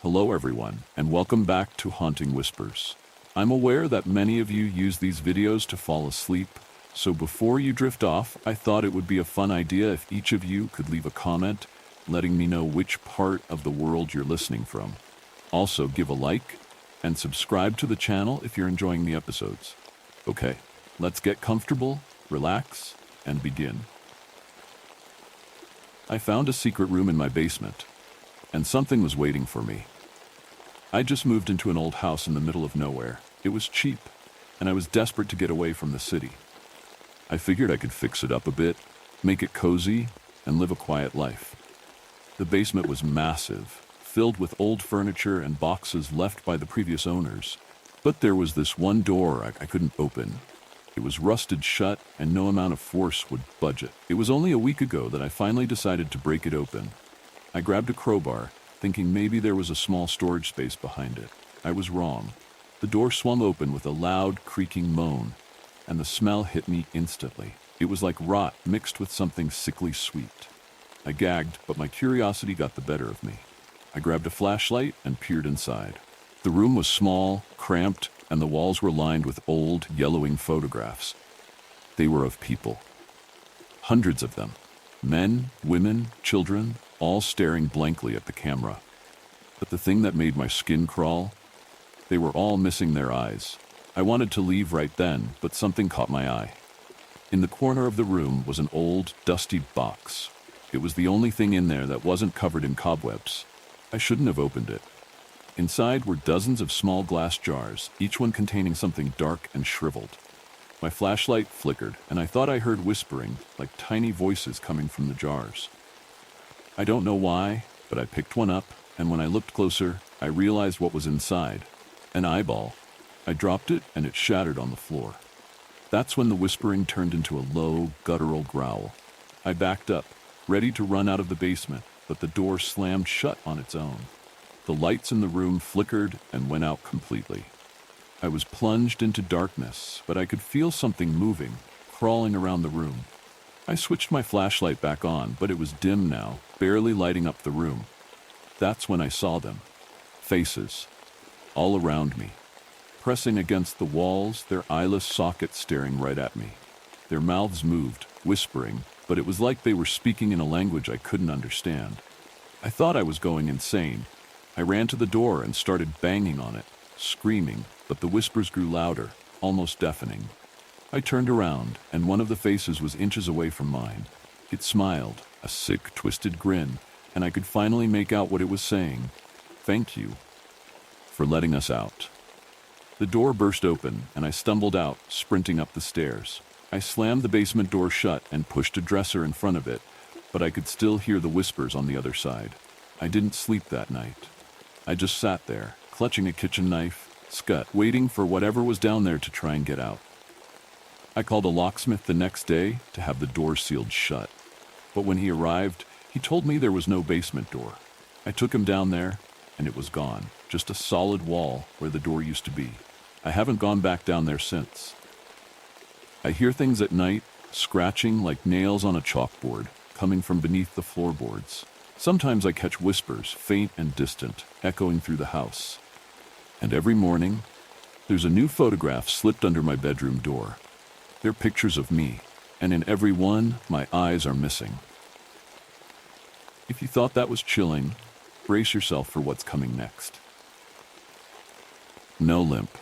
Hello everyone, and welcome back to Haunting Whispers. I'm aware that many of you use these videos to fall asleep, so before you drift off, I thought it would be a fun idea if each of you could leave a comment letting me know which part of the world you're listening from. Also, give a like and subscribe to the channel if you're enjoying the episodes. Okay, let's get comfortable, relax, and begin. I found a secret room in my basement, and something was waiting for me. I just moved into an old house in the middle of nowhere. It was cheap, and I was desperate to get away from the city. I figured I could fix it up a bit, make it cozy, and live a quiet life. The basement was massive, filled with old furniture and boxes left by the previous owners. But there was this one door I couldn't open. It was rusted shut, and no amount of force would budge it. It was only a week ago that I finally decided to break it open. I grabbed a crowbar, thinking maybe there was a small storage space behind it. I was wrong. The door swung open with a loud, creaking moan, and the smell hit me instantly. It was like rot mixed with something sickly sweet. I gagged, but my curiosity got the better of me. I grabbed a flashlight and peered inside. The room was small, cramped, and the walls were lined with old, yellowing photographs. They were of people. Hundreds of them. Men, women, children, all staring blankly at the camera. But the thing that made my skin crawl, they were all missing their eyes. I wanted to leave right then, but something caught my eye. In the corner of the room was an old, dusty box. It was the only thing in there that wasn't covered in cobwebs. I shouldn't have opened it. Inside were dozens of small glass jars, each one containing something dark and shriveled. My flashlight flickered, and I thought I heard whispering, like tiny voices coming from the jars. I don't know why, but I picked one up, and when I looked closer, I realized what was inside. An eyeball. I dropped it, and it shattered on the floor. That's when the whispering turned into a low, guttural growl. I backed up, ready to run out of the basement, but the door slammed shut on its own. The lights in the room flickered and went out completely. I was plunged into darkness, but I could feel something moving, crawling around the room. I switched my flashlight back on, but it was dim now, barely lighting up the room. That's when I saw them. Faces. All around me. Pressing against the walls, their eyeless sockets staring right at me. Their mouths moved, whispering, but it was like they were speaking in a language I couldn't understand. I thought I was going insane. I ran to the door and started banging on it, screaming, but the whispers grew louder, almost deafening. I turned around, and one of the faces was inches away from mine. It smiled, a sick, twisted grin, and I could finally make out what it was saying. "Thank you for letting us out." The door burst open, and I stumbled out, sprinting up the stairs. I slammed the basement door shut and pushed a dresser in front of it, but I could still hear the whispers on the other side. I didn't sleep that night. I just sat there, clutching a kitchen knife, waiting for whatever was down there to try and get out. I called a locksmith the next day to have the door sealed shut. But when he arrived, he told me there was no basement door. I took him down there, and it was gone. Just a solid wall where the door used to be. I haven't gone back down there since. I hear things at night, scratching like nails on a chalkboard, coming from beneath the floorboards. Sometimes I catch whispers, faint and distant, echoing through the house. And every morning, there's a new photograph slipped under my bedroom door. They're pictures of me, and in every one, my eyes are missing. If you thought that was chilling, brace yourself for what's coming next. No limp.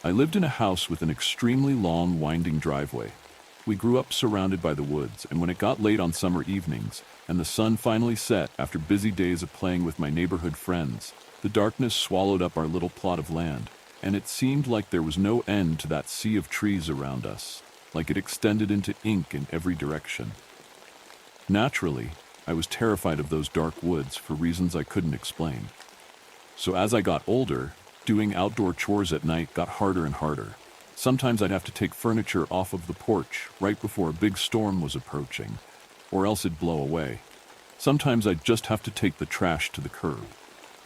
I lived in a house with an extremely long, winding driveway. We grew up surrounded by the woods, and when it got late on summer evenings, and the sun finally set after busy days of playing with my neighborhood friends, the darkness swallowed up our little plot of land, and it seemed like there was no end to that sea of trees around us, like it extended into ink in every direction. Naturally, I was terrified of those dark woods for reasons I couldn't explain. So as I got older, doing outdoor chores at night got harder and harder. Sometimes I'd have to take furniture off of the porch right before a big storm was approaching, or else it'd blow away. Sometimes I'd just have to take the trash to the curb.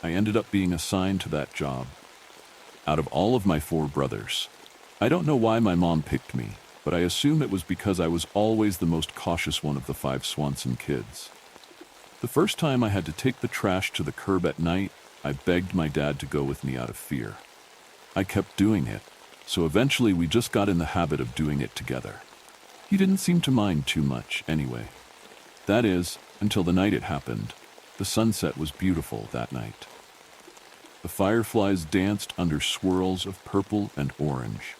I ended up being assigned to that job. Out of all of my 4 brothers, I don't know why my mom picked me, but I assume it was because I was always the most cautious one of the 5 Swanson kids. The first time I had to take the trash to the curb at night, I begged my dad to go with me out of fear. I kept doing it, so eventually we just got in the habit of doing it together. He didn't seem to mind too much anyway. That is, until the night it happened. The sunset was beautiful that night. The fireflies danced under swirls of purple and orange.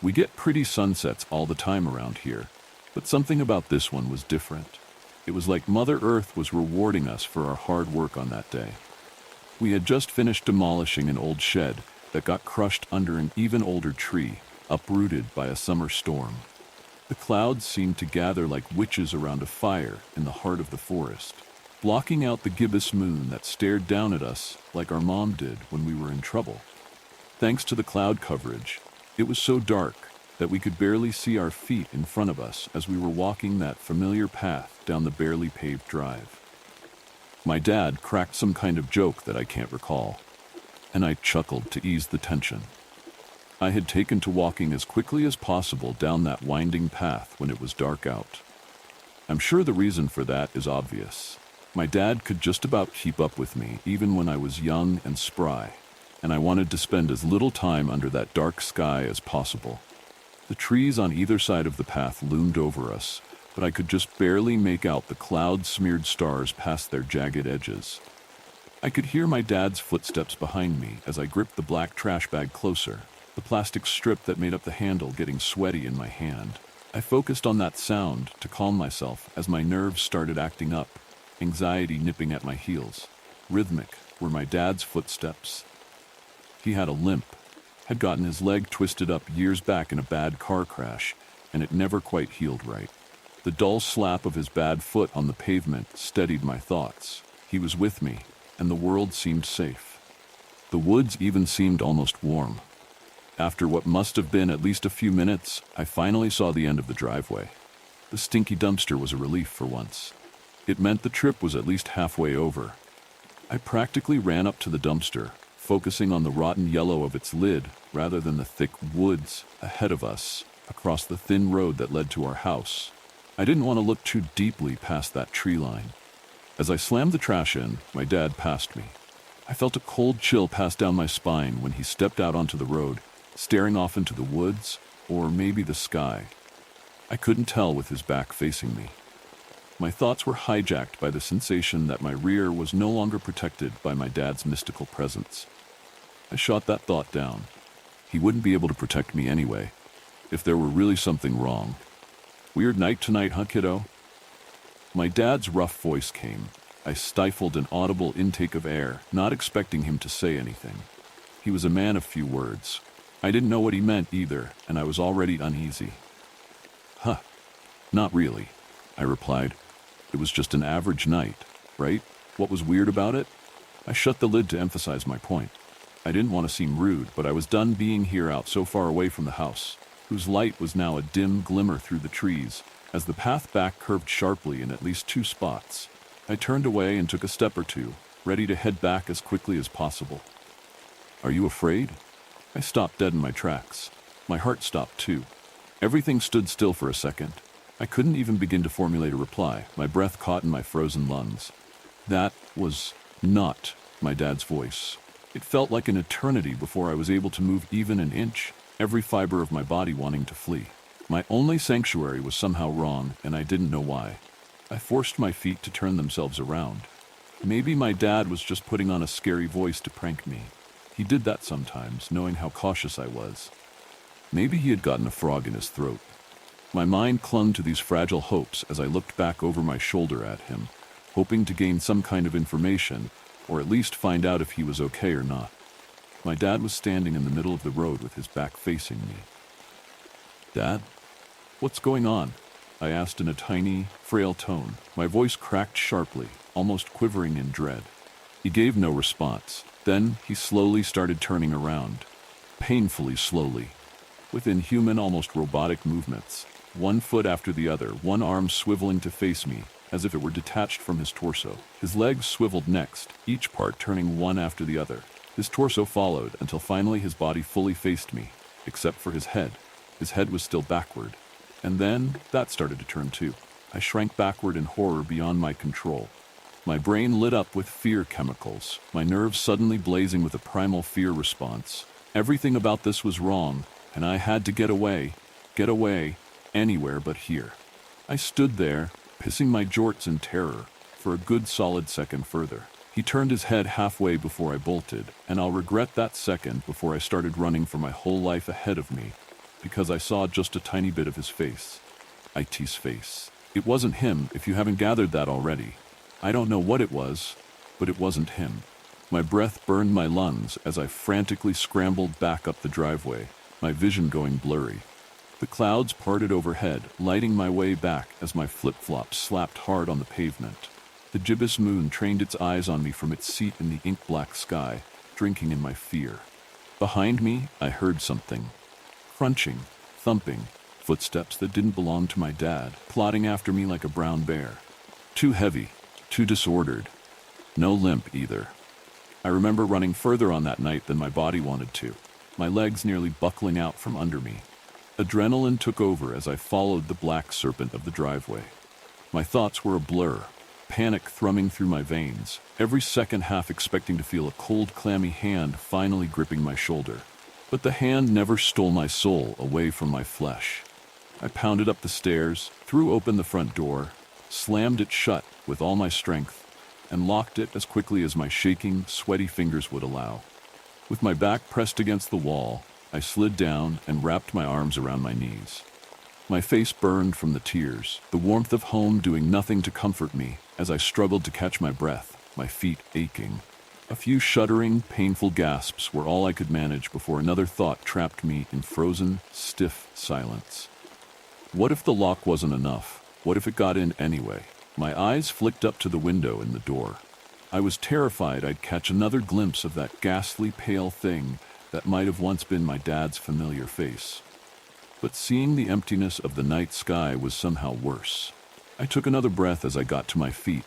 We get pretty sunsets all the time around here, but something about this one was different. It was like Mother Earth was rewarding us for our hard work on that day. We had just finished demolishing an old shed that got crushed under an even older tree, uprooted by a summer storm. The clouds seemed to gather like witches around a fire in the heart of the forest, blocking out the gibbous moon that stared down at us like our mom did when we were in trouble. Thanks to the cloud coverage, it was so dark that we could barely see our feet in front of us as we were walking that familiar path down the barely paved drive. My dad cracked some kind of joke that I can't recall, and I chuckled to ease the tension. I had taken to walking as quickly as possible down that winding path when it was dark out. I'm sure the reason for that is obvious. My dad could just about keep up with me even when I was young and spry, and I wanted to spend as little time under that dark sky as possible. The trees on either side of the path loomed over us, but I could just barely make out the cloud-smeared stars past their jagged edges. I could hear my dad's footsteps behind me as I gripped the black trash bag closer, the plastic strip that made up the handle getting sweaty in my hand. I focused on that sound to calm myself as my nerves started acting up, anxiety nipping at my heels. Rhythmic were my dad's footsteps. He had a limp, had gotten his leg twisted up years back in a bad car crash, and it never quite healed right. The dull slap of his bad foot on the pavement steadied my thoughts. He was with me, and the world seemed safe. The woods even seemed almost warm. After what must have been at least a few minutes, I finally saw the end of the driveway. The stinky dumpster was a relief for once. It meant the trip was at least halfway over. I practically ran up to the dumpster, focusing on the rotten yellow of its lid rather than the thick woods ahead of us across the thin road that led to our house. I didn't want to look too deeply past that tree line. As I slammed the trash in, my dad passed me. I felt a cold chill pass down my spine when he stepped out onto the road, staring off into the woods, or maybe the sky. I couldn't tell with his back facing me. My thoughts were hijacked by the sensation that my rear was no longer protected by my dad's mystical presence. I shot that thought down. He wouldn't be able to protect me anyway, if there were really something wrong. Weird night tonight, huh, kiddo? My dad's rough voice came. I stifled an audible intake of air, not expecting him to say anything. He was a man of few words. I didn't know what he meant either, and I was already uneasy. Huh, not really, I replied. It was just an average night, right? What was weird about it? I shut the lid to emphasize my point. I didn't want to seem rude, but I was done being here out so far away from the house, whose light was now a dim glimmer through the trees, as the path back curved sharply in at least 2 spots. I turned away and took a step or two, ready to head back as quickly as possible. Are you afraid? I stopped dead in my tracks. My heart stopped too. Everything stood still for a second. I couldn't even begin to formulate a reply, my breath caught in my frozen lungs. That was not my dad's voice. It felt like an eternity before I was able to move even an inch, every fiber of my body wanting to flee. My only sanctuary was somehow wrong, and I didn't know why. I forced my feet to turn themselves around. Maybe my dad was just putting on a scary voice to prank me. He did that sometimes, knowing how cautious I was. Maybe he had gotten a frog in his throat. My mind clung to these fragile hopes as I looked back over my shoulder at him, hoping to gain some kind of information, or at least find out if he was okay or not. My dad was standing in the middle of the road with his back facing me. Dad? What's going on? I asked in a tiny, frail tone, my voice cracked sharply, almost quivering in dread. He gave no response. Then he slowly started turning around, painfully slowly, with inhuman, almost robotic movements, one foot after the other, one arm swiveling to face me, as if it were detached from his torso. His legs swiveled next, each part turning one after the other. His torso followed until finally his body fully faced me, except for his head. His head was still backward. And then that started to turn too. I shrank backward in horror beyond my control. My brain lit up with fear chemicals, my nerves suddenly blazing with a primal fear response. Everything about this was wrong, and I had to get away, anywhere but here. I stood there, pissing my jorts in terror, for a good solid second further. He turned his head halfway before I bolted, and I'll regret that second before I started running for my whole life ahead of me, because I saw just a tiny bit of his face. It's face. It wasn't him, if you haven't gathered that already. I don't know what it was, but it wasn't him. My breath burned my lungs as I frantically scrambled back up the driveway, my vision going blurry. The clouds parted overhead, lighting my way back as my flip-flops slapped hard on the pavement. The gibbous moon trained its eyes on me from its seat in the ink-black sky, drinking in my fear. Behind me, I heard something. Crunching, thumping, footsteps that didn't belong to my dad, plodding after me like a brown bear. Too heavy, too disordered. No limp either. I remember running further on that night than my body wanted to, my legs nearly buckling out from under me. Adrenaline took over as I followed the black serpent of the driveway. My thoughts were a blur, panic thrumming through my veins, every second half expecting to feel a cold, clammy hand finally gripping my shoulder. But the hand never stole my soul away from my flesh. I pounded up the stairs, threw open the front door, slammed it shut with all my strength, and locked it as quickly as my shaking, sweaty fingers would allow. With my back pressed against the wall, I slid down and wrapped my arms around my knees. My face burned from the tears, the warmth of home doing nothing to comfort me as I struggled to catch my breath, my feet aching. A few shuddering, painful gasps were all I could manage before another thought trapped me in frozen, stiff silence. What if the lock wasn't enough? What if it got in anyway? My eyes flicked up to the window in the door. I was terrified I'd catch another glimpse of that ghastly, pale thing that might have once been my dad's familiar face. But seeing the emptiness of the night sky was somehow worse. I took another breath as I got to my feet,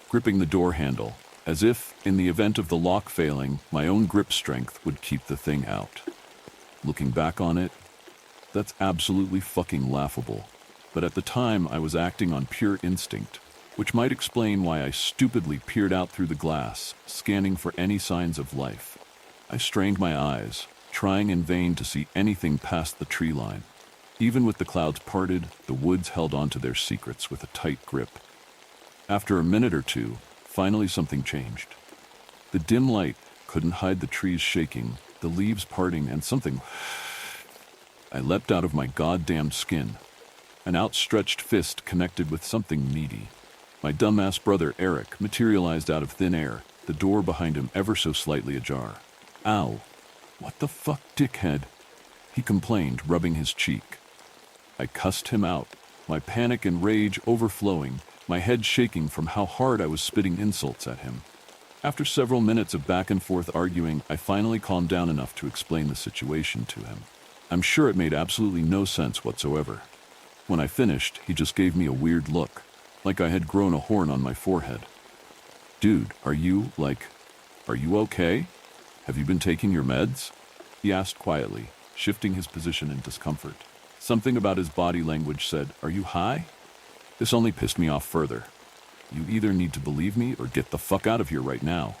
gripping the door handle, as if, in the event of the lock failing, my own grip strength would keep the thing out. Looking back on it, that's absolutely fucking laughable. But at the time, I was acting on pure instinct, which might explain why I stupidly peered out through the glass, scanning for any signs of life. I strained my eyes, trying in vain to see anything past the tree line. Even with the clouds parted, the woods held on to their secrets with a tight grip. After a minute or two, finally something changed. The dim light couldn't hide the trees shaking, the leaves parting, and something... I leapt out of my goddamned skin. An outstretched fist connected with something meaty. My dumbass brother Eric materialized out of thin air, the door behind him ever so slightly ajar. Ow. What the fuck, dickhead? He complained, rubbing his cheek. I cussed him out, my panic and rage overflowing, my head shaking from how hard I was spitting insults at him. After several minutes of back and forth arguing, I finally calmed down enough to explain the situation to him. I'm sure it made absolutely no sense whatsoever. When I finished, he just gave me a weird look, like I had grown a horn on my forehead. Dude, are you okay? Have you been taking your meds? He asked quietly, shifting his position in discomfort. Something about his body language said, "Are you high?" This only pissed me off further. You either need to believe me or get the fuck out of here right now.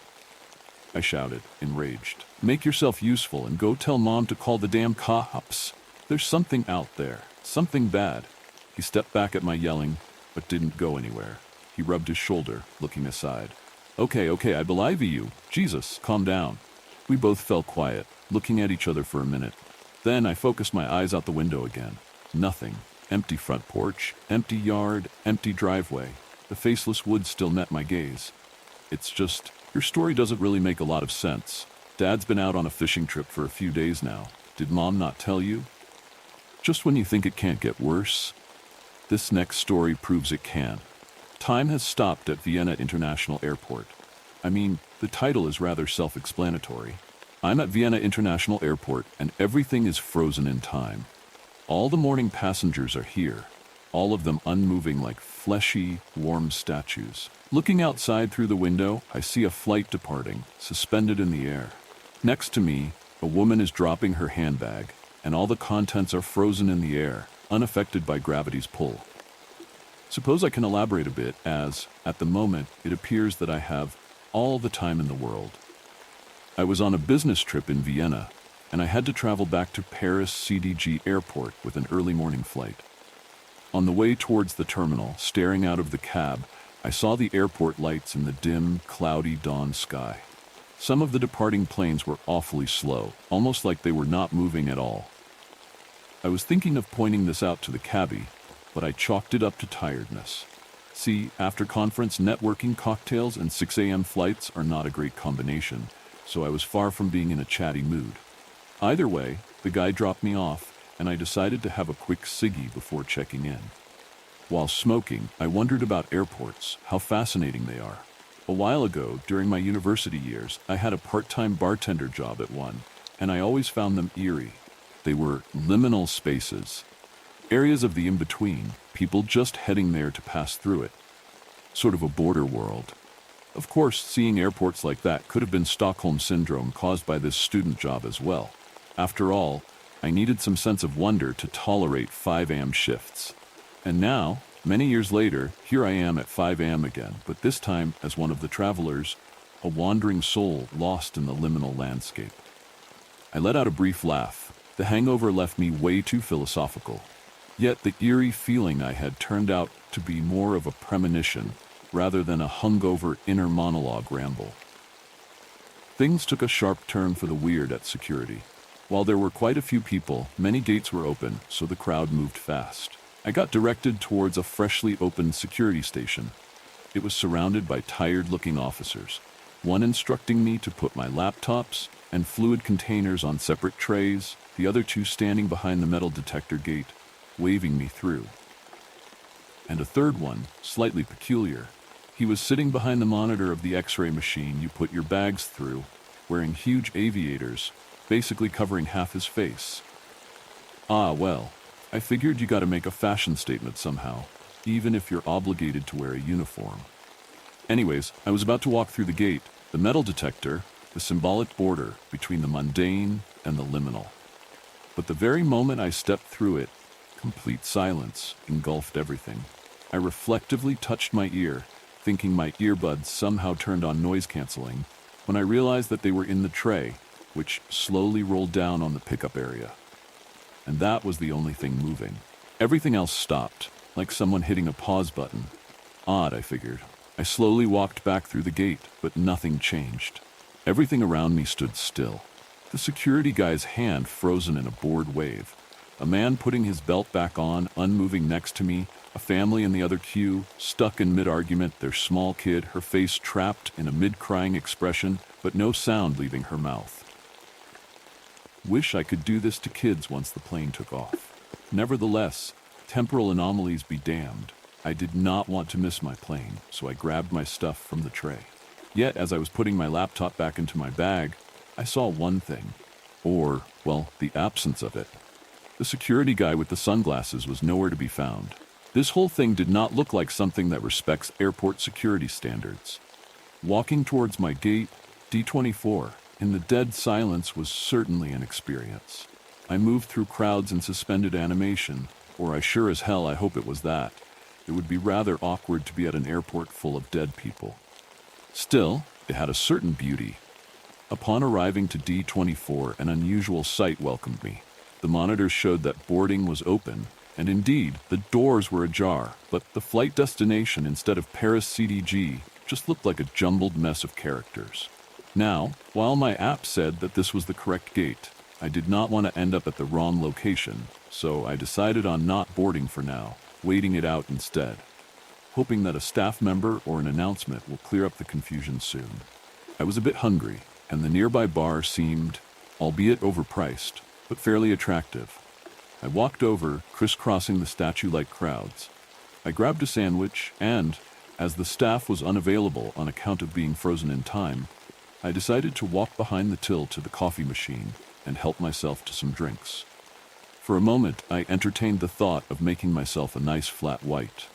I shouted, enraged. Make yourself useful and go tell Mom to call the damn cops. There's something out there, something bad. He stepped back at my yelling, but didn't go anywhere. He rubbed his shoulder, looking aside. Okay, I believe you. Jesus, calm down. We both fell quiet, looking at each other for a minute. Then I focused my eyes out the window again. Nothing. Empty front porch, empty yard, empty driveway. The faceless woods still met my gaze. It's just, your story doesn't really make a lot of sense. Dad's been out on a fishing trip for a few days now. Did Mom not tell you? Just when you think it can't get worse, this next story proves it can. Time has stopped at Vienna International Airport. I mean, the title is rather self-explanatory. I'm at Vienna International Airport and everything is frozen in time. All the morning passengers are here, all of them unmoving like fleshy, warm statues. Looking outside through the window, I see a flight departing, suspended in the air. Next to me, a woman is dropping her handbag, and all the contents are frozen in the air, unaffected by gravity's pull. Suppose I can elaborate a bit, as, at the moment, it appears that I have all the time in the world. I was on a business trip in Vienna, and I had to travel back to Paris CDG Airport with an early morning flight. On the way towards the terminal, staring out of the cab, I saw the airport lights in the dim, cloudy dawn sky. Some of the departing planes were awfully slow, almost like they were not moving at all. I was thinking of pointing this out to the cabbie, but I chalked it up to tiredness. See, after conference networking cocktails and 6 a.m. flights are not a great combination, so I was far from being in a chatty mood. Either way, the guy dropped me off, and I decided to have a quick ciggy before checking in. While smoking, I wondered about airports, how fascinating they are. A while ago, during my university years, I had a part-time bartender job at one, and I always found them eerie. They were liminal spaces, areas of the in-between, people just heading there to pass through it. Sort of a border world. Of course, seeing airports like that could have been Stockholm Syndrome caused by this student job as well. After all, I needed some sense of wonder to tolerate 5 a.m. shifts. And now, many years later, here I am at 5 a.m. again, but this time as one of the travelers, a wandering soul lost in the liminal landscape. I let out a brief laugh. The hangover left me way too philosophical. Yet the eerie feeling I had turned out to be more of a premonition rather than a hungover inner monologue ramble. Things took a sharp turn for the weird at security. While there were quite a few people, many gates were open, so the crowd moved fast. I got directed towards a freshly opened security station. It was surrounded by tired-looking officers, one instructing me to put my laptops and fluid containers on separate trays, the other two standing behind the metal detector gate, waving me through. And a third one, slightly peculiar. He was sitting behind the monitor of the X-ray machine you put your bags through, wearing huge aviators, basically covering half his face. Ah, well, I figured you gotta make a fashion statement somehow, even if you're obligated to wear a uniform. Anyways, I was about to walk through the gate, the metal detector, the symbolic border between the mundane and the liminal. But the very moment I stepped through it, complete silence engulfed everything. I reflectively touched my ear, thinking my earbuds somehow turned on noise canceling, when I realized that they were in the tray, which slowly rolled down on the pickup area. And that was the only thing moving. Everything else stopped, like someone hitting a pause button. Odd, I figured. I slowly walked back through the gate, but nothing changed. Everything around me stood still. The security guy's hand frozen in a bored wave. A man putting his belt back on, unmoving next to me, a family in the other queue, stuck in mid-argument, their small kid, her face trapped in a mid-crying expression, but no sound leaving her mouth. Wish I could do this to kids once the plane took off. Nevertheless, temporal anomalies be damned. I did not want to miss my plane, so I grabbed my stuff from the tray. Yet, as I was putting my laptop back into my bag, I saw one thing. Or, well, the absence of it. The security guy with the sunglasses was nowhere to be found. This whole thing did not look like something that respects airport security standards. Walking towards my gate, D24, in the dead silence was certainly an experience. I moved through crowds in suspended animation, or I sure as hell I hope it was that. It would be rather awkward to be at an airport full of dead people. Still, it had a certain beauty. Upon arriving to D24, an unusual sight welcomed me. The monitors showed that boarding was open, and indeed, the doors were ajar, but the flight destination instead of Paris CDG just looked like a jumbled mess of characters. Now, while my app said that this was the correct gate, I did not want to end up at the wrong location, so I decided on not boarding for now, waiting it out instead, hoping that a staff member or an announcement will clear up the confusion soon. I was a bit hungry, and the nearby bar seemed, albeit overpriced, but fairly attractive. I walked over, crisscrossing the statue-like crowds. I grabbed a sandwich, and, as the staff was unavailable on account of being frozen in time, I decided to walk behind the till to the coffee machine and help myself to some drinks. For a moment, I entertained the thought of making myself a nice flat white.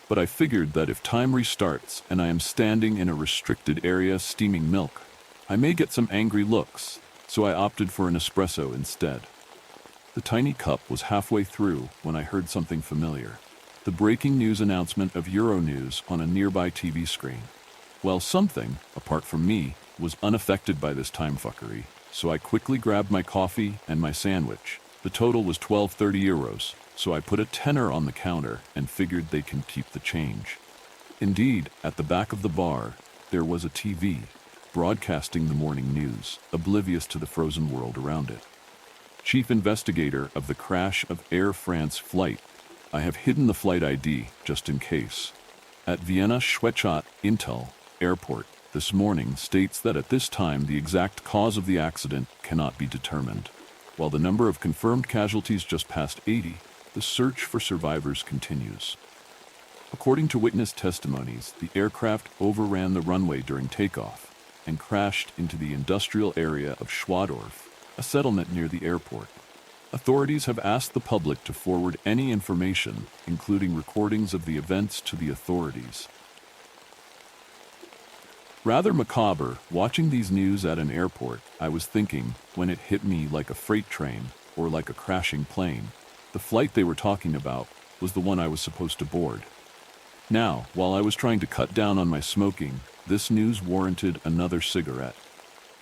But I figured that if time restarts and I am standing in a restricted area steaming milk, I may get some angry looks, so I opted for an espresso instead. The tiny cup was halfway through when I heard something familiar. the breaking news announcement of Euronews on a nearby TV screen. Well, something, apart from me, was unaffected by this timefuckery, so I quickly grabbed my coffee and my sandwich. The total was €12.30, so I put a tenner on the counter and figured they can keep the change. Indeed, at the back of the bar, there was a TV, broadcasting the morning news, oblivious to the frozen world around it. Chief investigator of the crash of Air France flight. I have hidden the flight ID, just in case. At Vienna Schwechat Intel Airport, this morning states that at this time the exact cause of the accident cannot be determined. While the number of confirmed casualties just passed 80, the search for survivors continues. According to witness testimonies, the aircraft overran the runway during takeoff and crashed into the industrial area of Schwadorf, a settlement near the airport. Authorities have asked the public to forward any information, including recordings of the events, to the authorities. Rather macabre, watching these news at an airport, I was thinking, when it hit me like a freight train or like a crashing plane, the flight they were talking about was the one I was supposed to board. Now, while I was trying to cut down on my smoking, this news warranted another cigarette.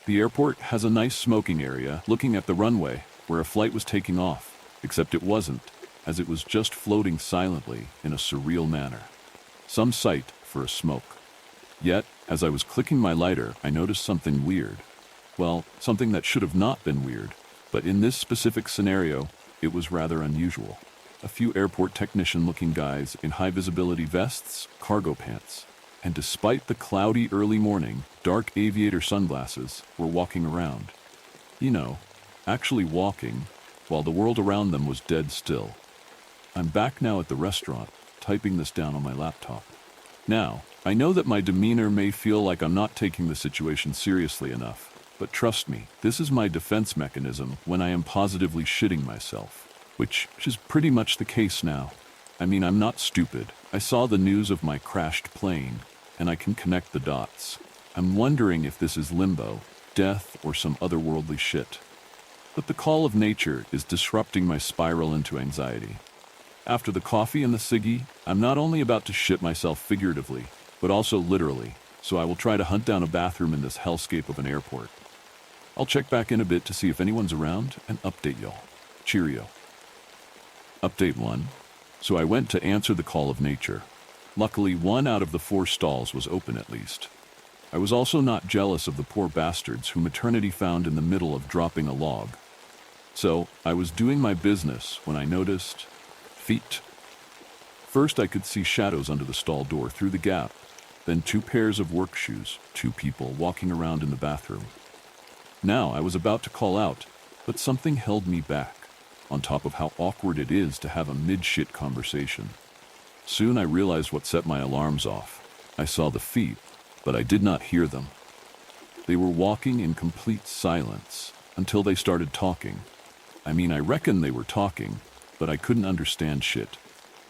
The airport has a nice smoking area looking at the runway where a flight was taking off, except it wasn't, as it was just floating silently in a surreal manner. Some sight for a smoke. Yet, as I was clicking my lighter, I noticed something weird. Well, something that should have not been weird, but in this specific scenario, it was rather unusual. A few airport technician-looking guys in high-visibility vests, cargo pants, and despite the cloudy early morning, dark aviator sunglasses were walking around. Actually walking, while the world around them was dead still. I'm back now at the restaurant, typing this down on my laptop. Now, I know that my demeanor may feel like I'm not taking the situation seriously enough, but trust me, this is my defense mechanism when I am positively shitting myself, which is pretty much the case now. I mean, I'm not stupid. I saw the news of my crashed plane, and I can connect the dots. I'm wondering if this is limbo, death, or some otherworldly shit. But the call of nature is disrupting my spiral into anxiety. After the coffee and the ciggy, I'm not only about to shit myself figuratively, but also literally, so I will try to hunt down a bathroom in this hellscape of an airport. I'll check back in a bit to see if anyone's around and update y'all. Cheerio. Update 1. So I went to answer the call of nature. Luckily, 1 out of the 4 stalls was open at least. I was also not jealous of the poor bastards whom eternity found in the middle of dropping a log. So, I was doing my business when I noticed feet. First, I could see shadows under the stall door through the gap, then 2 pairs of work shoes, 2 people walking around in the bathroom. Now, I was about to call out, but something held me back, on top of how awkward it is to have a mid-shit conversation. Soon I realized what set my alarms off. I saw the feet, but I did not hear them. They were walking in complete silence until they started talking. I mean, I reckon they were talking, but I couldn't understand shit.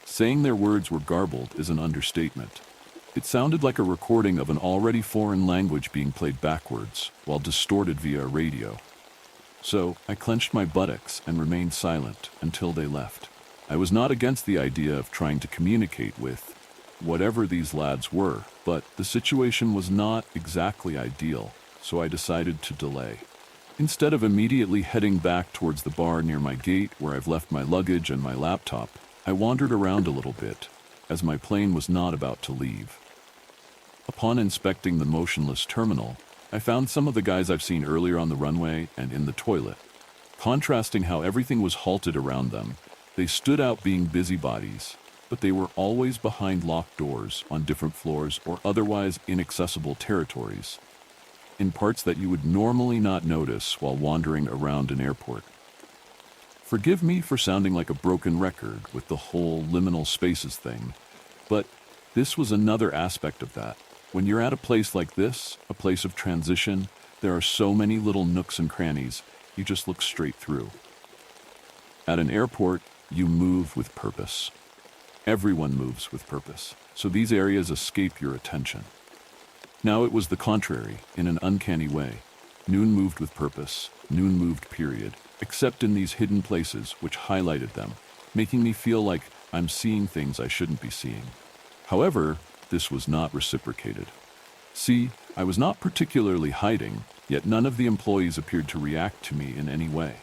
Saying their words were garbled is an understatement. It sounded like a recording of an already foreign language being played backwards, while distorted via a radio. So, I clenched my buttocks and remained silent until they left. I was not against the idea of trying to communicate with whatever these lads were, but the situation was not exactly ideal, so I decided to delay. Instead of immediately heading back towards the bar near my gate where I've left my luggage and my laptop, I wandered around a little bit, as my plane was not about to leave. Upon inspecting the motionless terminal, I found some of the guys I've seen earlier on the runway and in the toilet. Contrasting how everything was halted around them, they stood out being busybodies, but they were always behind locked doors on different floors or otherwise inaccessible territories, in parts that you would normally not notice while wandering around an airport. Forgive me for sounding like a broken record with the whole liminal spaces thing, but this was another aspect of that. When you're at a place like this, a place of transition, there are so many little nooks and crannies, you just look straight through. At an airport, you move with purpose. Everyone moves with purpose, so these areas escape your attention. Now it was the contrary, in an uncanny way. Noon moved with purpose, noon moved period, except in these hidden places which highlighted them, making me feel like I'm seeing things I shouldn't be seeing. However, this was not reciprocated. See, I was not particularly hiding, yet none of the employees appeared to react to me in any way.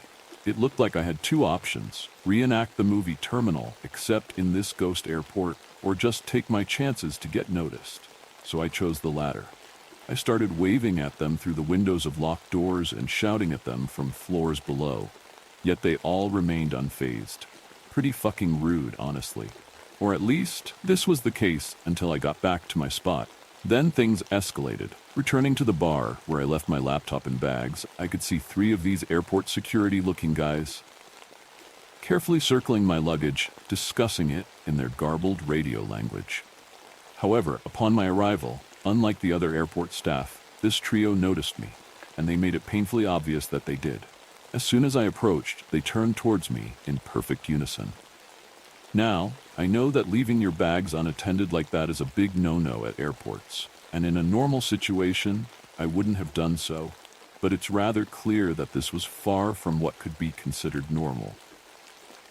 It looked like I had two options: reenact the movie Terminal, except in this ghost airport, or just take my chances to get noticed. So I chose the latter. I started waving at them through the windows of locked doors and shouting at them from floors below. Yet they all remained unfazed. Pretty fucking rude, honestly. Or at least, this was the case until I got back to my spot. Then things escalated. Returning to the bar, where I left my laptop and bags, I could see 3 of these airport security-looking guys carefully circling my luggage, discussing it in their garbled radio language. However, upon my arrival, unlike the other airport staff, this trio noticed me, and they made it painfully obvious that they did. As soon as I approached, they turned towards me in perfect unison. Now, I know that leaving your bags unattended like that is a big no-no at airports, and in a normal situation, I wouldn't have done so, but it's rather clear that this was far from what could be considered normal.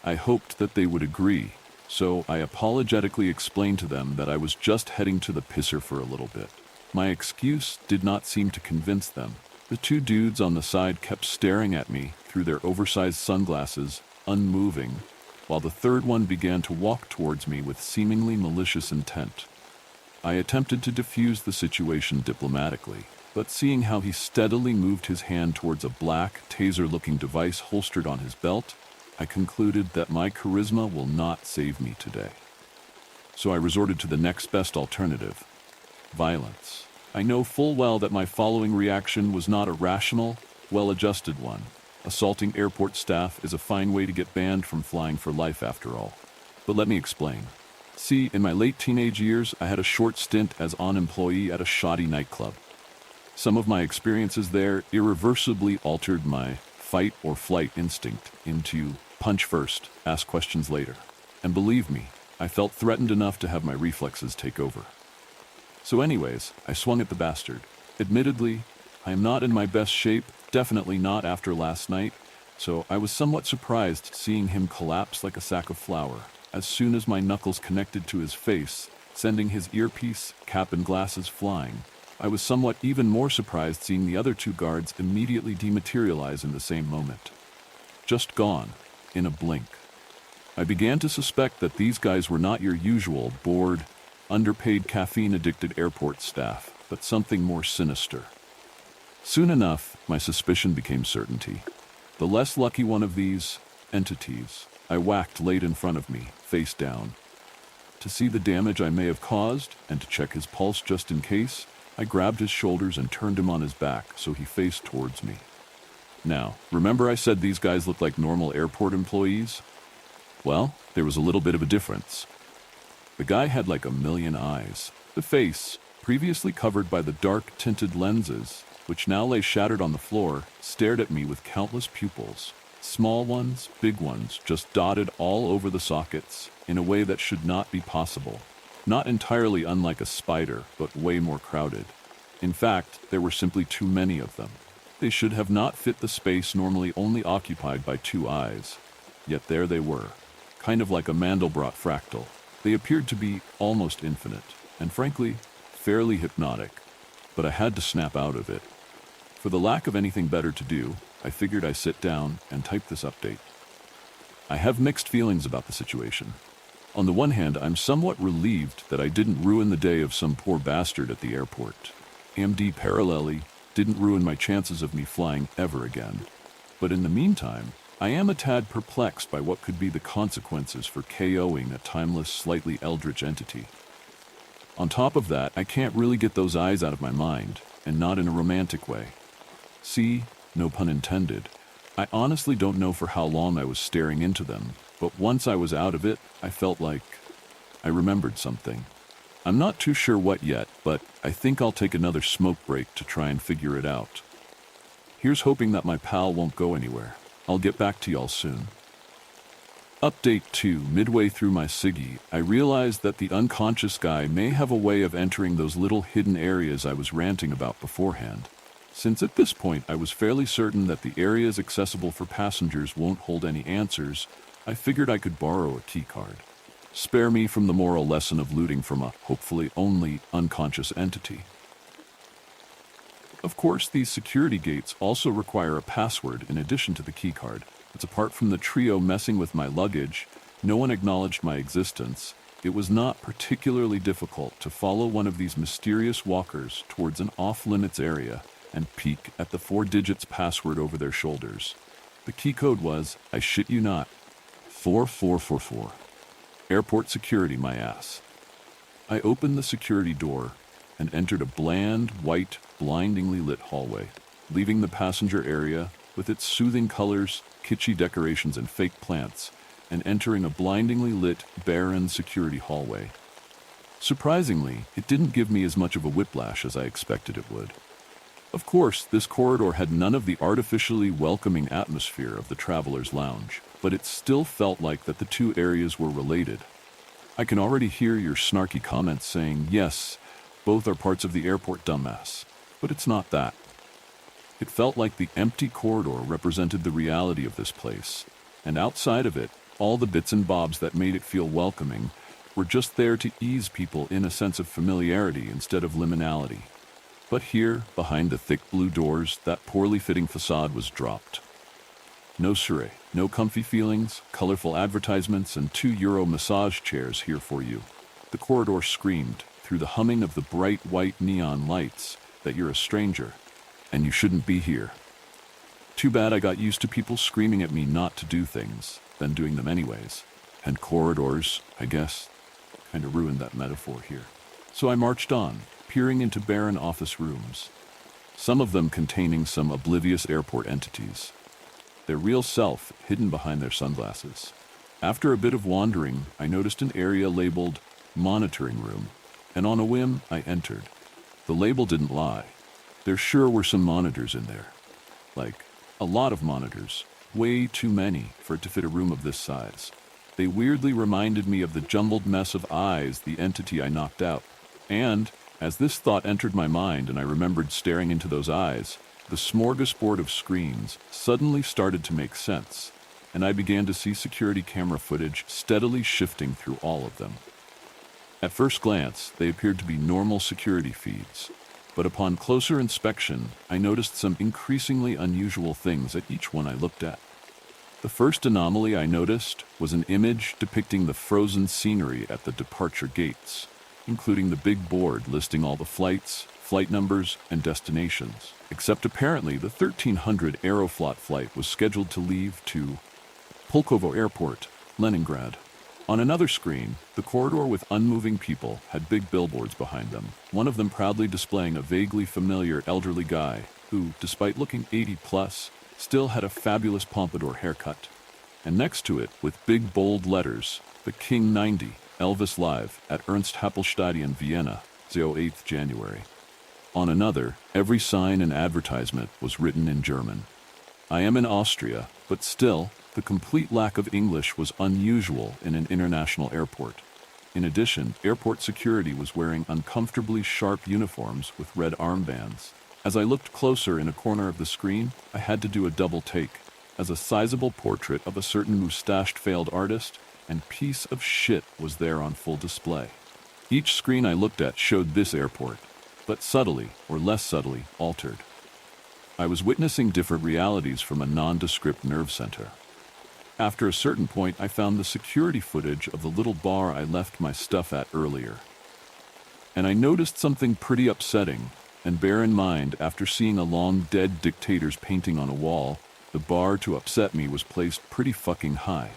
I hoped that they would agree, so I apologetically explained to them that I was just heading to the pisser for a little bit. My excuse did not seem to convince them. The 2 dudes on the side kept staring at me through their oversized sunglasses, unmoving, while the third one began to walk towards me with seemingly malicious intent. I attempted to defuse the situation diplomatically, but seeing how he steadily moved his hand towards a black, taser-looking device holstered on his belt, I concluded that my charisma will not save me today. So I resorted to the next best alternative: violence. I know full well that my following reaction was not a rational, well-adjusted one. Assaulting airport staff is a fine way to get banned from flying for life, after all. But let me explain. See, in my late teenage years, I had a short stint as an employee at a shoddy nightclub. Some of my experiences there irreversibly altered my fight or flight instinct into punch first, ask questions later. And believe me, I felt threatened enough to have my reflexes take over. So anyways, I swung at the bastard. Admittedly, I am not in my best shape, definitely not after last night, so I was somewhat surprised seeing him collapse like a sack of flour as soon as my knuckles connected to his face, sending his earpiece, cap, and glasses flying. I was somewhat even more surprised seeing the other 2 guards immediately dematerialize in the same moment. Just gone, in a blink. I began to suspect that these guys were not your usual bored, underpaid, caffeine-addicted airport staff, but something more sinister. Soon enough, my suspicion became certainty. The less lucky one of these entities I whacked laid in front of me, face down. To see the damage I may have caused, and to check his pulse just in case, I grabbed his shoulders and turned him on his back so he faced towards me. Now, remember I said these guys looked like normal airport employees? Well, there was a little bit of a difference. The guy had like a million eyes. The face, previously covered by the dark-tinted lenses, which now lay shattered on the floor, stared at me with countless pupils. Small ones, big ones, just dotted all over the sockets, in a way that should not be possible. Not entirely unlike a spider, but way more crowded. In fact, there were simply too many of them. They should have not fit the space normally only occupied by 2 eyes. Yet there they were, kind of like a Mandelbrot fractal. They appeared to be almost infinite, and frankly, fairly hypnotic. But I had to snap out of it. For the lack of anything better to do, I figured I'd sit down and type this update. I have mixed feelings about the situation. On the one hand, I'm somewhat relieved that I didn't ruin the day of some poor bastard at the airport. AMD parallelly didn't ruin my chances of me flying ever again. But in the meantime, I am a tad perplexed by what could be the consequences for KOing a timeless, slightly eldritch entity. On top of that, I can't really get those eyes out of my mind, and not in a romantic way. See, no pun intended, I honestly don't know for how long I was staring into them, but once I was out of it, I felt like I remembered something. I'm not too sure what yet, but I think I'll take another smoke break to try and figure it out. Here's hoping that my pal won't go anywhere. I'll get back to y'all soon. Update 2. Midway through my Siggy, I realized that the unconscious guy may have a way of entering those little hidden areas I was ranting about beforehand. Since at this point I was fairly certain that the areas accessible for passengers won't hold any answers, I figured I could borrow a keycard. Spare me from the moral lesson of looting from a, hopefully only, unconscious entity. Of course, these security gates also require a password in addition to the keycard. It's apart from the trio messing with my luggage, no one acknowledged my existence. It was not particularly difficult to follow one of these mysterious walkers towards an off-limits area and peek at the 4 digits password over their shoulders. The key code was, I shit you not, 4444. Airport security, my ass. I opened the security door and entered a bland, white, blindingly lit hallway, leaving the passenger area with its soothing colors, kitschy decorations, and fake plants, and entering a blindingly lit, barren security hallway. Surprisingly, it didn't give me as much of a whiplash as I expected it would. Of course, this corridor had none of the artificially welcoming atmosphere of the traveler's lounge, but it still felt like that the two areas were related. I can already hear your snarky comments saying, yes, both are parts of the airport, dumbass. But it's not that. It felt like the empty corridor represented the reality of this place, and outside of it, all the bits and bobs that made it feel welcoming were just there to ease people in a sense of familiarity instead of liminality. But here, behind the thick blue doors, that poorly fitting facade was dropped. No serene, no comfy feelings, colorful advertisements, and €2 massage chairs here for you. The corridor screamed, through the humming of the bright white neon lights, that you're a stranger, and you shouldn't be here. Too bad I got used to people screaming at me not to do things, then doing them anyways. And corridors, I guess, kind of ruined that metaphor here. So I marched on, peering into barren office rooms, some of them containing some oblivious airport entities, their real self hidden behind their sunglasses. After a bit of wandering, I noticed an area labeled monitoring room, and on a whim, I entered. The label didn't lie. There sure were some monitors in there. Like, a lot of monitors. Way too many for it to fit a room of this size. They weirdly reminded me of the jumbled mess of eyes the entity I knocked out. And, as this thought entered my mind and I remembered staring into those eyes, the smorgasbord of screens suddenly started to make sense, and I began to see security camera footage steadily shifting through all of them. At first glance, they appeared to be normal security feeds, but upon closer inspection, I noticed some increasingly unusual things at each one I looked at. The first anomaly I noticed was an image depicting the frozen scenery at the departure gates, including the big board listing all the flights, flight numbers, and destinations. Except apparently the 1300 Aeroflot flight was scheduled to leave to Pulkovo Airport, Leningrad. On another screen, the corridor with unmoving people had big billboards behind them, one of them proudly displaying a vaguely familiar elderly guy who, despite looking 80+, still had a fabulous pompadour haircut. And next to it, with big bold letters, the King 90, Elvis Live at Ernst Happel Stadion, Vienna, 8th January. On another, every sign and advertisement was written in German. I am in Austria, but still, the complete lack of English was unusual in an international airport. In addition, airport security was wearing uncomfortably sharp uniforms with red armbands. As I looked closer in a corner of the screen, I had to do a double take, as a sizable portrait of a certain mustached failed artist and piece of shit was there on full display. Each screen I looked at showed this airport, but subtly, or less subtly, altered. I was witnessing different realities from a nondescript nerve center. After a certain point, I found the security footage of the little bar I left my stuff at earlier. And I noticed something pretty upsetting, and bear in mind, after seeing a long dead dictator's painting on a wall, the bar to upset me was placed pretty fucking high.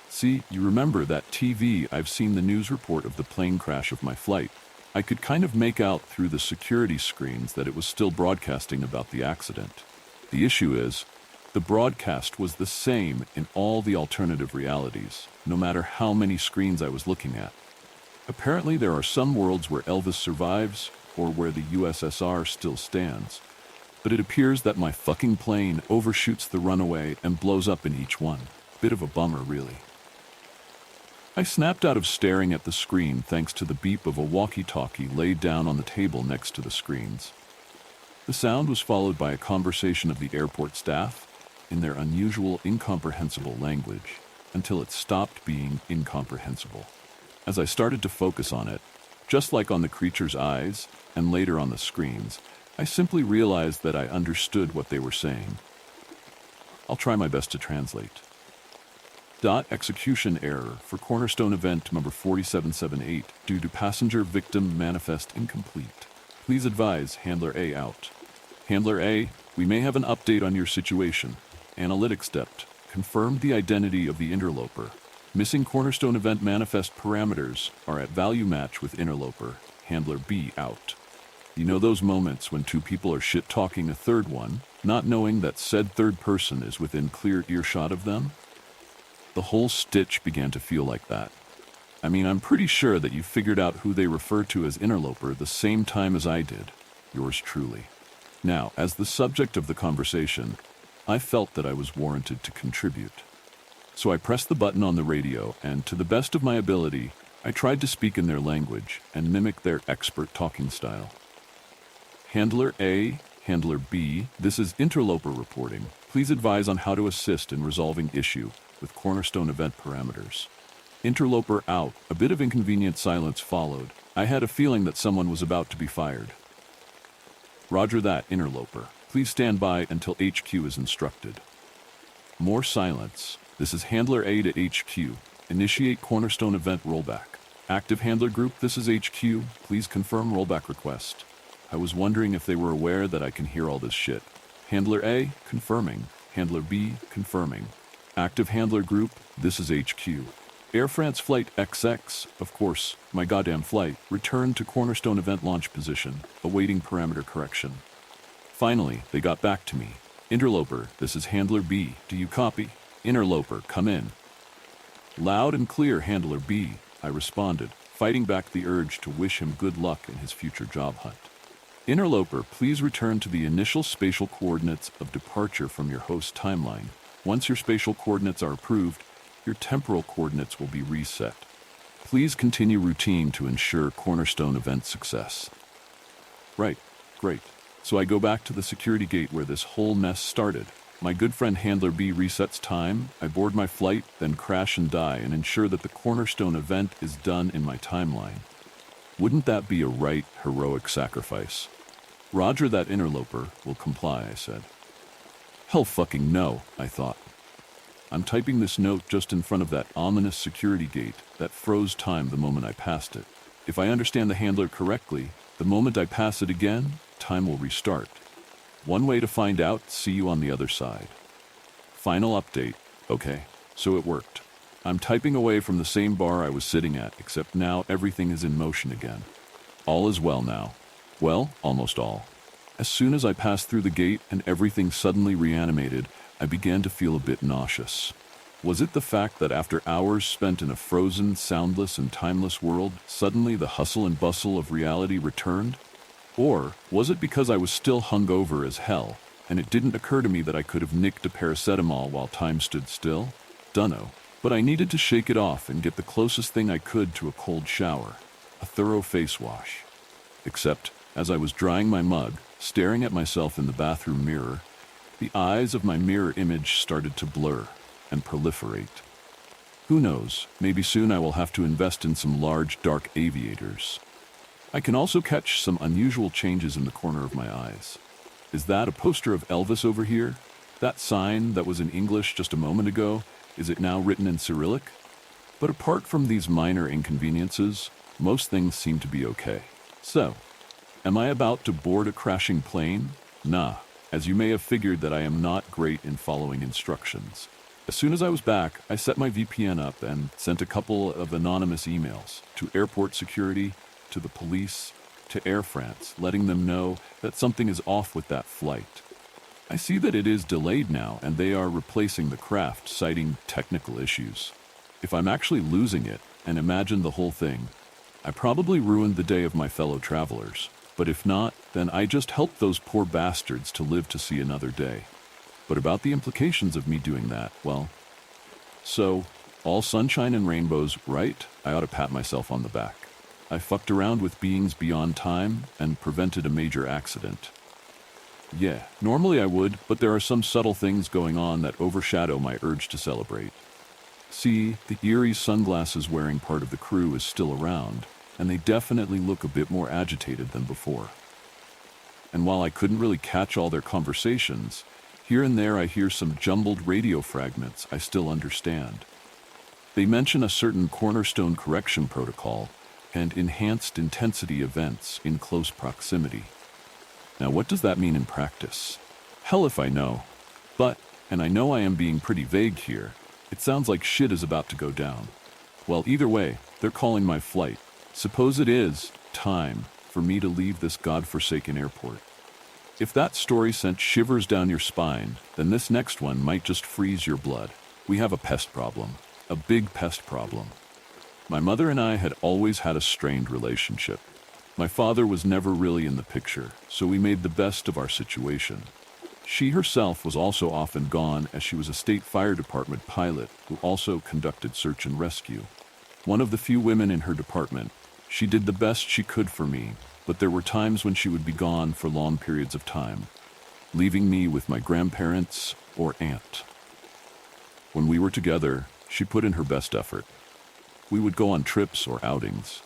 See, you remember that TV I've seen the news report of the plane crash of my flight. I could kind of make out through the security screens that it was still broadcasting about the accident. The issue is, the broadcast was the same in all the alternative realities, no matter how many screens I was looking at. Apparently there are some worlds where Elvis survives, or where the USSR still stands, but it appears that my fucking plane overshoots the runway and blows up in each one. Bit of a bummer, really. I snapped out of staring at the screen thanks to the beep of a walkie-talkie laid down on the table next to the screens. The sound was followed by a conversation of the airport staff in their unusual, incomprehensible language, until it stopped being incomprehensible. As I started to focus on it, just like on the creature's eyes and later on the screens, I simply realized that I understood what they were saying. I'll try my best to translate. Execution error for Cornerstone event number 4778 due to passenger victim manifest incomplete. Please advise Handler A out. Handler A, we may have an update on your situation. Analytics depth confirmed the identity of the interloper. Missing Cornerstone event manifest parameters are at value match with interloper. Handler B out. You know those moments when two people are shit-talking a third one, not knowing that said third person is within clear earshot of them? The whole stitch began to feel like that. I mean, I'm pretty sure that you figured out who they refer to as interloper the same time as I did. Yours truly. Now, as the subject of the conversation, I felt that I was warranted to contribute. So I pressed the button on the radio, and to the best of my ability, I tried to speak in their language and mimic their expert talking style. Handler A, Handler B, this is interloper reporting. Please advise on how to assist in resolving issue with Cornerstone event parameters. Interloper out. A bit of inconvenient silence followed. I had a feeling that someone was about to be fired. Roger that, interloper. Please stand by until HQ is instructed. More silence. This is Handler A to HQ. Initiate Cornerstone event rollback. Active Handler group, this is HQ. Please confirm rollback request. I was wondering if they were aware that I can hear all this shit. Handler A, confirming. Handler B, confirming. Active Handler group, this is HQ. Air France Flight XX, of course, my goddamn flight, returned to Cornerstone event launch position, awaiting parameter correction. Finally, they got back to me. Interloper, this is Handler B, do you copy? Interloper, come in. Loud and clear, Handler B, I responded, fighting back the urge to wish him good luck in his future job hunt. Interloper, please return to the initial spatial coordinates of departure from your host timeline. Once your spatial coordinates are approved, your temporal coordinates will be reset. Please continue routine to ensure Cornerstone event success. Right, great. So I go back to the security gate where this whole mess started. My good friend Handler B resets time, I board my flight, then crash and die and ensure that the Cornerstone event is done in my timeline. Wouldn't that be a right, heroic sacrifice? Roger that, interloper, will comply, I said. Hell fucking no, I thought. I'm typing this note just in front of that ominous security gate that froze time the moment I passed it. If I understand the handler correctly, the moment I pass it again, time will restart. One way to find out, see you on the other side. Final update. Okay, so it worked. I'm typing away from the same bar I was sitting at, except now everything is in motion again. All is well now. Well, almost all. As soon as I passed through the gate and everything suddenly reanimated, I began to feel a bit nauseous. Was it the fact that after hours spent in a frozen, soundless, and timeless world, suddenly the hustle and bustle of reality returned? Or was it because I was still hungover as hell, and it didn't occur to me that I could have nicked a paracetamol while time stood still? Dunno. But I needed to shake it off and get the closest thing I could to a cold shower, a thorough face wash. Except, as I was drying my mug, staring at myself in the bathroom mirror, the eyes of my mirror image started to blur and proliferate. Who knows, maybe soon I will have to invest in some large, dark aviators. I can also catch some unusual changes in the corner of my eyes. Is that a poster of Elvis over here? That sign that was in English just a moment ago, is it now written in Cyrillic? But apart from these minor inconveniences, most things seem to be okay. So, am I about to board a crashing plane? Nah, as you may have figured that I am not great in following instructions. As soon as I was back, I set my VPN up and sent a couple of anonymous emails to airport security, to the police, to Air France, letting them know that something is off with that flight. I see that it is delayed now, and they are replacing the craft, citing technical issues. If I'm actually losing it, and imagine the whole thing, I probably ruined the day of my fellow travelers. But if not, then I just helped those poor bastards to live to see another day. But about the implications of me doing that, well, so, all sunshine and rainbows, right? I ought to pat myself on the back. I fucked around with beings beyond time and prevented a major accident. Yeah, normally I would, but there are some subtle things going on that overshadow my urge to celebrate. See, the eerie sunglasses wearing part of the crew is still around, and they definitely look a bit more agitated than before. And while I couldn't really catch all their conversations, here and there I hear some jumbled radio fragments I still understand. They mention a certain cornerstone correction protocol and enhanced intensity events in close proximity. Now, what does that mean in practice? Hell if I know. But, and I know I am being pretty vague here, it sounds like shit is about to go down. Well, either way, they're calling my flight. Suppose it is time for me to leave this godforsaken airport. If that story sent shivers down your spine, then this next one might just freeze your blood. We have a pest problem. A big pest problem. My mother and I had always had a strained relationship. My father was never really in the picture, so we made the best of our situation. She herself was also often gone, as she was a state fire department pilot who also conducted search and rescue. One of the few women in her department, she did the best she could for me, but there were times when she would be gone for long periods of time, leaving me with my grandparents or aunt. When we were together, she put in her best effort. We would go on trips or outings.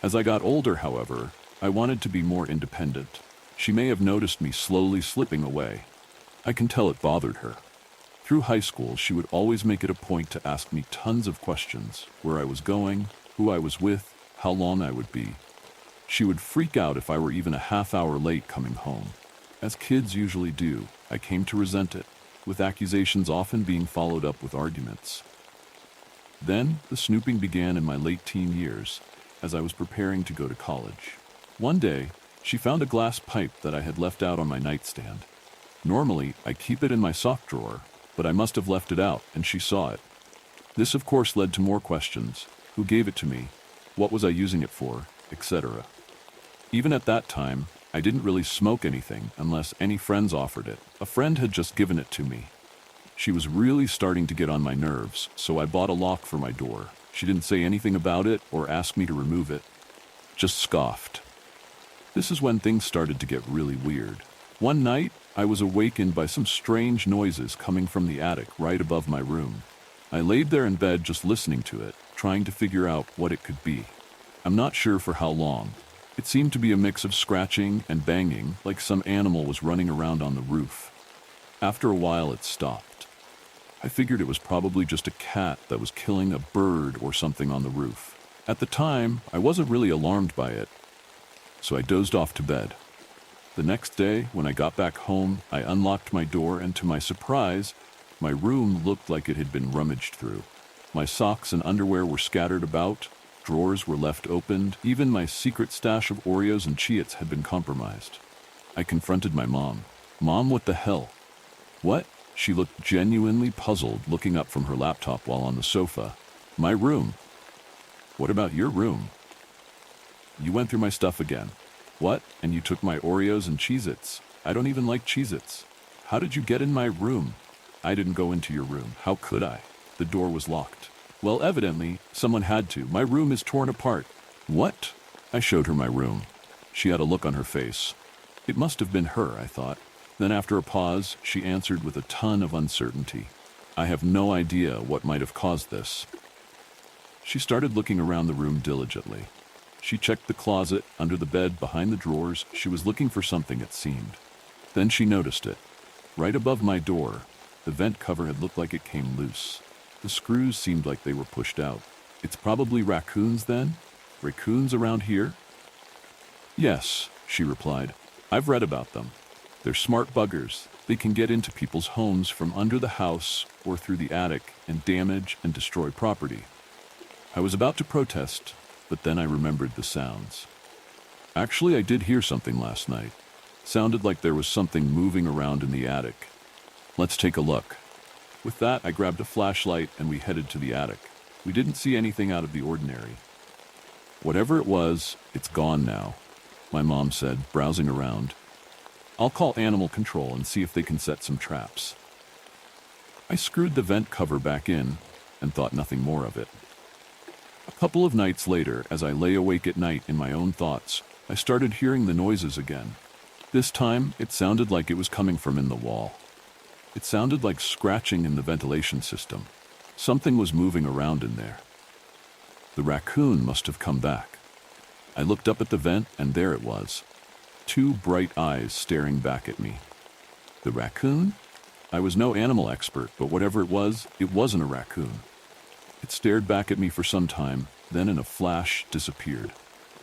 As I got older, however, I wanted to be more independent. She may have noticed me slowly slipping away. I can tell it bothered her. Through high school, she would always make it a point to ask me tons of questions: where I was going, who I was with, how long I would be. She would freak out if I were even a half hour late coming home. As kids usually do, I came to resent it, with accusations often being followed up with arguments. Then, the snooping began in my late teen years, as I was preparing to go to college. One day, she found a glass pipe that I had left out on my nightstand. Normally, I keep it in my sock drawer, but I must have left it out, and she saw it. This, of course, led to more questions. Who gave it to me? What was I using it for? Etc. Even at that time, I didn't really smoke anything unless any friends offered it. A friend had just given it to me. She was really starting to get on my nerves, so I bought a lock for my door. She didn't say anything about it or ask me to remove it, just scoffed. This is when things started to get really weird. One night, I was awakened by some strange noises coming from the attic right above my room. I laid there in bed just listening to it, trying to figure out what it could be. I'm not sure for how long. It seemed to be a mix of scratching and banging, like some animal was running around on the roof. After a while, it stopped. I figured it was probably just a cat that was killing a bird or something on the roof. At the time, I wasn't really alarmed by it, so I dozed off to bed. The next day, when I got back home, I unlocked my door, and to my surprise, my room looked like it had been rummaged through. My socks and underwear were scattered about, drawers were left opened, even my secret stash of Oreos and Cheez-Its had been compromised. I confronted my mom. "Mom, what the hell?" "What?" She looked genuinely puzzled, looking up from her laptop while on the sofa. "My room." "What about your room?" "You went through my stuff again." "What? And you took my Oreos and Cheez-Its? I don't even like Cheez-Its. How did you get in my room?" "I didn't go into your room. How could I? The door was locked." "Well, evidently, someone had to. My room is torn apart." "What?" I showed her my room. She had a look on her face. It must have been her, I thought. Then after a pause, she answered with a ton of uncertainty. "I have no idea what might have caused this." She started looking around the room diligently. She checked the closet, under the bed, behind the drawers. She was looking for something, it seemed. Then she noticed it. Right above my door, the vent cover had looked like it came loose. The screws seemed like they were pushed out. "It's probably raccoons then? Raccoons around here?" "Yes," she replied. "I've read about them. They're smart buggers. They can get into people's homes from under the house or through the attic and damage and destroy property." I was about to protest, but then I remembered the sounds. "Actually, I did hear something last night. Sounded like there was something moving around in the attic. Let's take a look." With that, I grabbed a flashlight and we headed to the attic. We didn't see anything out of the ordinary. "Whatever it was, it's gone now," my mom said, browsing around. "I'll call animal control and see if they can set some traps." I screwed the vent cover back in and thought nothing more of it. A couple of nights later, as I lay awake at night in my own thoughts, I started hearing the noises again. This time, it sounded like it was coming from in the wall. It sounded like scratching in the ventilation system. Something was moving around in there. The raccoon must have come back. I looked up at the vent, and there it was. Two bright eyes staring back at me. The raccoon? I was no animal expert, but whatever it wasn't a raccoon. It stared back at me for some time, then in a flash disappeared.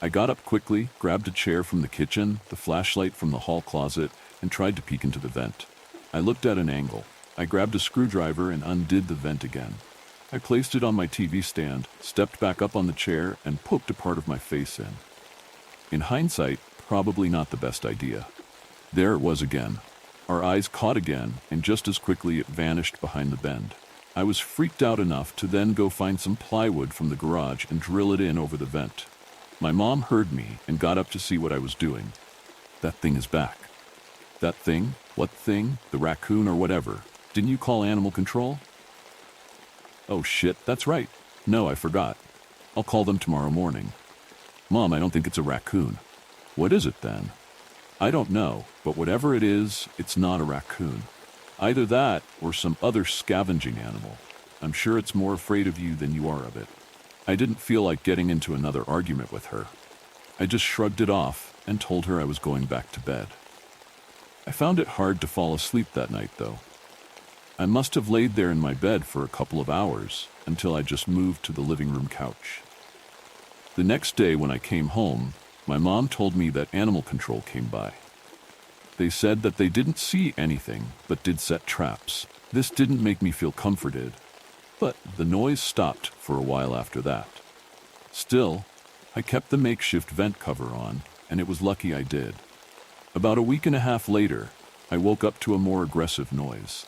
I got up quickly, grabbed a chair from the kitchen, the flashlight from the hall closet, and tried to peek into the vent. I looked at an angle. I grabbed a screwdriver and undid the vent again. I placed it on my TV stand, stepped back up on the chair, and poked a part of my face in. In hindsight, probably not the best idea. There it was again. Our eyes caught again, and just as quickly it vanished behind the bend. I was freaked out enough to then go find some plywood from the garage and drill it in over the vent. My mom heard me and got up to see what I was doing. That thing is back. That thing? What thing? The raccoon or whatever. Didn't you call animal control? Oh shit, that's right. No, I forgot. I'll call them tomorrow morning. Mom, I don't think it's a raccoon. What is it then? I don't know, but whatever it is, it's not a raccoon. Either that or some other scavenging animal. I'm sure it's more afraid of you than you are of it. I didn't feel like getting into another argument with her. I just shrugged it off and told her I was going back to bed. I found it hard to fall asleep that night, though. I must have laid there in my bed for a couple of hours until I just moved to the living room couch. The next day when I came home, my mom told me that animal control came by. They said that they didn't see anything, but did set traps. This didn't make me feel comforted, but the noise stopped for a while after that. Still, I kept the makeshift vent cover on, and it was lucky I did. About a week and a half later, I woke up to a more aggressive noise.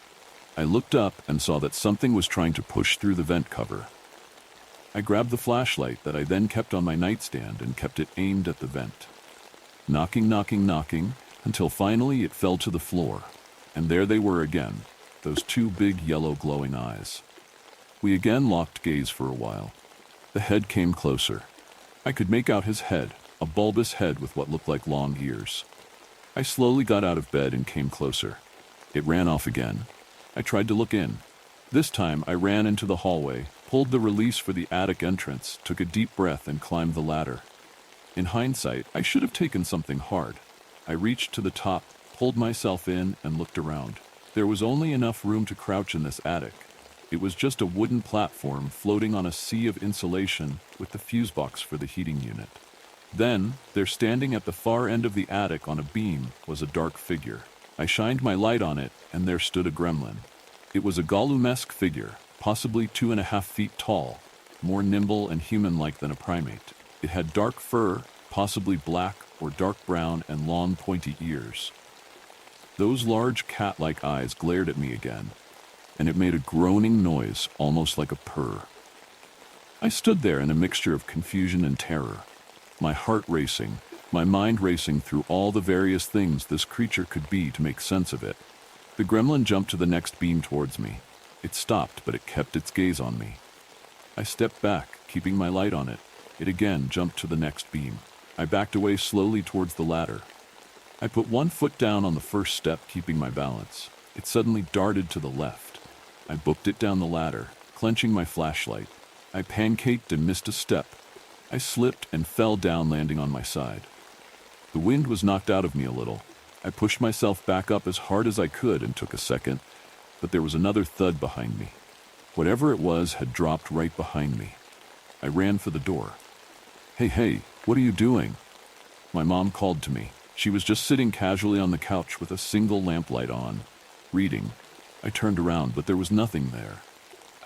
I looked up and saw that something was trying to push through the vent cover. I grabbed the flashlight that I then kept on my nightstand and kept it aimed at the vent. Knocking, knocking, knocking, until finally it fell to the floor, and there they were again, those two big yellow glowing eyes. We again locked gaze for a while. The head came closer. I could make out his head, a bulbous head with what looked like long ears. I slowly got out of bed and came closer. It ran off again. I tried to look in. This time I ran into the hallway, pulled the release for the attic entrance, took a deep breath and climbed the ladder. In hindsight, I should have taken something hard. I reached to the top, pulled myself in, and looked around. There was only enough room to crouch in this attic. It was just a wooden platform floating on a sea of insulation with the fuse box for the heating unit. Then, there standing at the far end of the attic on a beam was a dark figure. I shined my light on it, and there stood a gremlin. It was a Gollum-esque figure, possibly 2.5 feet tall, more nimble and human-like than a primate. It had dark fur, possibly black or dark brown, and long pointy ears. Those large cat-like eyes glared at me again, and it made a groaning noise, almost like a purr. I stood there in a mixture of confusion and terror, my heart racing, my mind racing through all the various things this creature could be to make sense of it. The gremlin jumped to the next beam towards me. It stopped, but it kept its gaze on me. I stepped back, keeping my light on it. It again jumped to the next beam. I backed away slowly towards the ladder. I put one foot down on the first step, keeping my balance. It suddenly darted to the left. I booked it down the ladder, clenching my flashlight. I pancaked and missed a step. I slipped and fell down, landing on my side. The wind was knocked out of me a little. I pushed myself back up as hard as I could and took a second, but there was another thud behind me. Whatever it was had dropped right behind me. I ran for the door. Hey, what are you doing? My mom called to me. She was just sitting casually on the couch with a single lamplight on, reading. I turned around, but there was nothing there.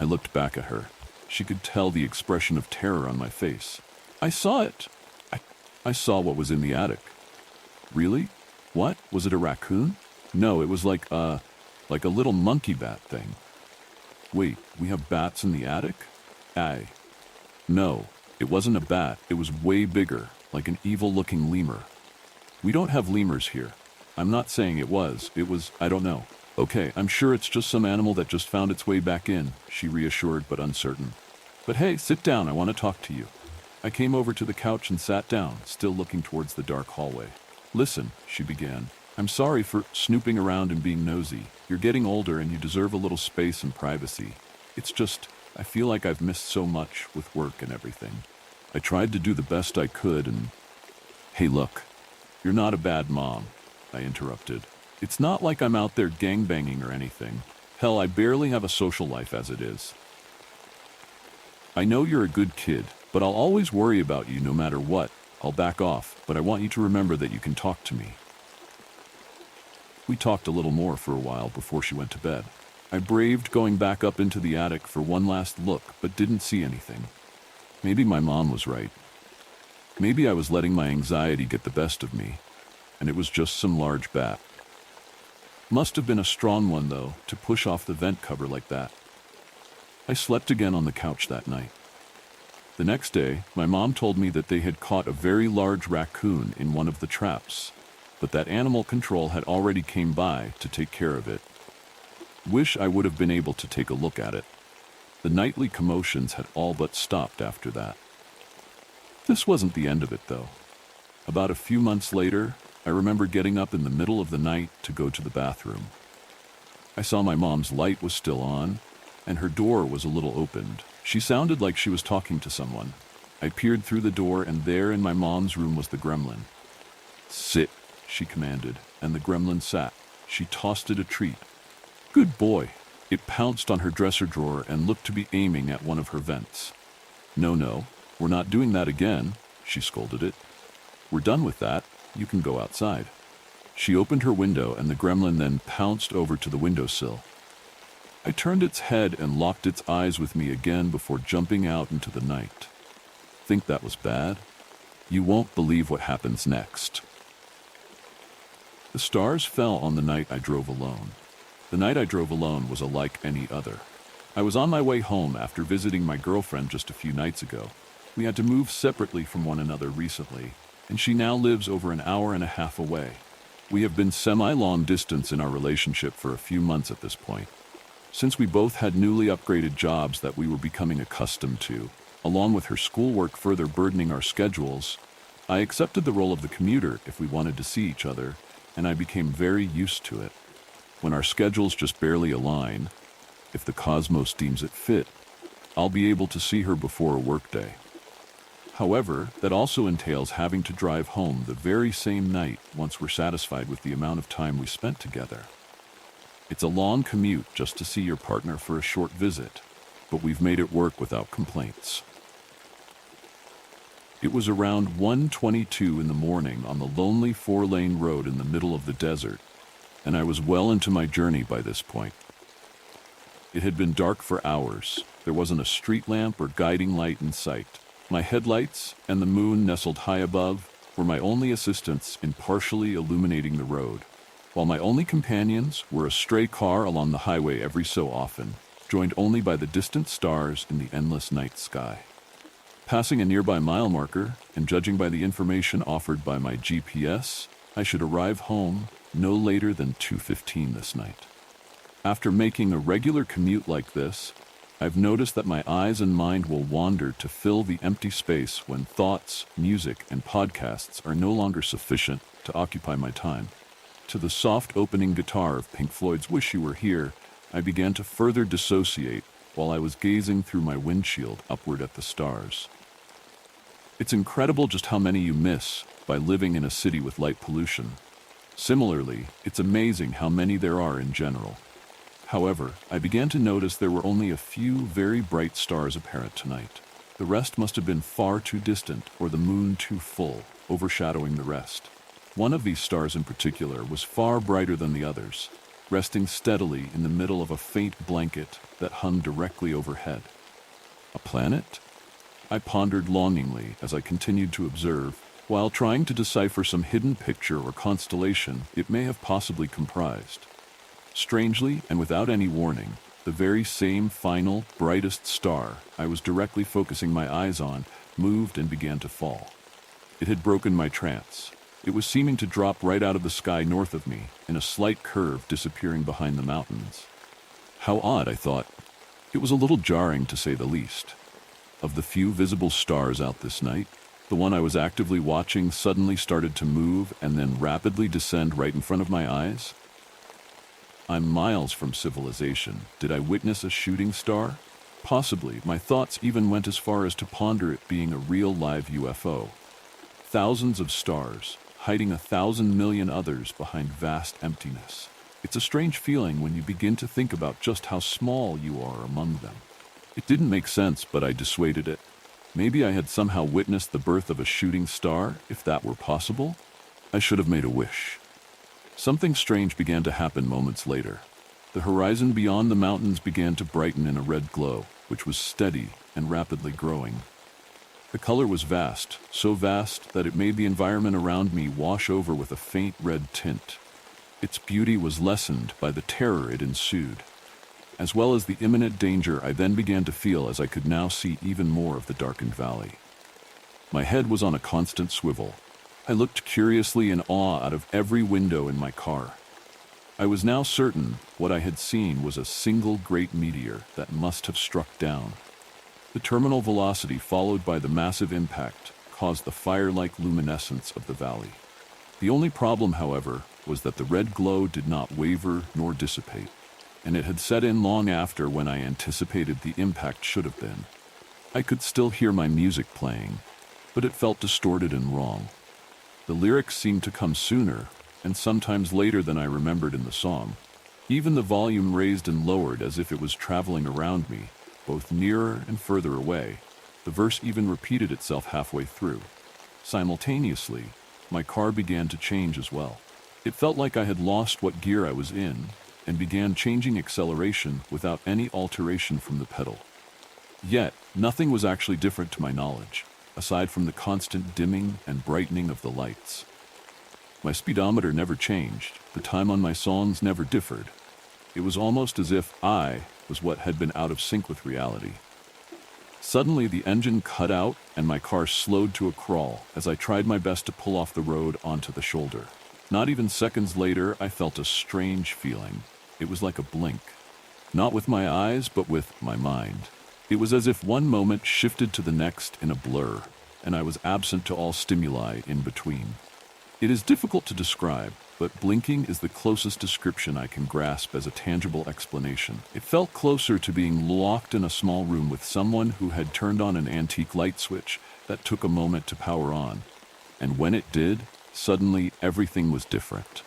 I looked back at her. She could tell the expression of terror on my face. I saw it. I saw what was in the attic. Really? What? Was it a raccoon? No, it was like a little monkey bat thing. Wait, we have bats in the attic? No, it wasn't a bat. It was way bigger, like an evil-looking lemur. We don't have lemurs here. I'm not saying it was, I don't know. Okay, I'm sure it's just some animal that just found its way back in, she reassured but uncertain. But hey, sit down, I want to talk to you. I came over to the couch and sat down, still looking towards the dark hallway. Listen, she began. I'm sorry for snooping around and being nosy. You're getting older and you deserve a little space and privacy. It's just, I feel like I've missed so much with work and everything. I tried to do the best I could and... Hey, look, you're not a bad mom, I interrupted. It's not like I'm out there gangbanging or anything. Hell, I barely have a social life as it is. I know you're a good kid, but I'll always worry about you no matter what. I'll back off, but I want you to remember that you can talk to me. We talked a little more for a while before she went to bed. I braved going back up into the attic for one last look, but didn't see anything. Maybe my mom was right. Maybe I was letting my anxiety get the best of me, and it was just some large bat. Must have been a strong one, though, to push off the vent cover like that. I slept again on the couch that night. The next day, my mom told me that they had caught a very large raccoon in one of the traps, but that animal control had already came by to take care of it. Wish I would have been able to take a look at it. The nightly commotions had all but stopped after that. This wasn't the end of it, though. About a few months later, I remember getting up in the middle of the night to go to the bathroom. I saw my mom's light was still on, and her door was a little opened. She sounded like she was talking to someone. I peered through the door, and there in my mom's room was the gremlin. "Sit," she commanded, and the gremlin sat. She tossed it a treat. Good boy. It pounced on her dresser drawer and looked to be aiming at one of her vents. No, we're not doing that again," she scolded it. "We're done with that. You can go outside." She opened her window, and the gremlin then pounced over to the windowsill. I turned its head and locked its eyes with me again before jumping out into the night. Think that was bad? You won't believe what happens next. The stars fell on the night I drove alone. The night I drove alone was unlike any other. I was on my way home after visiting my girlfriend just a few nights ago. We had to move separately from one another recently, and she now lives over an hour and a half away. We have been semi-long distance in our relationship for a few months at this point. Since we both had newly upgraded jobs that we were becoming accustomed to, along with her schoolwork further burdening our schedules, I accepted the role of the commuter if we wanted to see each other, and I became very used to it. When our schedules just barely align, if the cosmos deems it fit, I'll be able to see her before a workday. However, that also entails having to drive home the very same night once we're satisfied with the amount of time we spent together. It's a long commute just to see your partner for a short visit, but we've made it work without complaints. It was around 1:22 in the morning on the lonely 4-lane road in the middle of the desert, and I was well into my journey by this point. It had been dark for hours. There wasn't a street lamp or guiding light in sight. My headlights and the moon nestled high above were my only assistants in partially illuminating the road, while my only companions were a stray car along the highway every so often, joined only by the distant stars in the endless night sky. Passing a nearby mile marker, and judging by the information offered by my GPS, I should arrive home no later than 2:15 this night. After making a regular commute like this, I've noticed that my eyes and mind will wander to fill the empty space when thoughts, music, and podcasts are no longer sufficient to occupy my time. To the soft opening guitar of Pink Floyd's "Wish You Were Here," I began to further dissociate while I was gazing through my windshield upward at the stars. It's incredible just how many you miss by living in a city with light pollution. Similarly, it's amazing how many there are in general. However, I began to notice there were only a few very bright stars apparent tonight. The rest must have been far too distant or the moon too full, overshadowing the rest. One of these stars in particular was far brighter than the others, resting steadily in the middle of a faint blanket that hung directly overhead. A planet? I pondered longingly as I continued to observe, while trying to decipher some hidden picture or constellation it may have possibly comprised. Strangely, and without any warning, the very same final, brightest star I was directly focusing my eyes on moved and began to fall. It had broken my trance. It was seeming to drop right out of the sky north of me, in a slight curve disappearing behind the mountains. How odd, I thought. It was a little jarring, to say the least. Of the few visible stars out this night, the one I was actively watching suddenly started to move and then rapidly descend right in front of my eyes. I'm miles from civilization. Did I witness a shooting star? Possibly, my thoughts even went as far as to ponder it being a real live UFO. Thousands of stars, hiding 1,000,000,000 others behind vast emptiness. It's a strange feeling when you begin to think about just how small you are among them. It didn't make sense, but I dissuaded it. Maybe I had somehow witnessed the birth of a shooting star, if that were possible. I should have made a wish. Something strange began to happen moments later. The horizon beyond the mountains began to brighten in a red glow, which was steady and rapidly growing. The color was vast, so vast that it made the environment around me wash over with a faint red tint. Its beauty was lessened by the terror it ensued, as well as the imminent danger I then began to feel as I could now see even more of the darkened valley. My head was on a constant swivel. I looked curiously in awe out of every window in my car. I was now certain what I had seen was a single great meteor that must have struck down. The terminal velocity followed by the massive impact caused the fire-like luminescence of the valley. The only problem, however, was that the red glow did not waver nor dissipate, and it had set in long after when I anticipated the impact should have been. I could still hear my music playing, but it felt distorted and wrong. The lyrics seemed to come sooner, and sometimes later than I remembered in the song. Even the volume raised and lowered as if it was traveling around me, both nearer and further away. The verse even repeated itself halfway through. Simultaneously, my car began to change as well. It felt like I had lost what gear I was in, and began changing acceleration without any alteration from the pedal. Yet, nothing was actually different to my knowledge, aside from the constant dimming and brightening of the lights. My speedometer never changed, the time on my songs never differed. It was almost as if I was what had been out of sync with reality. Suddenly, the engine cut out and my car slowed to a crawl as I tried my best to pull off the road onto the shoulder. Not even seconds later, I felt a strange feeling. It was like a blink. Not with my eyes, but with my mind. It was as if one moment shifted to the next in a blur, and I was absent to all stimuli in between. It is difficult to describe, but blinking is the closest description I can grasp as a tangible explanation. It felt closer to being locked in a small room with someone who had turned on an antique light switch that took a moment to power on. And when it did, suddenly everything was different.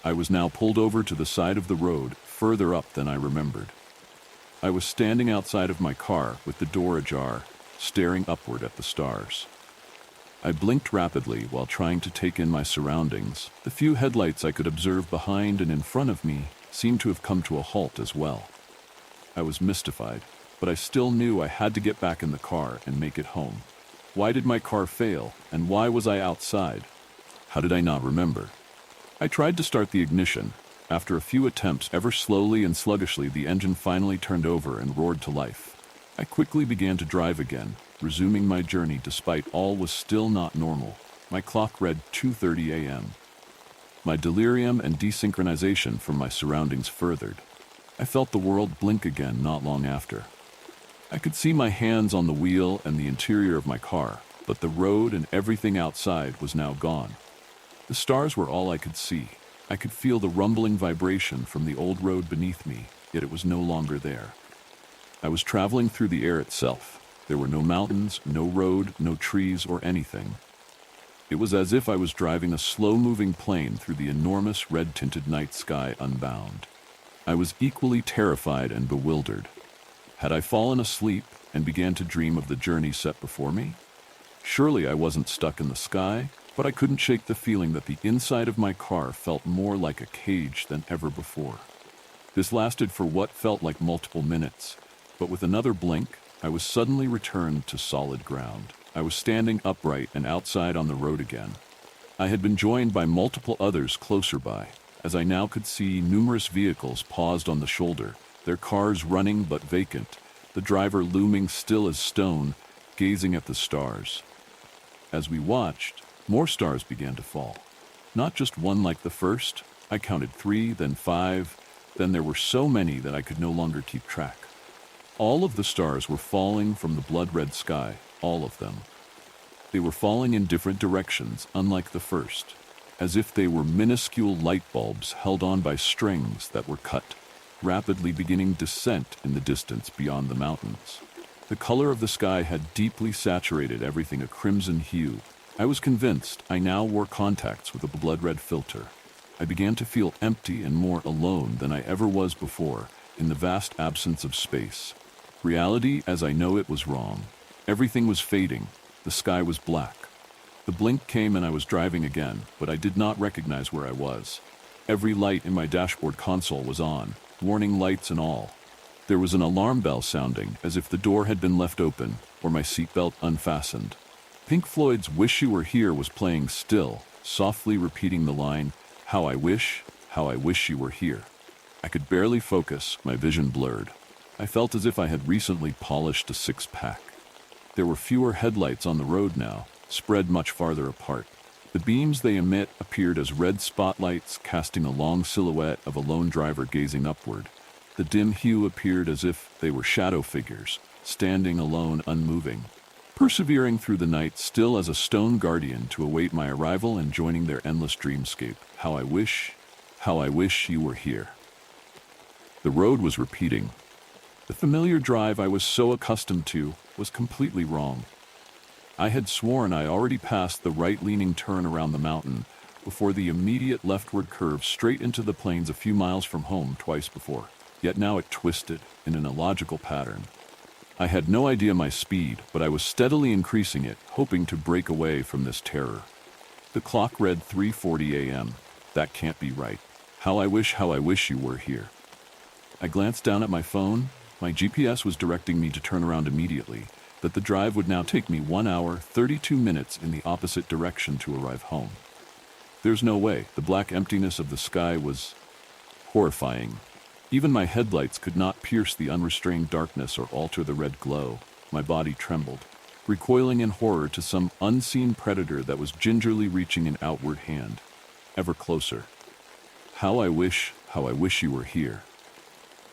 I was now pulled over to the side of the road, further up than I remembered. I was standing outside of my car with the door ajar, staring upward at the stars. I blinked rapidly while trying to take in my surroundings. The few headlights I could observe behind and in front of me seemed to have come to a halt as well. I was mystified, but I still knew I had to get back in the car and make it home. Why did my car fail, and why was I outside? How did I not remember? I tried to start the ignition. After a few attempts, ever slowly and sluggishly, the engine finally turned over and roared to life. I quickly began to drive again, resuming my journey despite all was still not normal. My clock read 2:30 a.m. My delirium and desynchronization from my surroundings furthered. I felt the world blink again not long after. I could see my hands on the wheel and the interior of my car, but the road and everything outside was now gone. The stars were all I could see. I could feel the rumbling vibration from the old road beneath me, yet it was no longer there. I was traveling through the air itself. There were no mountains, no road, no trees or anything. It was as if I was driving a slow-moving plane through the enormous red-tinted night sky unbound. I was equally terrified and bewildered. Had I fallen asleep and began to dream of the journey set before me? Surely I wasn't stuck in the sky, but I couldn't shake the feeling that the inside of my car felt more like a cage than ever before. This lasted for what felt like multiple minutes, but with another blink, I was suddenly returned to solid ground. I was standing upright and outside on the road again. I had been joined by multiple others closer by, as I now could see numerous vehicles paused on the shoulder, their cars running but vacant, the driver looming still as stone, gazing at the stars. As we watched, more stars began to fall. Not just one like the first. I counted 3, then 5, then there were so many that I could no longer keep track. All of the stars were falling from the blood-red sky, all of them. They were falling in different directions, unlike the first, as if they were minuscule light bulbs held on by strings that were cut. rapidly beginning descent in the distance beyond the mountains. The color of the sky had deeply saturated everything a crimson hue. I was convinced I now wore contacts with a blood-red filter. I began to feel empty and more alone than I ever was before, in the vast absence of space. Reality, as I know it, was wrong. Everything was fading. The sky was black. The blink came and I was driving again, but I did not recognize where I was. Every light in my dashboard console was on, warning lights and all. There was an alarm bell sounding, as if the door had been left open, or my seatbelt unfastened. Pink Floyd's "Wish You Were Here" was playing still, softly repeating the line, how I wish you were here." I could barely focus, my vision blurred. I felt as if I had recently polished a six-pack. There were fewer headlights on the road now, spread much farther apart. The beams they emit appeared as red spotlights casting a long silhouette of a lone driver gazing upward. The dim hue appeared as if they were shadow figures, standing alone, unmoving, persevering through the night still as a stone guardian to await my arrival and joining their endless dreamscape. How I wish you were here." The road was repeating. The familiar drive I was so accustomed to was completely wrong. I had sworn I already passed the right-leaning turn around the mountain before the immediate leftward curve straight into the plains a few miles from home twice before. Yet now it twisted in an illogical pattern. I had no idea my speed, but I was steadily increasing it, hoping to break away from this terror. The clock read 3:40 a.m. That can't be right. How I wish you were here. I glanced down at my phone. My GPS was directing me to turn around immediately, that the drive would now take me 1 hour, 32 minutes in the opposite direction to arrive home. There's no way. The black emptiness of the sky was horrifying. Even my headlights could not pierce the unrestrained darkness or alter the red glow. My body trembled, recoiling in horror to some unseen predator that was gingerly reaching an outward hand, ever closer. How I wish you were here.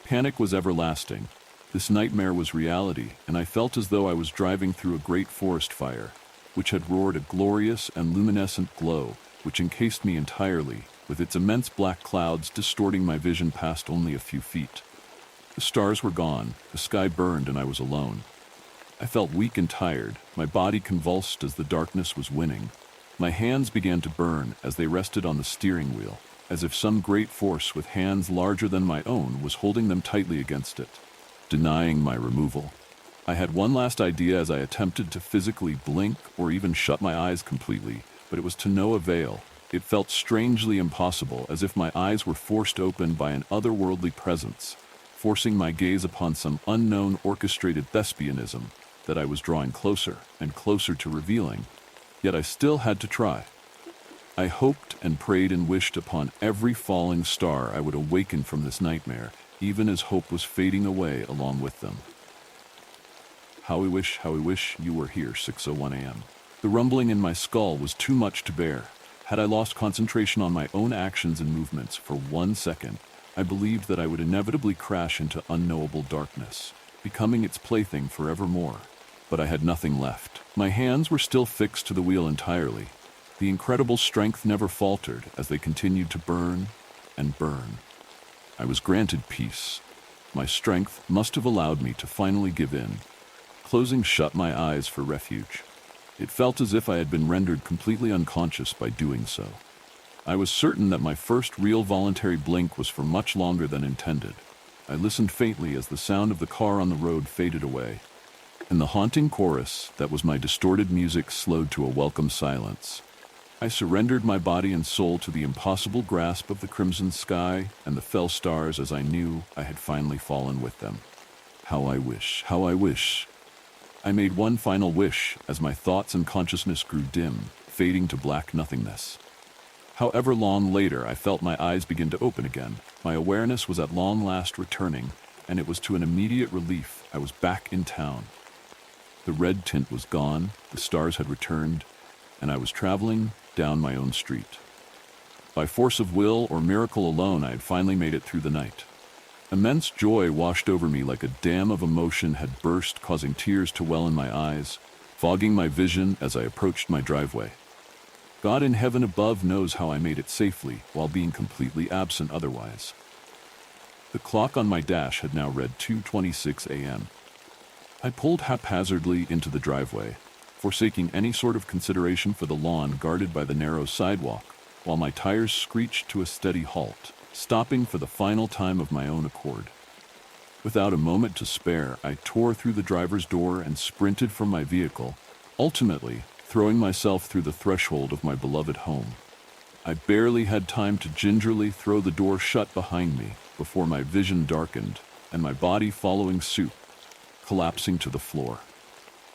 Panic was everlasting. This nightmare was reality, and I felt as though I was driving through a great forest fire, which had roared a glorious and luminescent glow, which encased me entirely, with its immense black clouds distorting my vision past only a few feet. The stars were gone, the sky burned, and I was alone. I felt weak and tired, my body convulsed as the darkness was winning. My hands began to burn as they rested on the steering wheel, as if some great force with hands larger than my own was holding them tightly against it, denying my removal. I had one last idea as I attempted to physically blink or even shut my eyes completely, but it was to no avail. It felt strangely impossible, as if my eyes were forced open by an otherworldly presence, forcing my gaze upon some unknown orchestrated thespianism that I was drawing closer and closer to revealing. Yet I still had to try. I hoped and prayed and wished upon every falling star I would awaken from this nightmare, even as hope was fading away along with them. How I wish you were here, 6:01 a.m. The rumbling in my skull was too much to bear. Had I lost concentration on my own actions and movements for 1 second, I believed that I would inevitably crash into unknowable darkness, becoming its plaything forevermore. But I had nothing left. My hands were still fixed to the wheel entirely. The incredible strength never faltered as they continued to burn and burn. I was granted peace. My strength must have allowed me to finally give in, closing shut my eyes for refuge. It felt as if I had been rendered completely unconscious by doing so. I was certain that my first real voluntary blink was for much longer than intended. I listened faintly as the sound of the car on the road faded away, and the haunting chorus that was my distorted music slowed to a welcome silence. I surrendered my body and soul to the impossible grasp of the crimson sky and the fell stars as I knew I had finally fallen with them. How I wish. I made one final wish as my thoughts and consciousness grew dim, fading to black nothingness. However long later, I felt my eyes begin to open again. My awareness was at long last returning, and it was to an immediate relief I was back in town. The red tint was gone, the stars had returned, and I was traveling down my own street. By force of will or miracle alone, I had finally made it through the night. Immense joy washed over me like a dam of emotion had burst, causing tears to well in my eyes, fogging my vision as I approached my driveway. God in heaven above knows how I made it safely while being completely absent otherwise. The clock on my dash had now read 2:26 a.m. I pulled haphazardly into the driveway, forsaking any sort of consideration for the lawn guarded by the narrow sidewalk, while my tires screeched to a steady halt, stopping for the final time of my own accord. Without a moment to spare, I tore through the driver's door and sprinted from my vehicle, ultimately throwing myself through the threshold of my beloved home. I barely had time to gingerly throw the door shut behind me before my vision darkened and my body following suit, collapsing to the floor.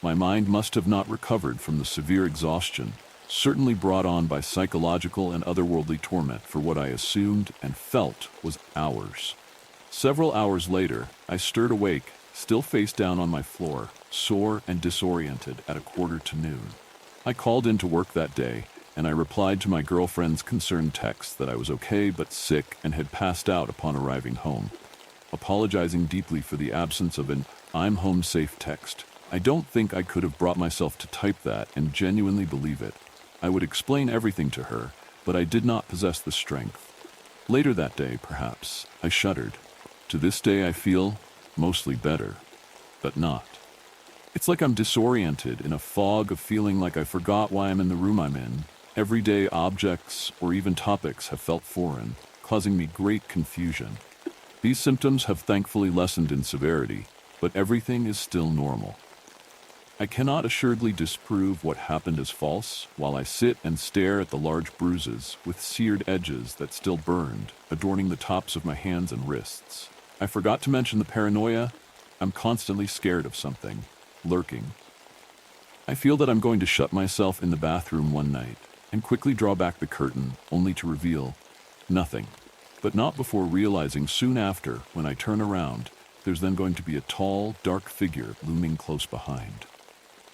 My mind must have not recovered from the severe exhaustion, certainly brought on by psychological and otherworldly torment for what I assumed and felt was hours. Several hours later, I stirred awake, still face down on my floor, sore and disoriented at 1:45. I called into work that day, and I replied to my girlfriend's concerned text that I was okay but sick and had passed out upon arriving home, apologizing deeply for the absence of an "I'm home safe" text. I don't think I could have brought myself to type that and genuinely believe it. I would explain everything to her, but I did not possess the strength. Later that day, perhaps, I shuddered. To this day I feel mostly better, but not. It's like I'm disoriented in a fog of feeling like I forgot why I'm in the room I'm in. Everyday objects or even topics have felt foreign, causing me great confusion. These symptoms have thankfully lessened in severity, but everything is still normal. I cannot assuredly disprove what happened as false while I sit and stare at the large bruises with seared edges that still burned, adorning the tops of my hands and wrists. I forgot to mention the paranoia. I'm constantly scared of something, lurking. I feel that I'm going to shut myself in the bathroom one night and quickly draw back the curtain, only to reveal nothing. But not before realizing soon after, when I turn around, there's then going to be a tall, dark figure looming close behind.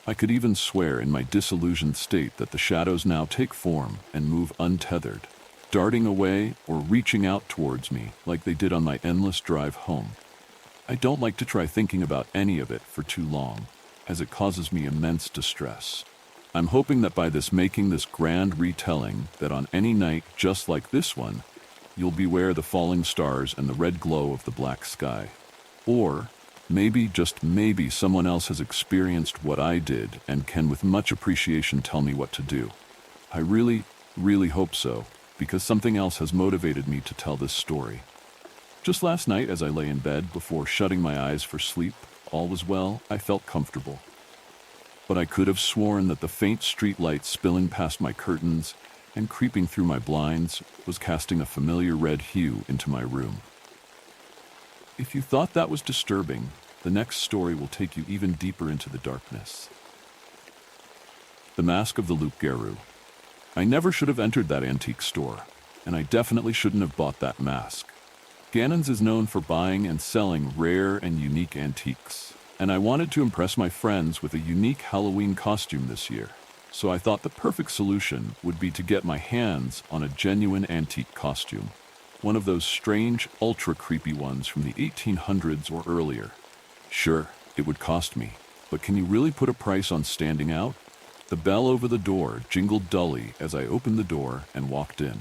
I could even swear in my disillusioned state that the shadows now take form and move untethered, darting away or reaching out towards me like they did on my endless drive home. I don't like to try thinking about any of it for too long, as it causes me immense distress. I'm hoping that by making this grand retelling, that on any night just like this one, you'll beware the falling stars and the red glow of the black sky. Or maybe, just maybe, someone else has experienced what I did and can with much appreciation tell me what to do. I really, really hope so, because something else has motivated me to tell this story. Just last night, as I lay in bed before shutting my eyes for sleep, all was well. I felt comfortable. But I could have sworn that the faint street light spilling past my curtains and creeping through my blinds was casting a familiar red hue into my room. If you thought that was disturbing, the next story will take you even deeper into the darkness. The Mask of the Loup-Garou. I never should have entered that antique store, and I definitely shouldn't have bought that mask. Gannon's is known for buying and selling rare and unique antiques, and I wanted to impress my friends with a unique Halloween costume this year, so I thought the perfect solution would be to get my hands on a genuine antique costume. One of those strange, ultra-creepy ones from the 1800s or earlier. Sure, it would cost me, but can you really put a price on standing out? The bell over the door jingled dully as I opened the door and walked in.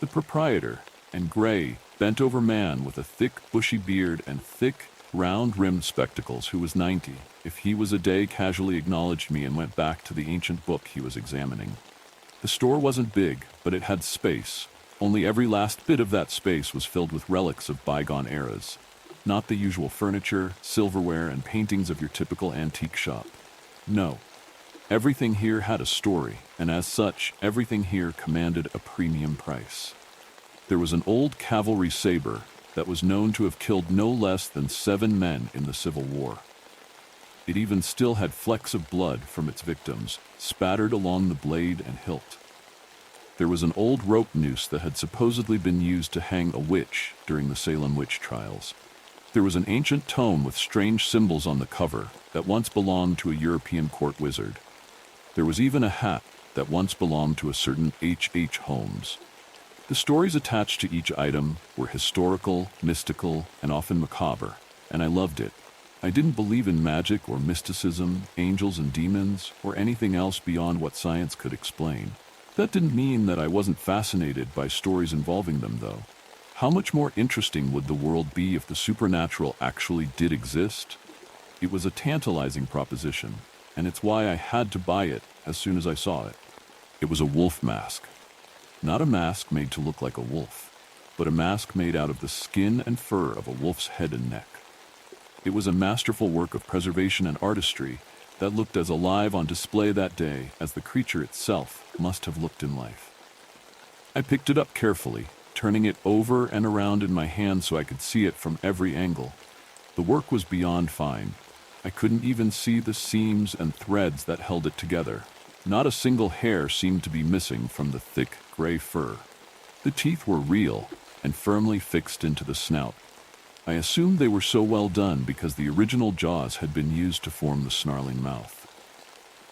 The proprietor, an gray, bent-over man with a thick, bushy beard and thick, round-rimmed spectacles, who was 90, if he was a day, casually acknowledged me and went back to the ancient book he was examining. The store wasn't big, but it had space. Only every last bit of that space was filled with relics of bygone eras. Not the usual furniture, silverware, and paintings of your typical antique shop. No. Everything here had a story, and as such, everything here commanded a premium price. There was an old cavalry saber that was known to have killed no less than 7 men in the Civil War. It even still had flecks of blood from its victims, spattered along the blade and hilt. There was an old rope noose that had supposedly been used to hang a witch during the Salem witch trials. There was an ancient tome with strange symbols on the cover that once belonged to a European court wizard. There was even a hat that once belonged to a certain H.H. Holmes. The stories attached to each item were historical, mystical, and often macabre, and I loved it. I didn't believe in magic or mysticism, angels and demons, or anything else beyond what science could explain. That didn't mean that I wasn't fascinated by stories involving them, though. How much more interesting would the world be if the supernatural actually did exist? It was a tantalizing proposition, and it's why I had to buy it as soon as I saw it. It was a wolf mask. Not a mask made to look like a wolf, but a mask made out of the skin and fur of a wolf's head and neck. It was a masterful work of preservation and artistry that looked as alive on display that day as the creature itself must have looked in life. I picked it up carefully, turning it over and around in my hand so I could see it from every angle. The work was beyond fine. I couldn't even see the seams and threads that held it together. Not a single hair seemed to be missing from the thick, gray fur. The teeth were real and firmly fixed into the snout. I assumed they were so well done because the original jaws had been used to form the snarling mouth.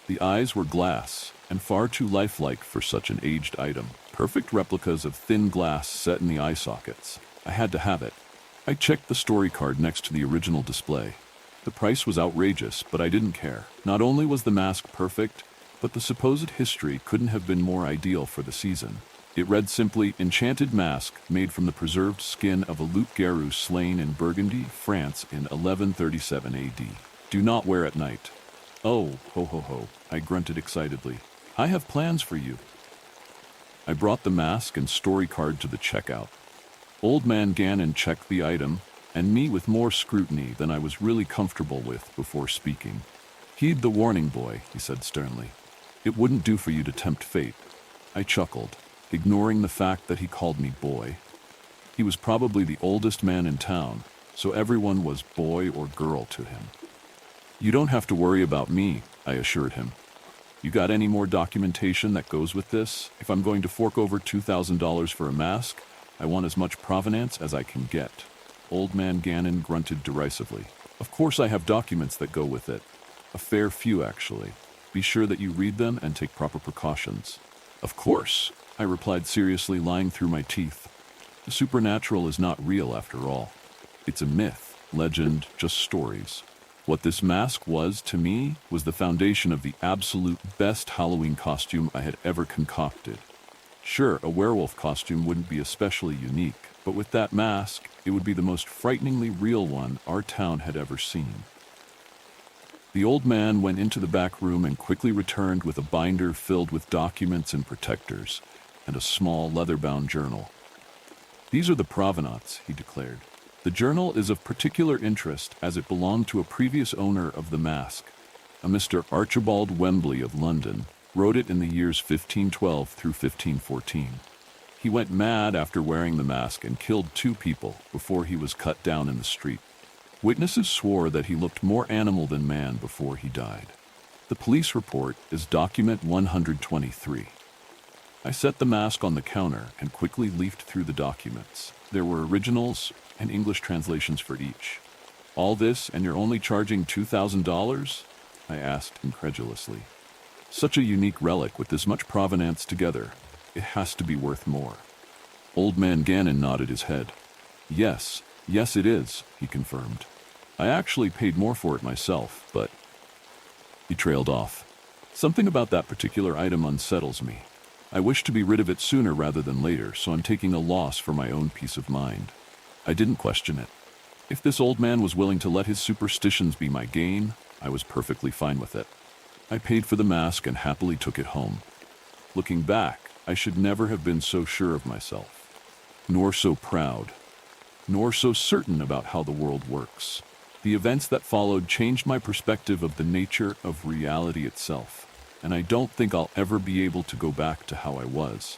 The eyes were glass and far too lifelike for such an aged item. Perfect replicas of thin glass set in the eye sockets. I had to have it. I checked the story card next to the original display. The price was outrageous, but I didn't care. Not only was the mask perfect, but the supposed history couldn't have been more ideal for the season. It read simply, "Enchanted mask made from the preserved skin of a loup-garou slain in Burgundy, France in 1137 AD. Do not wear at night." "Oh, ho ho ho," I grunted excitedly. "I have plans for you." I brought the mask and story card to the checkout. Old Man Gannon checked the item, and me with more scrutiny than I was really comfortable with before speaking. "Heed the warning, boy," he said sternly. "It wouldn't do for you to tempt fate." I chuckled, ignoring the fact that he called me boy. He was probably the oldest man in town, so everyone was boy or girl to him. "You don't have to worry about me," I assured him. "You got any more documentation that goes with this? If I'm going to fork over $2,000 for a mask, I want as much provenance as I can get." Old Man Gannon grunted derisively. "Of course I have documents that go with it. A fair few, actually. Be sure that you read them and take proper precautions." "Of course," I replied seriously, lying through my teeth. The supernatural is not real after all. It's a myth, legend, just stories. What this mask was, to me, was the foundation of the absolute best Halloween costume I had ever concocted. Sure, a werewolf costume wouldn't be especially unique, but with that mask, it would be the most frighteningly real one our town had ever seen. The old man went into the back room and quickly returned with a binder filled with documents and protectors, and a small leather-bound journal. "These are the provenance," he declared. "The journal is of particular interest as it belonged to a previous owner of the mask, a Mr. Archibald Wembley of London, wrote it in the years 1512 through 1514. He went mad after wearing the mask and killed 2 people before he was cut down in the street. Witnesses swore that he looked more animal than man before he died. The police report is document 123. I set the mask on the counter and quickly leafed through the documents. There were originals and English translations for each. "All this, and you're only charging $2,000? I asked incredulously. "Such a unique relic with this much provenance together. It has to be worth more." Old Man Gannon nodded his head. Yes, it is," he confirmed. "I actually paid more for it myself, but..." He trailed off. "Something about that particular item unsettles me. I wish to be rid of it sooner rather than later, so I'm taking a loss for my own peace of mind." I didn't question it. If this old man was willing to let his superstitions be my gain, I was perfectly fine with it. I paid for the mask and happily took it home. Looking back, I should never have been so sure of myself, nor so proud, nor so certain about how the world works. The events that followed changed my perspective of the nature of reality itself, and I don't think I'll ever be able to go back to how I was.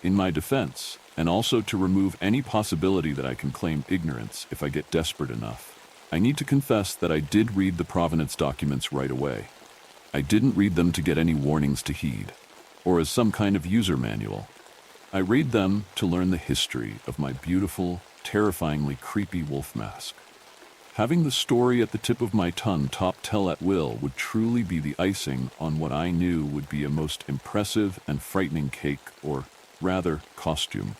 In my defense, and also to remove any possibility that I can claim ignorance if I get desperate enough, I need to confess that I did read the provenance documents right away. I didn't read them to get any warnings to heed, or as some kind of user manual. I read them to learn the history of my beautiful, terrifyingly creepy wolf mask. Having the story at the tip of my tongue top tell at will would truly be the icing on what I knew would be a most impressive and frightening cake, or rather, costume.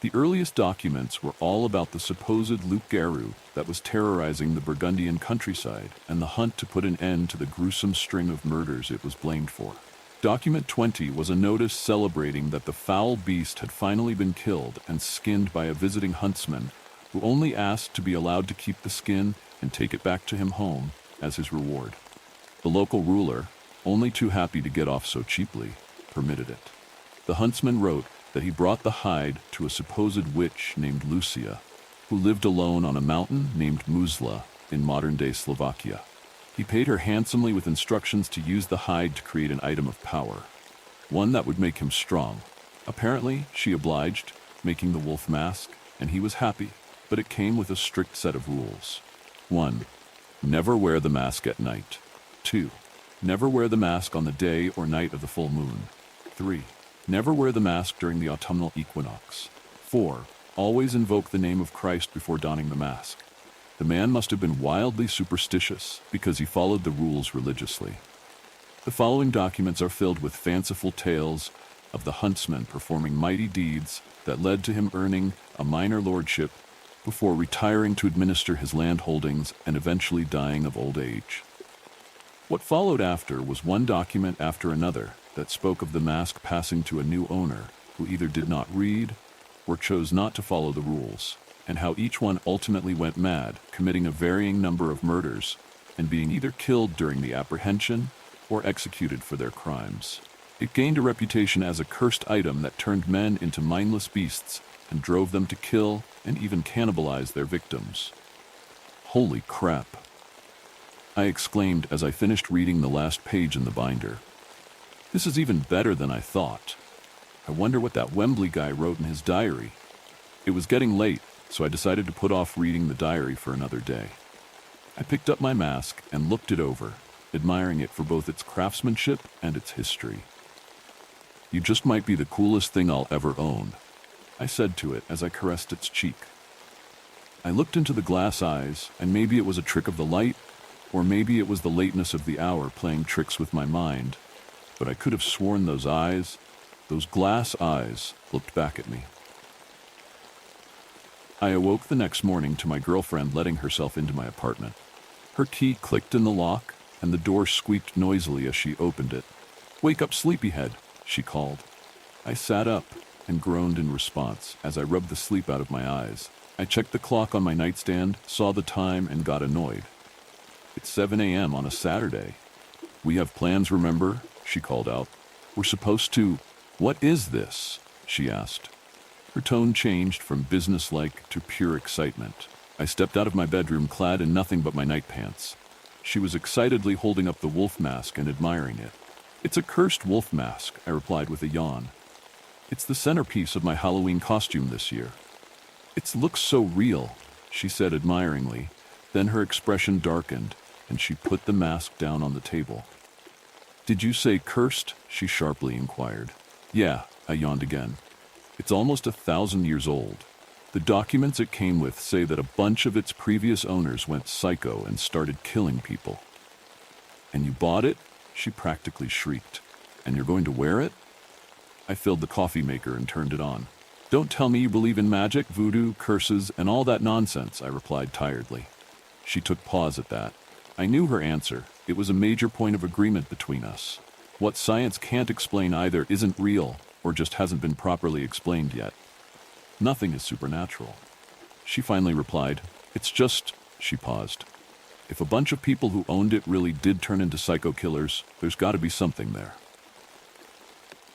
The earliest documents were all about the supposed loup-garou that was terrorizing the Burgundian countryside and the hunt to put an end to the gruesome string of murders it was blamed for. Document 20 was a notice celebrating that the foul beast had finally been killed and skinned by a visiting huntsman who only asked to be allowed to keep the skin and take it back to him home as his reward. The local ruler, only too happy to get off so cheaply, permitted it. The huntsman wrote that he brought the hide to a supposed witch named Lucia, who lived alone on a mountain named Muzla in modern-day Slovakia. He paid her handsomely with instructions to use the hide to create an item of power, one that would make him strong. Apparently, she obliged, making the wolf mask, and he was happy, but it came with a strict set of rules. 1. Never wear the mask at night. 2. Never wear the mask on the day or night of the full moon. 3. Never wear the mask during the autumnal equinox. 4. Always invoke the name of Christ before donning the mask. The man must have been wildly superstitious because he followed the rules religiously. The following documents are filled with fanciful tales of the huntsman performing mighty deeds that led to him earning a minor lordship before retiring to administer his land holdings and eventually dying of old age. What followed after was one document after another that spoke of the mask passing to a new owner who either did not read or chose not to follow the rules, and how each one ultimately went mad, committing a varying number of murders and being either killed during the apprehension or executed for their crimes. It gained a reputation as a cursed item that turned men into mindless beasts and drove them to kill and even cannibalize their victims. Holy crap! I exclaimed as I finished reading the last page in the binder. This is even better than I thought. I wonder what that Wembley guy wrote in his diary. It was getting late, so I decided to put off reading the diary for another day. I picked up my mask and looked it over, admiring it for both its craftsmanship and its history. "You just might be the coolest thing I'll ever own," I said to it as I caressed its cheek. I looked into the glass eyes, and maybe it was a trick of the light, or maybe it was the lateness of the hour playing tricks with my mind, but I could have sworn those eyes, those glass eyes, looked back at me. I awoke the next morning to my girlfriend letting herself into my apartment. Her key clicked in the lock, and the door squeaked noisily as she opened it. "Wake up, sleepyhead," she called. I sat up and groaned in response as I rubbed the sleep out of my eyes. I checked the clock on my nightstand, saw the time, and got annoyed. "It's 7 a.m. on a Saturday. We have plans, remember?" she called out. "We're supposed to—" "What is this?" she asked. Her tone changed from businesslike to pure excitement. I stepped out of my bedroom clad in nothing but my night pants. She was excitedly holding up the wolf mask and admiring it. "It's a cursed wolf mask," I replied with a yawn. "It's the centerpiece of my Halloween costume this year." "It looks so real," she said admiringly. Then her expression darkened, and she put the mask down on the table. "Did you say cursed?" she sharply inquired. "Yeah," I yawned again. "It's almost 1,000 years old. The documents it came with say that a bunch of its previous owners went psycho and started killing people." "And you bought it?" she practically shrieked. "And you're going to wear it?" I filled the coffee maker and turned it on. "Don't tell me you believe in magic, voodoo, curses, and all that nonsense," I replied tiredly. She took pause at that. I knew her answer. It was a major point of agreement between us. What science can't explain either isn't real, or just hasn't been properly explained yet. Nothing is supernatural. She finally replied, "It's just—" She paused. "If a bunch of people who owned it really did turn into psycho killers, there's got to be something there."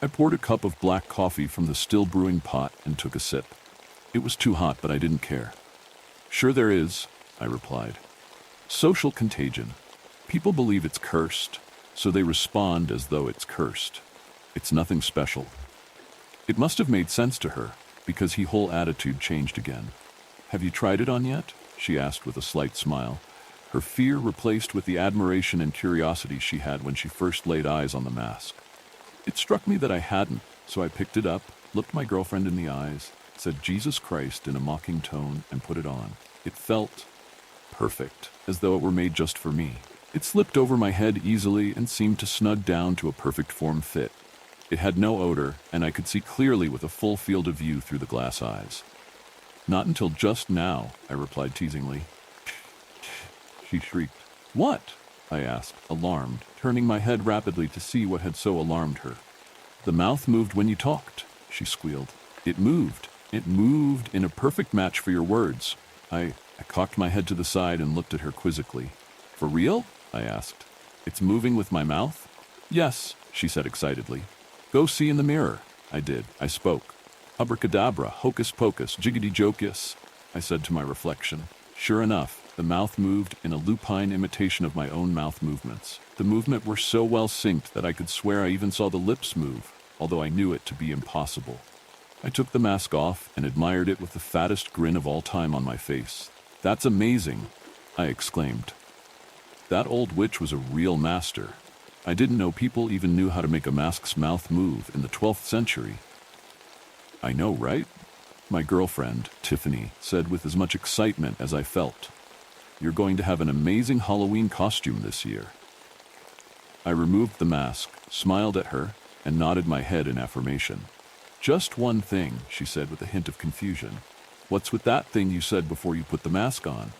I poured a cup of black coffee from the still brewing pot and took a sip. It was too hot, but I didn't care. "Sure there is," I replied. "Social contagion. People believe it's cursed, so they respond as though it's cursed. It's nothing special." It must have made sense to her, because her whole attitude changed again. "Have you tried it on yet?" she asked with a slight smile, her fear replaced with the admiration and curiosity she had when she first laid eyes on the mask. It struck me that I hadn't, so I picked it up, looked my girlfriend in the eyes, said "Jesus Christ" in a mocking tone, and put it on. It felt perfect, as though it were made just for me. It slipped over my head easily and seemed to snug down to a perfect form fit. It had no odor, and I could see clearly with a full field of view through the glass eyes. "Not until just now," I replied teasingly. She shrieked. "What?" I asked, alarmed, turning my head rapidly to see what had so alarmed her. The mouth moved when you talked, she squealed. It moved. It moved in a perfect match for your words. I cocked my head to the side and looked at her quizzically. For real? I asked. It's moving with my mouth? Yes, she said excitedly. Go see in the mirror. I did. I spoke. Abracadabra, hocus pocus, jiggity jocus, I said to my reflection. Sure enough, the mouth moved in a lupine imitation of my own mouth movements. The movement were so well synced that I could swear I even saw the lips move, although I knew it to be impossible. I took the mask off and admired it with the fattest grin of all time on my face. That's amazing, I exclaimed. That old witch was a real master. I didn't know people even knew how to make a mask's mouth move in the 12th century. I know, right? My girlfriend, Tiffany, said with as much excitement as I felt. You're going to have an amazing Halloween costume this year. I removed the mask, smiled at her, and nodded my head in affirmation. Just one thing, she said with a hint of confusion. What's with that thing you said before you put the mask on?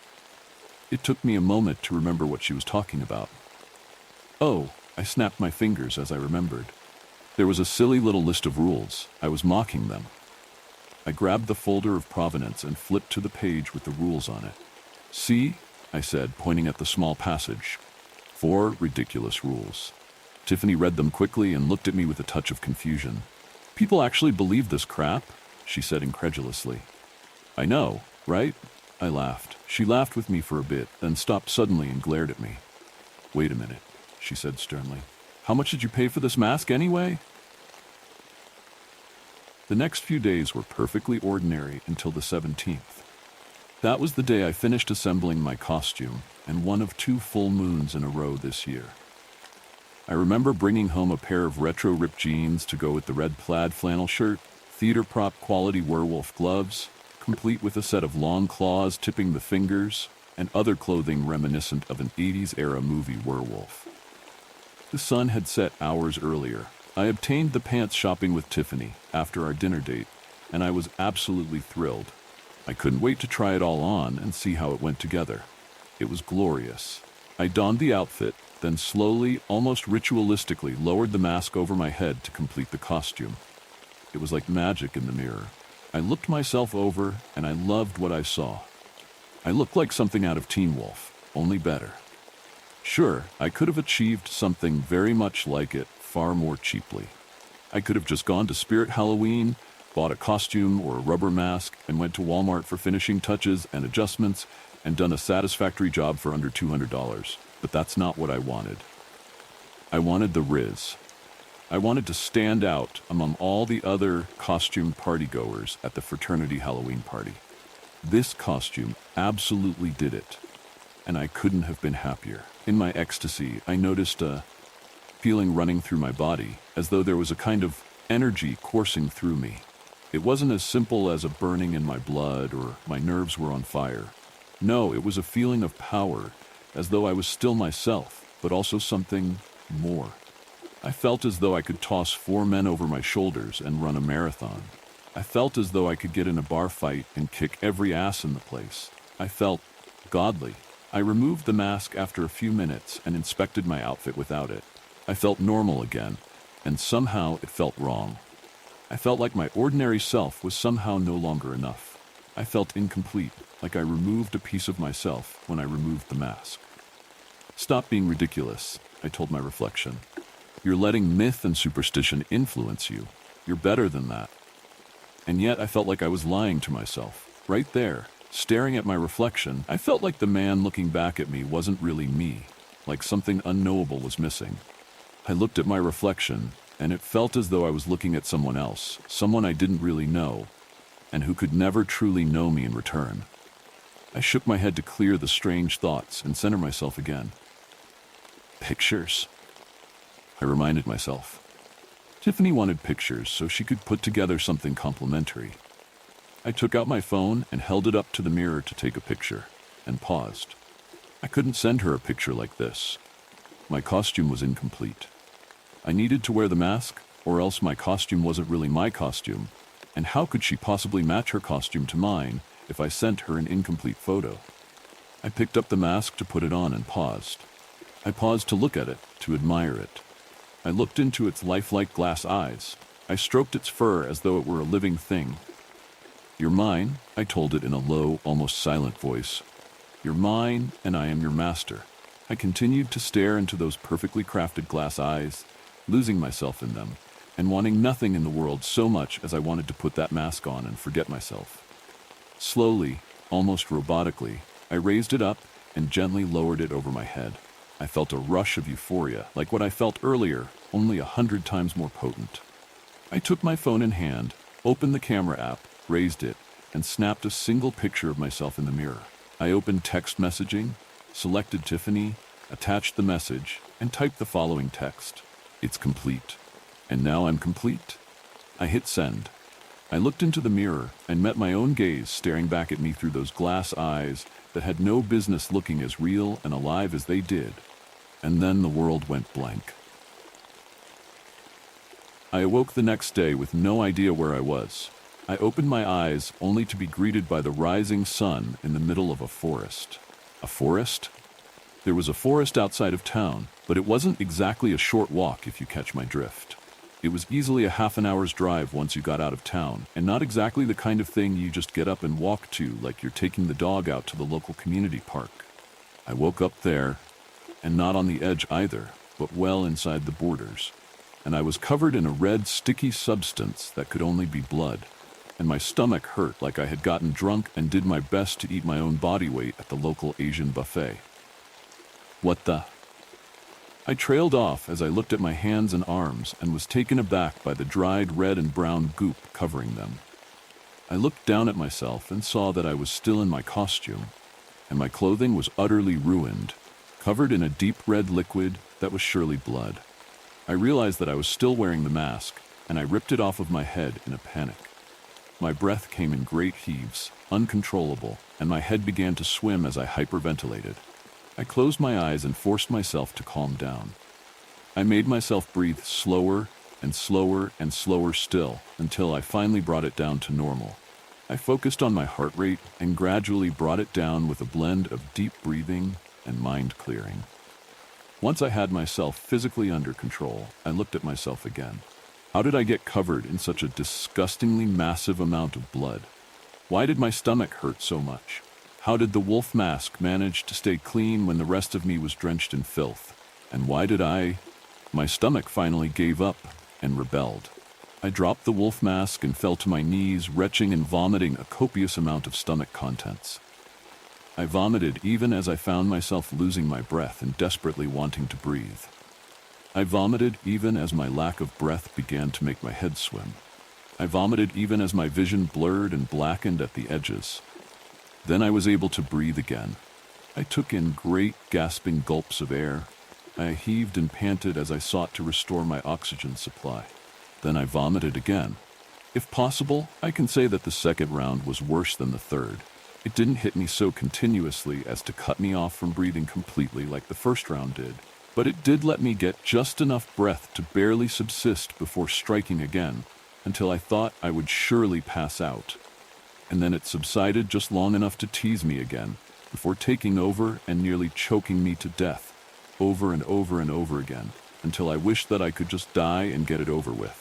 It took me a moment to remember what she was talking about. Oh, I snapped my fingers as I remembered. There was a silly little list of rules. I was mocking them. I grabbed the folder of provenance and flipped to the page with the rules on it. See, I said, pointing at the small passage. 4 ridiculous rules. Tiffany read them quickly and looked at me with a touch of confusion. People actually believe this crap? She said incredulously. I know, right? I laughed. She laughed with me for a bit, then stopped suddenly and glared at me. Wait a minute, she said sternly. How much did you pay for this mask anyway? The next few days were perfectly ordinary until the 17th. That was the day I finished assembling my costume, and one of 2 full moons in a row this year. I remember bringing home a pair of retro ripped jeans to go with the red plaid flannel shirt, theater prop quality werewolf gloves, complete with a set of long claws tipping the fingers, and other clothing reminiscent of an 80s-era movie werewolf. The sun had set hours earlier. I obtained the pants shopping with Tiffany after our dinner date, and I was absolutely thrilled. I couldn't wait to try it all on and see how it went together. It was glorious. I donned the outfit, then slowly, almost ritualistically, lowered the mask over my head to complete the costume. It was like magic in the mirror. I looked myself over, and I loved what I saw. I looked like something out of Teen Wolf, only better. Sure, I could have achieved something very much like it far more cheaply. I could have just gone to Spirit Halloween, bought a costume or a rubber mask, and went to Walmart for finishing touches and adjustments, and done a satisfactory job for under $200. But that's not what I wanted. I wanted the Riz. I wanted to stand out among all the other costume partygoers at the fraternity Halloween party. This costume absolutely did it, and I couldn't have been happier. In my ecstasy, I noticed a feeling running through my body, as though there was a kind of energy coursing through me. It wasn't as simple as a burning in my blood or my nerves were on fire. No, it was a feeling of power, as though I was still myself, but also something more. I felt as though I could toss 4 men over my shoulders and run a marathon. I felt as though I could get in a bar fight and kick every ass in the place. I felt godly. I removed the mask after a few minutes and inspected my outfit without it. I felt normal again, and somehow it felt wrong. I felt like my ordinary self was somehow no longer enough. I felt incomplete, like I removed a piece of myself when I removed the mask. Stop being ridiculous, I told my reflection. You're letting myth and superstition influence you. You're better than that. And yet I felt like I was lying to myself. Right there, staring at my reflection, I felt like the man looking back at me wasn't really me, like something unknowable was missing. I looked at my reflection, and it felt as though I was looking at someone else, someone I didn't really know, and who could never truly know me in return. I shook my head to clear the strange thoughts and center myself again. Pictures, I reminded myself. Tiffany wanted pictures so she could put together something complimentary. I took out my phone and held it up to the mirror to take a picture, and paused. I couldn't send her a picture like this. My costume was incomplete. I needed to wear the mask, or else my costume wasn't really my costume, and how could she possibly match her costume to mine if I sent her an incomplete photo? I picked up the mask to put it on and paused. I paused to look at it, to admire it. I looked into its lifelike glass eyes. I stroked its fur as though it were a living thing. "You're mine," I told it in a low, almost silent voice. "You're mine, and I am your master." I continued to stare into those perfectly crafted glass eyes, losing myself in them, and wanting nothing in the world so much as I wanted to put that mask on and forget myself. Slowly, almost robotically, I raised it up and gently lowered it over my head. I felt a rush of euphoria, like what I felt earlier, only 100 times more potent. I took my phone in hand, opened the camera app, raised it, and snapped a single picture of myself in the mirror. I opened text messaging, selected Tiffany, attached the message, and typed the following text: "It's complete. And now I'm complete." I hit send. I looked into the mirror and met my own gaze staring back at me through those glass eyes that had no business looking as real and alive as they did. And then the world went blank. I awoke the next day with no idea where I was. I opened my eyes only to be greeted by the rising sun in the middle of a forest. A forest? There was a forest outside of town, but it wasn't exactly a short walk if you catch my drift. It was easily a half an hour's drive once you got out of town, and not exactly the kind of thing you just get up and walk to like you're taking the dog out to the local community park. I woke up there, and not on the edge either, but well inside the borders. And I was covered in a red, sticky substance that could only be blood. And my stomach hurt like I had gotten drunk and did my best to eat my own body weight at the local Asian buffet. What the? I trailed off as I looked at my hands and arms and was taken aback by the dried red and brown goop covering them. I looked down at myself and saw that I was still in my costume, and my clothing was utterly ruined, covered in a deep red liquid that was surely blood. I realized that I was still wearing the mask, and I ripped it off of my head in a panic. My breath came in great heaves, uncontrollable, and my head began to swim as I hyperventilated. I closed my eyes and forced myself to calm down. I made myself breathe slower and slower and slower still until I finally brought it down to normal. I focused on my heart rate and gradually brought it down with a blend of deep breathing and mind clearing. Once I had myself physically under control, I looked at myself again. How did I get covered in such a disgustingly massive amount of blood? Why did my stomach hurt so much? How did the wolf mask manage to stay clean when the rest of me was drenched in filth? And why did My stomach finally gave up and rebelled. I dropped the wolf mask and fell to my knees, retching and vomiting a copious amount of stomach contents. I vomited even as I found myself losing my breath and desperately wanting to breathe. I vomited even as my lack of breath began to make my head swim. I vomited even as my vision blurred and blackened at the edges. Then I was able to breathe again. I took in great, gasping gulps of air. I heaved and panted as I sought to restore my oxygen supply. Then I vomited again. If possible, I can say that the second round was worse than the third. It didn't hit me so continuously as to cut me off from breathing completely like the first round did, but it did let me get just enough breath to barely subsist before striking again, until I thought I would surely pass out. And then it subsided just long enough to tease me again, before taking over and nearly choking me to death, over and over and over again, until I wished that I could just die and get it over with.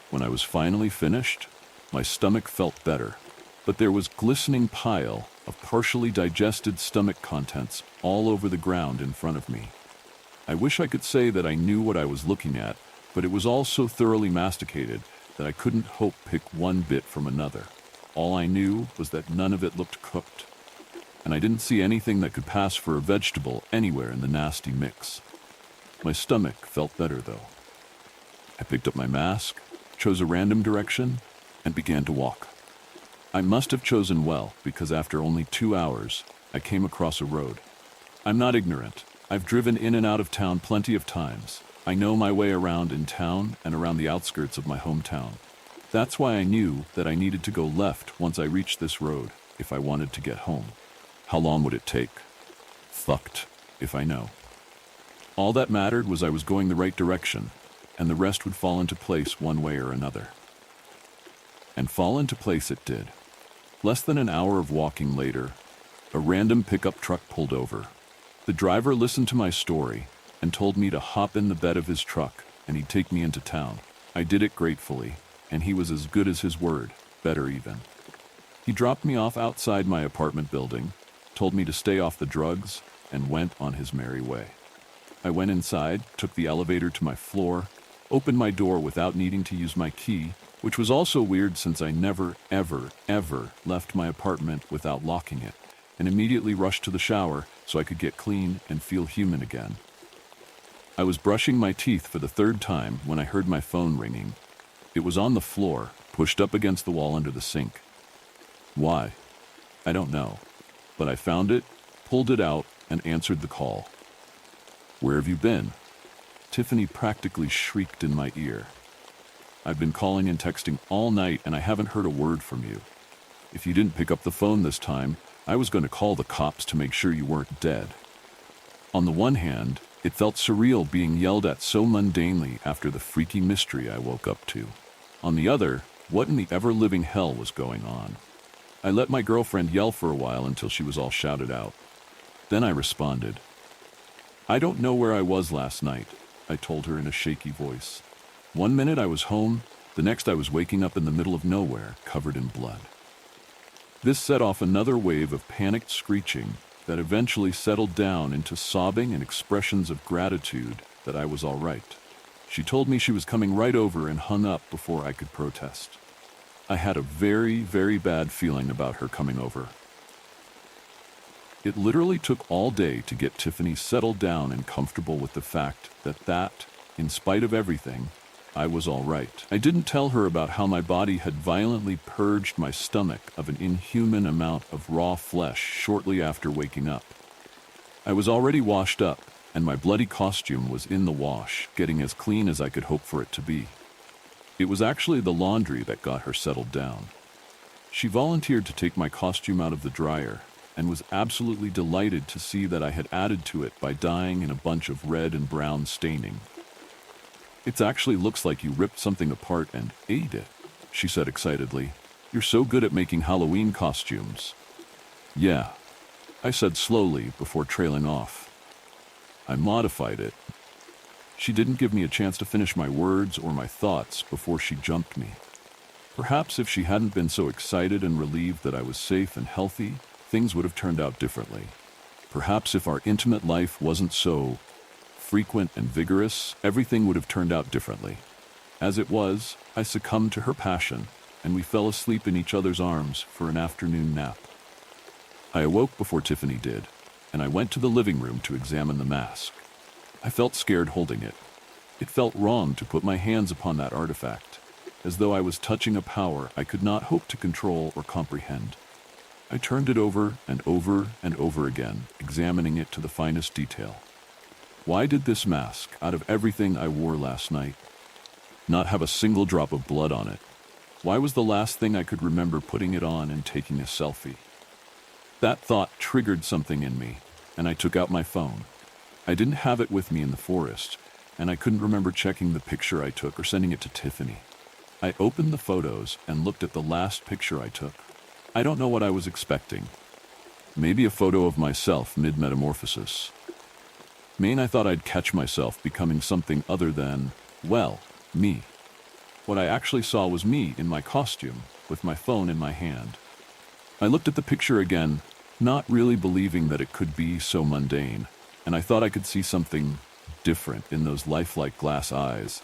When I was finally finished, my stomach felt better, but there was a glistening pile of partially digested stomach contents all over the ground in front of me. I wish I could say that I knew what I was looking at, but it was all so thoroughly masticated that I couldn't hope pick one bit from another. All I knew was that none of it looked cooked, and I didn't see anything that could pass for a vegetable anywhere in the nasty mix. My stomach felt better, though. I picked up my mask, chose a random direction, and began to walk. I must have chosen well, because after only 2 hours, I came across a road. I'm not ignorant. I've driven in and out of town plenty of times. I know my way around in town and around the outskirts of my hometown. That's why I knew that I needed to go left once I reached this road if I wanted to get home. How long would it take? Fucked, if I know. All that mattered was I was going the right direction, and the rest would fall into place one way or another. And fall into place it did. Less than an hour of walking later, a random pickup truck pulled over. The driver listened to my story and told me to hop in the bed of his truck and he'd take me into town. I did it gratefully, and he was as good as his word, better even. He dropped me off outside my apartment building, told me to stay off the drugs, and went on his merry way. I went inside, took the elevator to my floor, opened my door without needing to use my key, which was also weird since I never, ever left my apartment without locking it, and immediately rushed to the shower so I could get clean and feel human again. I was brushing my teeth for the third time when I heard my phone ringing. It was on the floor, pushed up against the wall under the sink. Why? I don't know, but I found it, pulled it out, and answered the call. "Where have you been?" Tiffany practically shrieked in my ear. "I've been calling and texting all night and I haven't heard a word from you. If you didn't pick up the phone this time, I was going to call the cops to make sure you weren't dead." On the one hand, it felt surreal being yelled at so mundanely after the freaky mystery I woke up to. On the other, what in the ever-living hell was going on? I let my girlfriend yell for a while until she was all shouted out. Then I responded. "I don't know where I was last night," I told her in a shaky voice. One minute I was home, the next I was waking up in the middle of nowhere, covered in blood. This set off another wave of panicked screeching that eventually settled down into sobbing and expressions of gratitude that I was all right. She told me she was coming right over and hung up before I could protest. I had a very bad feeling about her coming over. It literally took all day to get Tiffany settled down and comfortable with the fact that, in spite of everything, I was all right. I didn't tell her about how my body had violently purged my stomach of an inhuman amount of raw flesh shortly after waking up. I was already washed up, and my bloody costume was in the wash, getting as clean as I could hope for it to be. It was actually the laundry that got her settled down. She volunteered to take my costume out of the dryer, and was absolutely delighted to see that I had added to it by dyeing in a bunch of red and brown staining. "It actually looks like you ripped something apart and ate it," she said excitedly. "You're so good at making Halloween costumes." "Yeah," I said slowly before trailing off. "I modified it." She didn't give me a chance to finish my words or my thoughts before she jumped me. Perhaps if she hadn't been so excited and relieved that I was safe and healthy, things would have turned out differently. Perhaps if our intimate life wasn't so frequent and vigorous, everything would have turned out differently. As it was, I succumbed to her passion, and we fell asleep in each other's arms for an afternoon nap. I awoke before Tiffany did, and I went to the living room to examine the mask. I felt scared holding it. It felt wrong to put my hands upon that artifact, as though I was touching a power I could not hope to control or comprehend. I turned it over and over and over again, examining it to the finest detail. Why did this mask, out of everything I wore last night, not have a single drop of blood on it? Why was the last thing I could remember putting it on and taking a selfie? That thought triggered something in me, and I took out my phone. I didn't have it with me in the forest, and I couldn't remember checking the picture I took or sending it to Tiffany. I opened the photos and looked at the last picture I took. I don't know what I was expecting. Maybe a photo of myself mid-metamorphosis. I thought I'd catch myself becoming something other than, well, me. What I actually saw was me in my costume, with my phone in my hand. I looked at the picture again, not really believing that it could be so mundane, and I thought I could see something different in those lifelike glass eyes.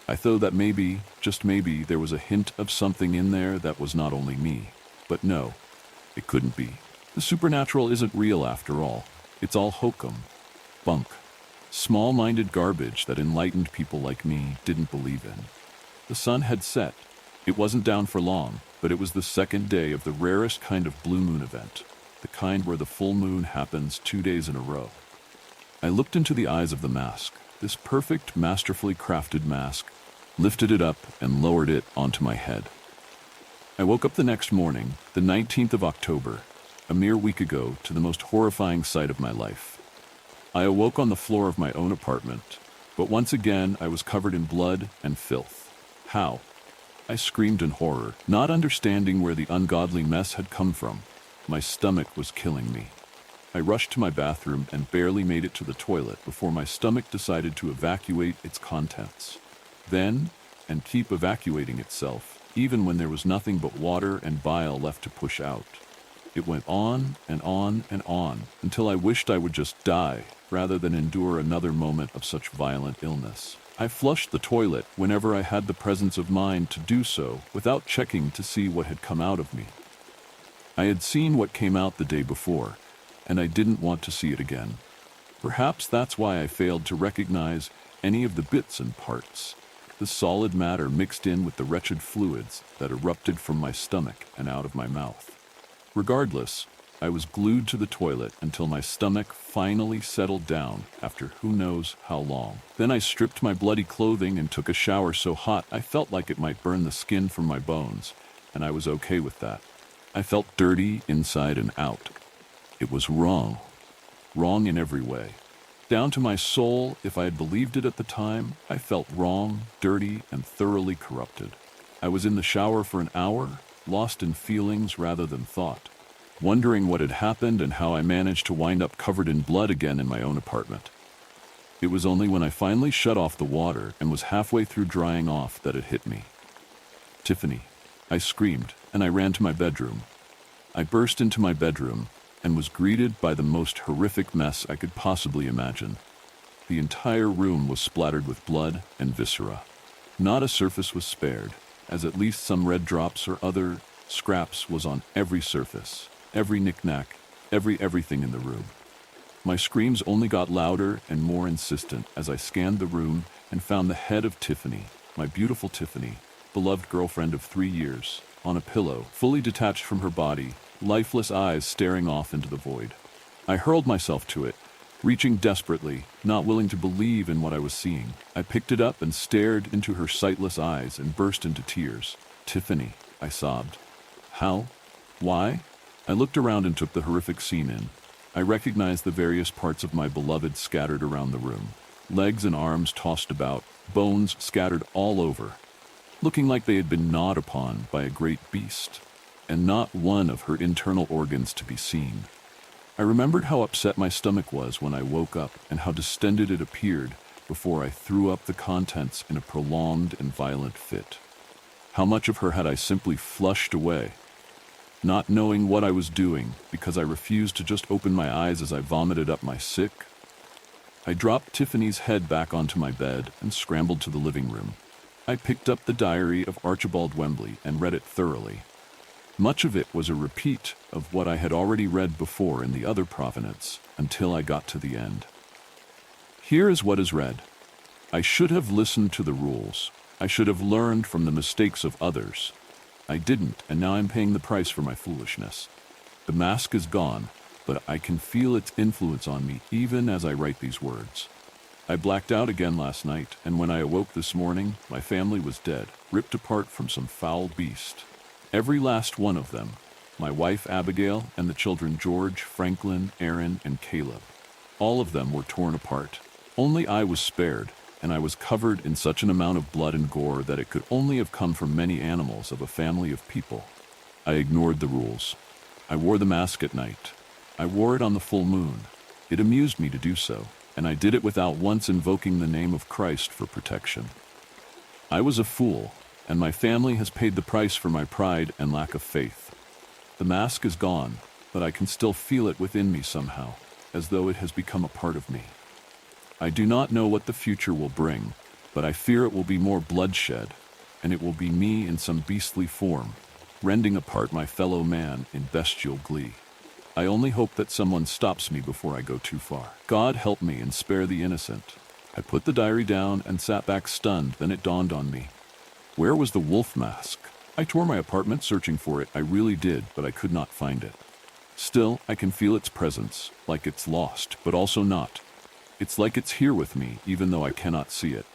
I thought that maybe, just maybe, there was a hint of something in there that was not only me. But no, it couldn't be. The supernatural isn't real after all. It's all hokum, bunk, small-minded garbage that enlightened people like me didn't believe in. The sun had set. It wasn't down for long, but it was the second day of the rarest kind of blue moon event, the kind where the full moon happens 2 days in a row. I looked into the eyes of the mask, this perfect, masterfully crafted mask, lifted it up and lowered it onto my head. I woke up the next morning, the 19th of October, a mere week ago, to the most horrifying sight of my life. I awoke on the floor of my own apartment, but once again I was covered in blood and filth. How? I screamed in horror, not understanding where the ungodly mess had come from. My stomach was killing me. I rushed to my bathroom and barely made it to the toilet before my stomach decided to evacuate its contents. Then, and keep evacuating itself, even when there was nothing but water and bile left to push out. It went on and on and on until I wished I would just die rather than endure another moment of such violent illness. I flushed the toilet whenever I had the presence of mind to do so without checking to see what had come out of me. I had seen what came out the day before, and I didn't want to see it again. Perhaps that's why I failed to recognize any of the bits and parts, the solid matter mixed in with the wretched fluids that erupted from my stomach and out of my mouth. Regardless, I was glued to the toilet until my stomach finally settled down after who knows how long. Then I stripped my bloody clothing and took a shower so hot I felt like it might burn the skin from my bones, and I was okay with that. I felt dirty inside and out. It was wrong. Wrong in every way. Down to my soul, if I had believed it at the time, I felt wrong, dirty, and thoroughly corrupted. I was in the shower for an hour, lost in feelings rather than thought, wondering what had happened and how I managed to wind up covered in blood again in my own apartment. It was only when I finally shut off the water and was halfway through drying off that it hit me. Tiffany, I screamed, and I ran to my bedroom. I burst into my bedroom and was greeted by the most horrific mess I could possibly imagine. The entire room was splattered with blood and viscera. Not a surface was spared, as at least some red drops or other scraps was on every surface, every knick-knack, everything in the room. My screams only got louder and more insistent as I scanned the room and found the head of Tiffany, my beautiful Tiffany, beloved girlfriend of 3 years, on a pillow, fully detached from her body, lifeless eyes staring off into the void. I hurled myself to it, reaching desperately, not willing to believe in what I was seeing. I picked it up and stared into her sightless eyes and burst into tears. "Tiffany," I sobbed. "How? Why?" I looked around and took the horrific scene in. I recognized the various parts of my beloved scattered around the room. Legs and arms tossed about, bones scattered all over, looking like they had been gnawed upon by a great beast, and not one of her internal organs to be seen. I remembered how upset my stomach was when I woke up and how distended it appeared before I threw up the contents in a prolonged and violent fit. How much of her had I simply flushed away, not knowing what I was doing because I refused to just open my eyes as I vomited up my sick? I dropped Tiffany's head back onto my bed and scrambled to the living room. I picked up the diary of Archibald Wembley and read it thoroughly. Much of it was a repeat of what I had already read before in the other provenance until I got to the end. Here is what is read. I should have listened to the rules. I should have learned from the mistakes of others. I didn't, and now I'm paying the price for my foolishness. The mask is gone, but I can feel its influence on me even as I write these words. I blacked out again last night, and when I awoke this morning, my family was dead, ripped apart from some foul beast. Every last one of them. My wife Abigail and the children George, Franklin, Aaron, and Caleb. All of them were torn apart. Only I was spared, and I was covered in such an amount of blood and gore that it could only have come from many animals of a family of people. I ignored the rules. I wore the mask at night. I wore it on the full moon. It amused me to do so, and I did it without once invoking the name of Christ for protection. I was a fool, and my family has paid the price for my pride and lack of faith. The mask is gone, but I can still feel it within me somehow, as though it has become a part of me. I do not know what the future will bring, but I fear it will be more bloodshed, and it will be me in some beastly form, rending apart my fellow man in bestial glee. I only hope that someone stops me before I go too far. God help me and spare the innocent. I put the diary down and sat back stunned, then it dawned on me. Where was the wolf mask? I tore my apartment searching for it, I really did, but I could not find it. Still, I can feel its presence, like it's lost, but also not. It's like it's here with me, even though I cannot see it.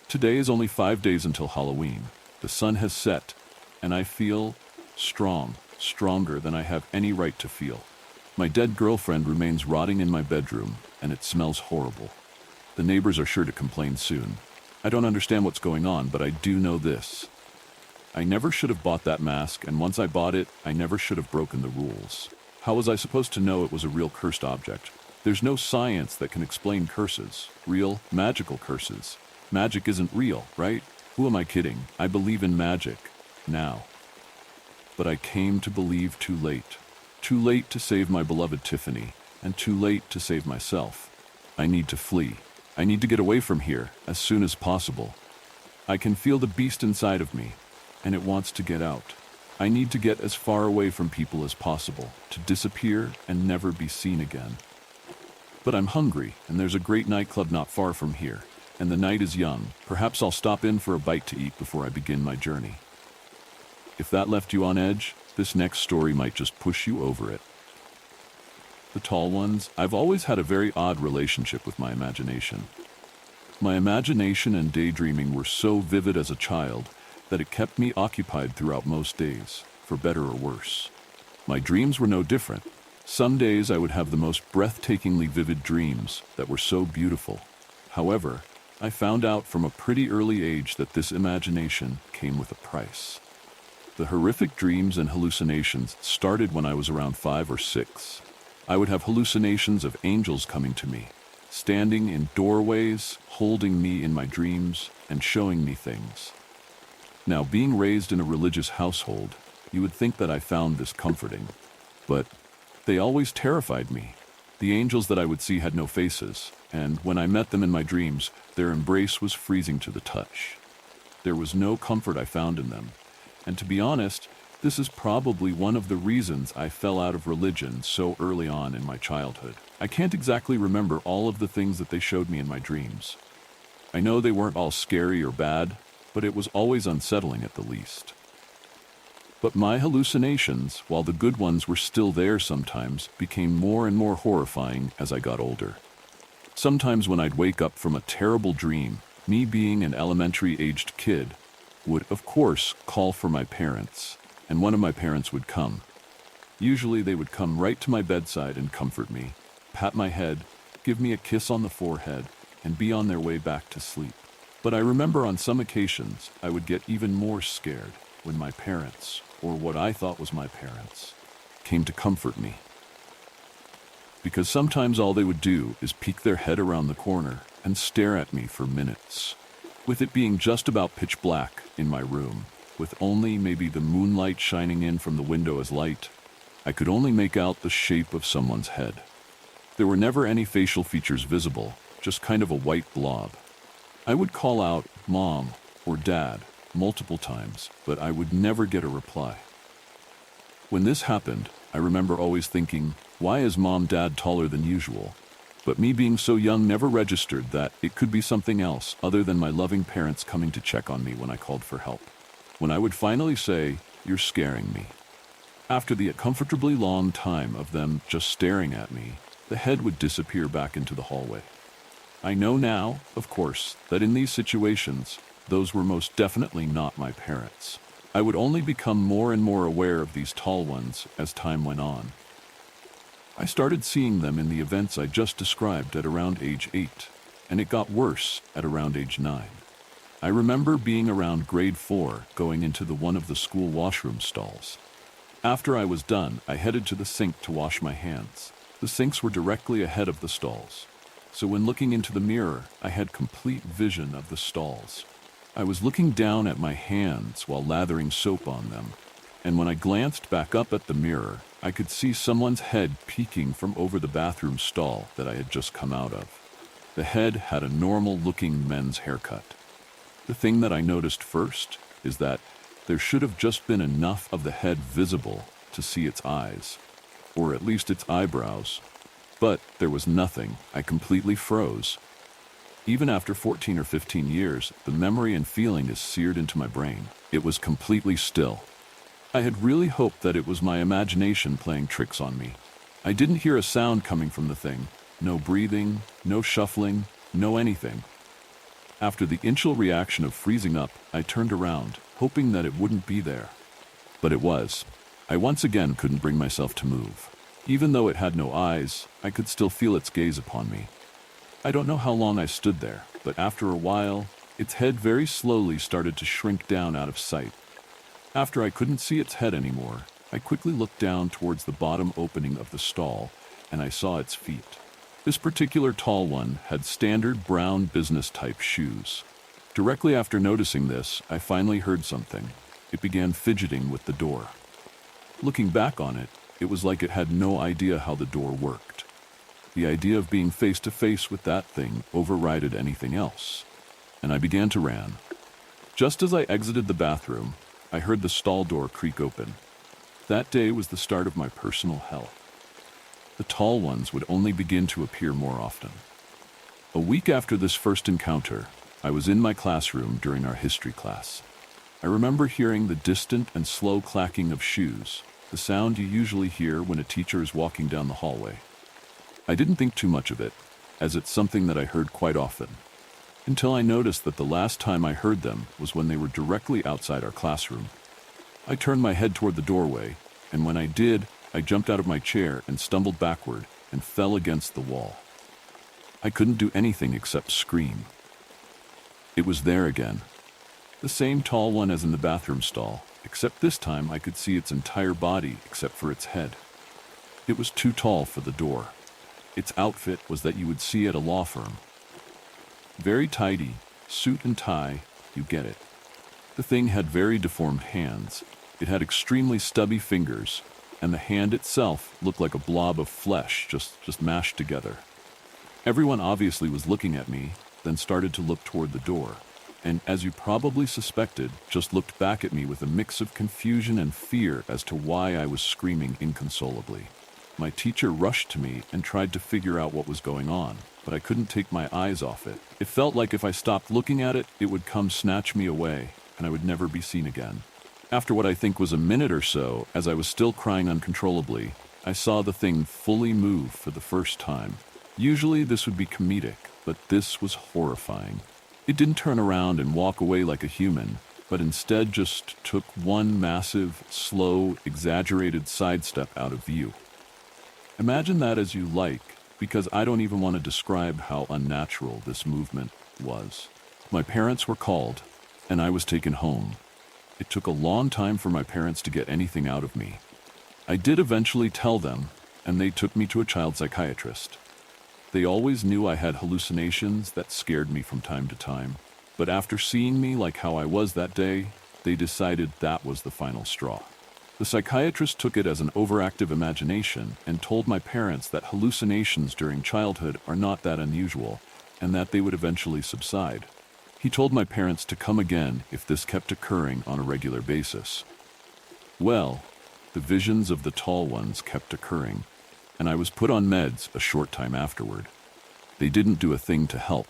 Today is only 5 days until Halloween. The sun has set, and I feel strong, stronger than I have any right to feel. My dead girlfriend remains rotting in my bedroom, and it smells horrible. The neighbors are sure to complain soon. I don't understand what's going on, but I do know this. I never should have bought that mask, and once I bought it, I never should have broken the rules. How was I supposed to know it was a real cursed object? There's no science that can explain curses, real, magical curses. Magic isn't real, right? Who am I kidding? I believe in magic. Now. But I came to believe too late. Too late to save my beloved Tiffany, and too late to save myself. I need to flee. I need to get away from here as soon as possible. I can feel the beast inside of me, and it wants to get out. I need to get as far away from people as possible, to disappear and never be seen again. But I'm hungry, and there's a great nightclub not far from here, and the night is young. Perhaps I'll stop in for a bite to eat before I begin my journey. If that left you on edge, this next story might just push you over it. The tall ones, I've always had a very odd relationship with my imagination. My imagination and daydreaming were so vivid as a child that it kept me occupied throughout most days, for better or worse. My dreams were no different. Some days I would have the most breathtakingly vivid dreams that were so beautiful. However, I found out from a pretty early age that this imagination came with a price. The horrific dreams and hallucinations started when I was around 5 or 6. I would have hallucinations of angels coming to me, standing in doorways, holding me in my dreams, and showing me things. Now, being raised in a religious household, you would think that I found this comforting, but they always terrified me. The angels that I would see had no faces, and when I met them in my dreams, their embrace was freezing to the touch. There was no comfort I found in them, and to be honest, this is probably one of the reasons I fell out of religion so early on in my childhood. I can't exactly remember all of the things that they showed me in my dreams. I know they weren't all scary or bad, but it was always unsettling at the least. But my hallucinations, while the good ones were still there sometimes, became more and more horrifying as I got older. Sometimes when I'd wake up from a terrible dream, me being an elementary-aged kid would, of course, call for my parents, and one of my parents would come. Usually they would come right to my bedside and comfort me, pat my head, give me a kiss on the forehead, and be on their way back to sleep. But I remember on some occasions I would get even more scared when my parents, or what I thought was my parents, came to comfort me. Because sometimes all they would do is peek their head around the corner and stare at me for minutes. With it being just about pitch black in my room, with only maybe the moonlight shining in from the window as light, I could only make out the shape of someone's head. There were never any facial features visible, just kind of a white blob. I would call out Mom or Dad multiple times, but I would never get a reply. When this happened, I remember always thinking, why is Mom Dad taller than usual? But me being so young never registered that it could be something else other than my loving parents coming to check on me when I called for help. When I would finally say, "You're scaring me," after the uncomfortably long time of them just staring at me, the head would disappear back into the hallway. I know now, of course, that in these situations, those were most definitely not my parents. I would only become more and more aware of these tall ones as time went on. I started seeing them in the events I just described at around age 8, and it got worse at around age 9. I remember being around grade 4 going into one of the school washroom stalls. After I was done, I headed to the sink to wash my hands. The sinks were directly ahead of the stalls, so when looking into the mirror, I had complete vision of the stalls. I was looking down at my hands while lathering soap on them, and when I glanced back up at the mirror, I could see someone's head peeking from over the bathroom stall that I had just come out of. The head had a normal-looking men's haircut. The thing that I noticed first is that there should have just been enough of the head visible to see its eyes, or at least its eyebrows. But there was nothing. I completely froze. Even after 14 or 15 years, the memory and feeling is seared into my brain. It was completely still. I had really hoped that it was my imagination playing tricks on me. I didn't hear a sound coming from the thing. No breathing, no shuffling, no anything. After the initial reaction of freezing up, I turned around, hoping that it wouldn't be there. But it was. I once again couldn't bring myself to move. Even though it had no eyes, I could still feel its gaze upon me. I don't know how long I stood there, but after a while, its head very slowly started to shrink down out of sight. After I couldn't see its head anymore, I quickly looked down towards the bottom opening of the stall, and I saw its feet. This particular tall one had standard brown business-type shoes. Directly after noticing this, I finally heard something. It began fidgeting with the door. Looking back on it, it was like it had no idea how the door worked. The idea of being face to face with that thing overrided anything else, and I began to run. Just as I exited the bathroom, I heard the stall door creak open. That day was the start of my personal hell. The tall ones would only begin to appear more often. A week after this first encounter, I was in my classroom during our history class. I remember hearing the distant and slow clacking of shoes, the sound you usually hear when a teacher is walking down the hallway. I didn't think too much of it, as it's something that I heard quite often, until I noticed that the last time I heard them was when they were directly outside our classroom. I turned my head toward the doorway, and when I did, I jumped out of my chair and stumbled backward and fell against the wall. I couldn't do anything except scream. It was there again. The same tall one as in the bathroom stall, except this time I could see its entire body except for its head. It was too tall for the door. Its outfit was that you would see at a law firm. Very tidy, suit and tie, you get it. The thing had very deformed hands. It had extremely stubby fingers, and the hand itself looked like a blob of flesh just mashed together. Everyone obviously was looking at me, then started to look toward the door, and as you probably suspected, just looked back at me with a mix of confusion and fear as to why I was screaming inconsolably. My teacher rushed to me and tried to figure out what was going on, but I couldn't take my eyes off it. It felt like if I stopped looking at it, it would come snatch me away, and I would never be seen again. After what I think was a minute or so, as I was still crying uncontrollably, I saw the thing fully move for the first time. Usually this would be comedic, but this was horrifying. It didn't turn around and walk away like a human, but instead just took one massive, slow, exaggerated sidestep out of view. Imagine that as you like, because I don't even want to describe how unnatural this movement was. My parents were called, and I was taken home. It took a long time for my parents to get anything out of me. I did eventually tell them, and they took me to a child psychiatrist. They always knew I had hallucinations that scared me from time to time, but after seeing me like how I was that day, they decided that was the final straw. The psychiatrist took it as an overactive imagination and told my parents that hallucinations during childhood are not that unusual, and that they would eventually subside. He told my parents to come again if this kept occurring on a regular basis. Well, the visions of the tall ones kept occurring, and I was put on meds a short time afterward. They didn't do a thing to help.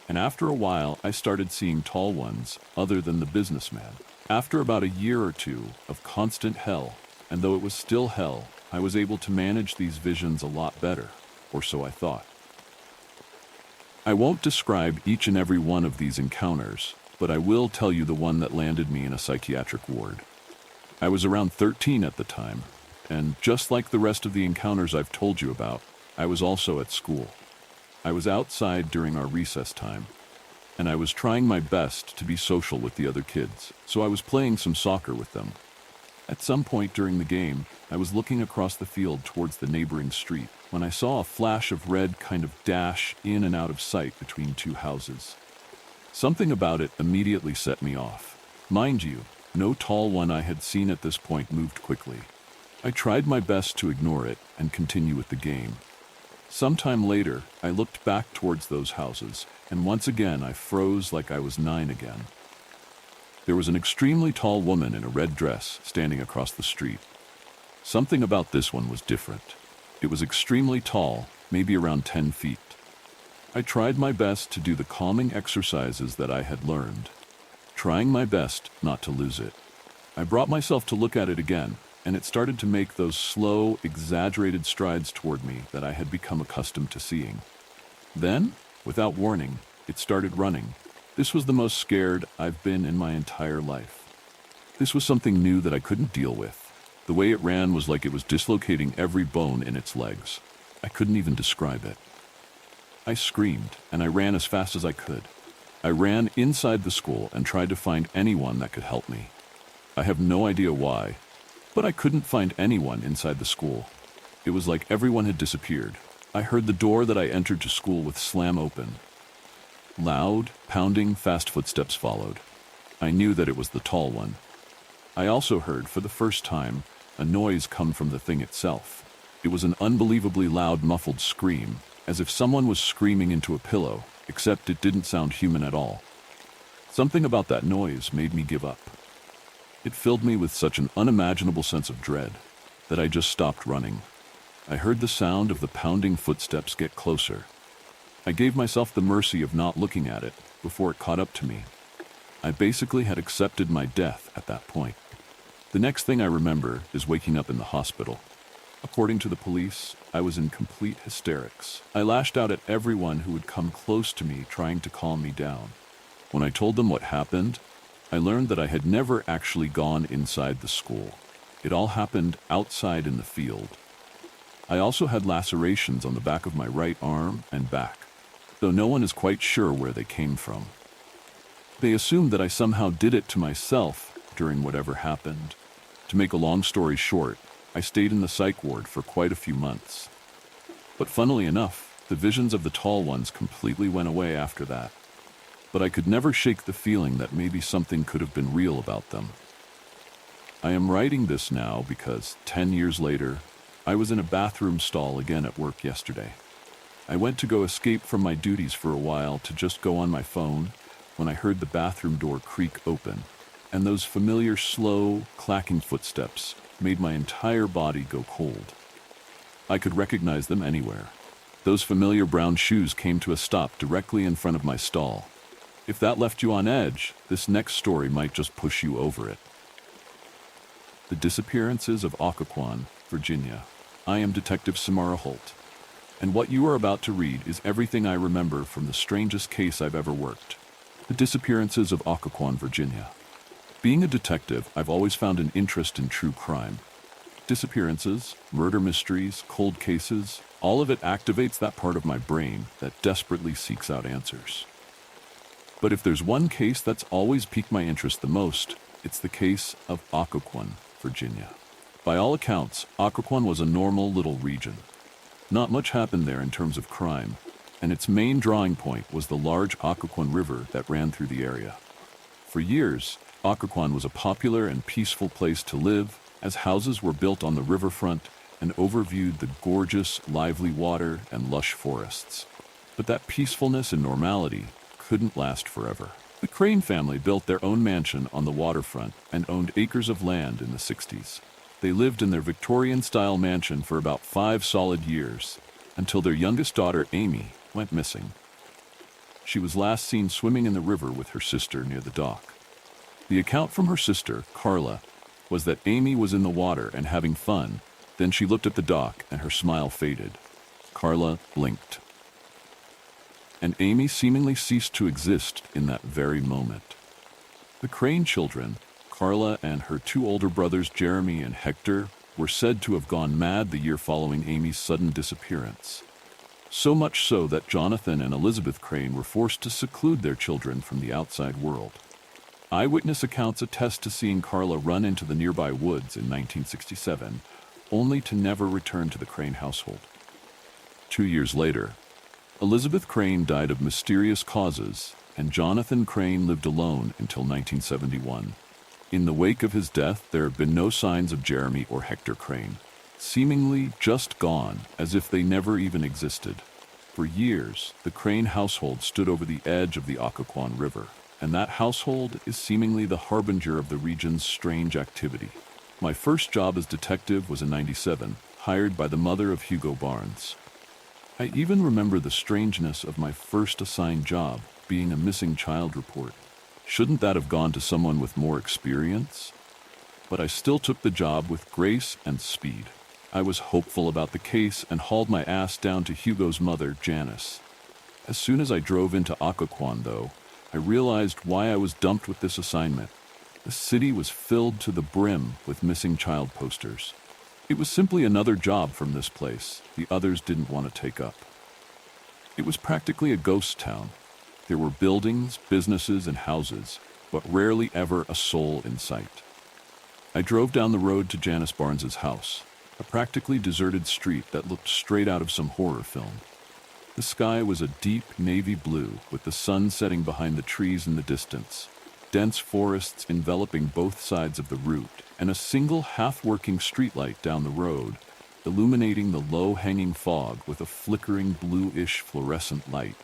And after a while, I started seeing tall ones other than the businessman. After about a year or two of constant hell, and though it was still hell, I was able to manage these visions a lot better, or so I thought. I won't describe each and every one of these encounters, but I will tell you the one that landed me in a psychiatric ward. I was around 13 at the time, and just like the rest of the encounters I've told you about, I was also at school. I was outside during our recess time, and I was trying my best to be social with the other kids, so I was playing some soccer with them. At some point during the game, I was looking across the field towards the neighboring street when I saw a flash of red kind of dash in and out of sight between two houses. Something about it immediately set me off. Mind you, no tall one I had seen at this point moved quickly. I tried my best to ignore it and continue with the game. Sometime later, I looked back towards those houses, and once again I froze like I was 9 again. There was an extremely tall woman in a red dress standing across the street. Something about this one was different. It was extremely tall, maybe around 10 feet. I tried my best to do the calming exercises that I had learned, trying my best not to lose it. I brought myself to look at it again, and it started to make those slow, exaggerated strides toward me that I had become accustomed to seeing. Then, without warning, it started running. This was the most scared I've been in my entire life. This was something new that I couldn't deal with. The way it ran was like it was dislocating every bone in its legs. I couldn't even describe it. I screamed, and I ran as fast as I could. I ran inside the school and tried to find anyone that could help me. I have no idea why, But I couldn't find anyone inside the school. It was like everyone had disappeared. I heard the door that I entered to school with slam open. Loud, pounding, fast footsteps followed. I knew that it was the tall one. I also heard, for the first time, a noise come from the thing itself. It was an unbelievably loud, muffled scream, as if someone was screaming into a pillow, except it didn't sound human at all. Something about that noise made me give up. It filled me with such an unimaginable sense of dread that I just stopped running. I heard the sound of the pounding footsteps get closer. I gave myself the mercy of not looking at it before it caught up to me. I basically had accepted my death at that point. The next thing I remember is waking up in the hospital. According to the police, I was in complete hysterics. I lashed out at everyone who would come close to me, trying to calm me down. When I told them what happened, I learned that I had never actually gone inside the school. It all happened outside in the field. I also had lacerations on the back of my right arm and back, though no one is quite sure where they came from. They assumed that I somehow did it to myself during whatever happened. To make a long story short, I stayed in the psych ward for quite a few months. But funnily enough, the visions of the tall ones completely went away after that. But I could never shake the feeling that maybe something could have been real about them. I am writing this now because 10 years later, I was in a bathroom stall again at work yesterday. I went to go escape from my duties for a while to just go on my phone when I heard the bathroom door creak open, and those familiar slow, clacking footsteps made my entire body go cold. I could recognize them anywhere. Those familiar brown shoes came to a stop directly in front of my stall. If that left you on edge, this next story might just push you over it. The Disappearances of Occoquan, Virginia. I am Detective Samara Holt, and what you are about to read is everything I remember from the strangest case I've ever worked. The Disappearances of Occoquan, Virginia. Being a detective, I've always found an interest in true crime. Disappearances, murder mysteries, cold cases, all of it activates that part of my brain that desperately seeks out answers. But if there's one case that's always piqued my interest the most, it's the case of Occoquan, Virginia. By all accounts, Occoquan was a normal little region. Not much happened there in terms of crime, and its main drawing point was the large Occoquan River that ran through the area. For years, Occoquan was a popular and peaceful place to live, as houses were built on the riverfront and overviewed the gorgeous, lively water and lush forests. But that peacefulness and normality couldn't last forever. The Crane family built their own mansion on the waterfront and owned acres of land in the 60s. They lived in their Victorian-style mansion for about 5 solid years, until their youngest daughter, Amy, went missing. She was last seen swimming in the river with her sister near the dock. The account from her sister, Carla, was that Amy was in the water and having fun, then she looked at the dock and her smile faded. Carla blinked. And Amy seemingly ceased to exist in that very moment. The Crane children, Carla and her 2 older brothers, Jeremy and Hector, were said to have gone mad the year following Amy's sudden disappearance. So much so that Jonathan and Elizabeth Crane were forced to seclude their children from the outside world. Eyewitness accounts attest to seeing Carla run into the nearby woods in 1967, only to never return to the Crane household. 2 years later, Elizabeth Crane died of mysterious causes, and Jonathan Crane lived alone until 1971. In the wake of his death, there have been no signs of Jeremy or Hector Crane, seemingly just gone, as if they never even existed. For years, the Crane household stood over the edge of the Occoquan River, and that household is seemingly the harbinger of the region's strange activity. My first job as detective was in '97, hired by the mother of Hugo Barnes. I even remember the strangeness of my first assigned job, being a missing child report. Shouldn't that have gone to someone with more experience? But I still took the job with grace and speed. I was hopeful about the case and hauled my ass down to Hugo's mother, Janice. As soon as I drove into Occoquan, though, I realized why I was dumped with this assignment. The city was filled to the brim with missing child posters. It was simply another job from this place the others didn't want to take up. It was practically a ghost town. There were buildings, businesses, and houses, but rarely ever a soul in sight. I drove down the road to Janice Barnes's house, a practically deserted street that looked straight out of some horror film. The sky was a deep navy blue with the sun setting behind the trees in the distance, dense forests enveloping both sides of the route, and a single half-working streetlight down the road, illuminating the low-hanging fog with a flickering bluish fluorescent light.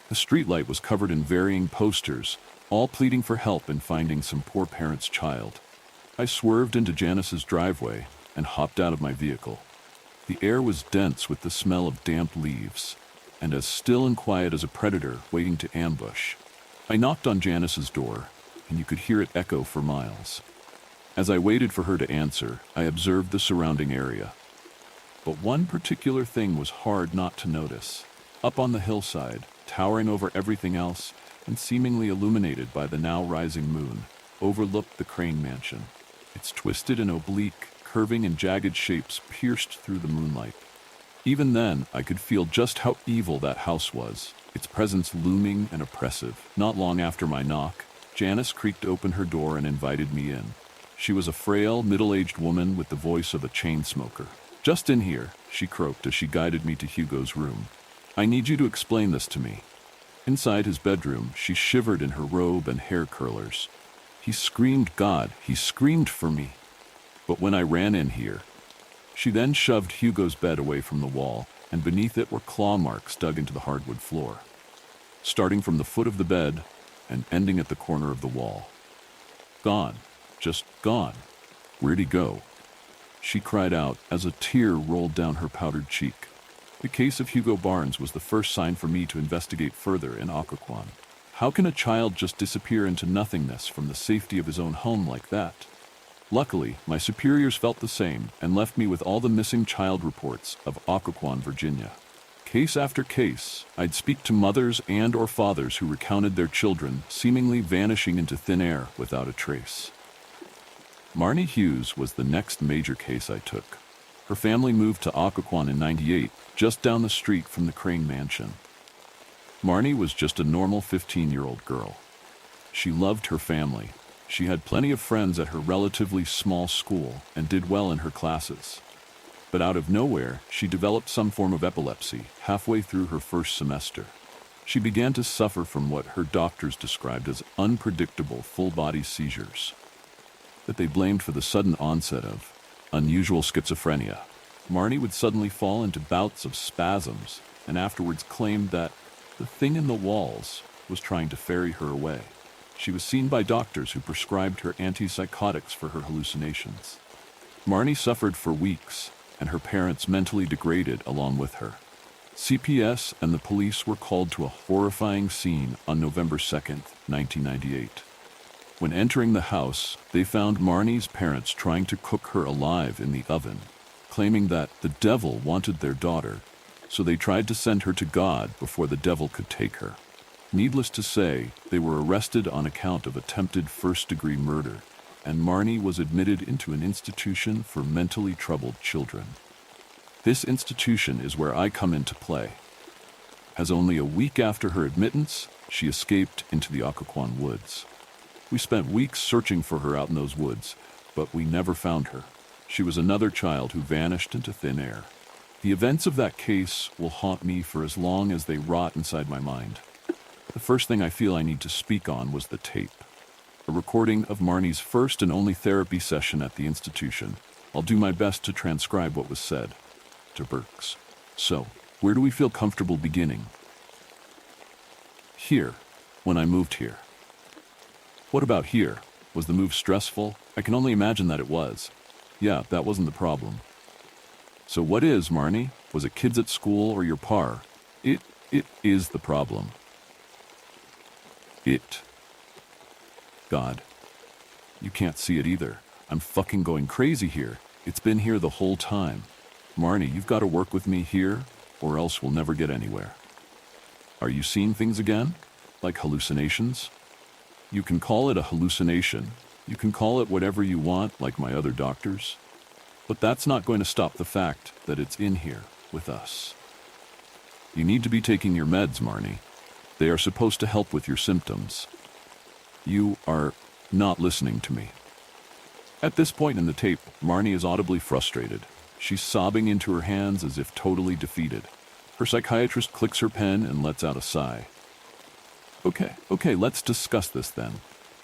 The streetlight was covered in varying posters, all pleading for help in finding some poor parent's child. I swerved into Janice's driveway and hopped out of my vehicle. The air was dense with the smell of damp leaves, and as still and quiet as a predator waiting to ambush. I knocked on Janice's door, and you could hear it echo for miles. As I waited for her to answer, I observed the surrounding area. But one particular thing was hard not to notice. Up on the hillside, towering over everything else, and seemingly illuminated by the now rising moon, overlooked the Crane mansion. Its twisted and oblique, curving and jagged shapes pierced through the moonlight. Even then, I could feel just how evil that house was, its presence looming and oppressive. Not long after my knock, Janice creaked open her door and invited me in. She was a frail, middle-aged woman with the voice of a chain smoker. "Just in here," she croaked as she guided me to Hugo's room. "I need you to explain this to me." Inside his bedroom, she shivered in her robe and hair curlers. He screamed for me. But when I ran in here, she then shoved Hugo's bed away from the wall, and beneath it were claw marks dug into the hardwood floor, starting from the foot of the bed and ending at the corner of the wall. "Gone. Just gone. Where'd he go?" she cried out as a tear rolled down her powdered cheek. The case of Hugo Barnes was the first sign for me to investigate further in Occoquan. How can a child just disappear into nothingness from the safety of his own home like that? Luckily, my superiors felt the same and left me with all the missing child reports of Occoquan, Virginia. Case after case, I'd speak to mothers and or fathers who recounted their children seemingly vanishing into thin air without a trace. Marnie Hughes was the next major case I took. Her family moved to Occoquan in '98, just down the street from the Crane mansion. Marnie was just a normal 15-year-old girl. She loved her family. She had plenty of friends at her relatively small school and did well in her classes. But out of nowhere, she developed some form of epilepsy halfway through her first semester. She began to suffer from what her doctors described as unpredictable full-body seizures that they blamed for the sudden onset of unusual schizophrenia. Marnie would suddenly fall into bouts of spasms and afterwards claimed that the thing in the walls was trying to ferry her away. She was seen by doctors who prescribed her antipsychotics for her hallucinations. Marnie suffered for weeks, and her parents mentally degraded along with her. CPS and the police were called to a horrifying scene on November 2nd, 1998. When entering the house, they found Marnie's parents trying to cook her alive in the oven, claiming that the devil wanted their daughter, so they tried to send her to God before the devil could take her. Needless to say, they were arrested on account of attempted first-degree murder, and Marnie was admitted into an institution for mentally troubled children. This institution is where I come into play, as only a week after her admittance, she escaped into the Occoquan woods. We spent weeks searching for her out in those woods, but we never found her. She was another child who vanished into thin air. The events of that case will haunt me for as long as they rot inside my mind. The first thing I feel I need to speak on was the tape. A recording of Marnie's first and only therapy session at the institution. I'll do my best to transcribe what was said. To Burks. "So, where do we feel comfortable beginning?" "Here, when I moved here." "What about here? Was the move stressful?" "I can only imagine that it was." "Yeah, that wasn't the problem." "So what is, Marnie? Was it kids at school or your par?" It is the problem." It. God. You can't see it either. I'm fucking going crazy here. It's been here the whole time. Marnie, you've got to work with me here, or else we'll never get anywhere. Are you seeing things again? Like hallucinations? You can call it a hallucination. You can call it whatever you want, like my other doctors. But that's not going to stop the fact that it's in here with us. You need to be taking your meds, Marnie. They are supposed to help with your symptoms. You are not listening to me. At this point in the tape, Marnie is audibly frustrated. She's sobbing into her hands as if totally defeated. Her psychiatrist clicks her pen and lets out a sigh. Okay, let's discuss this then.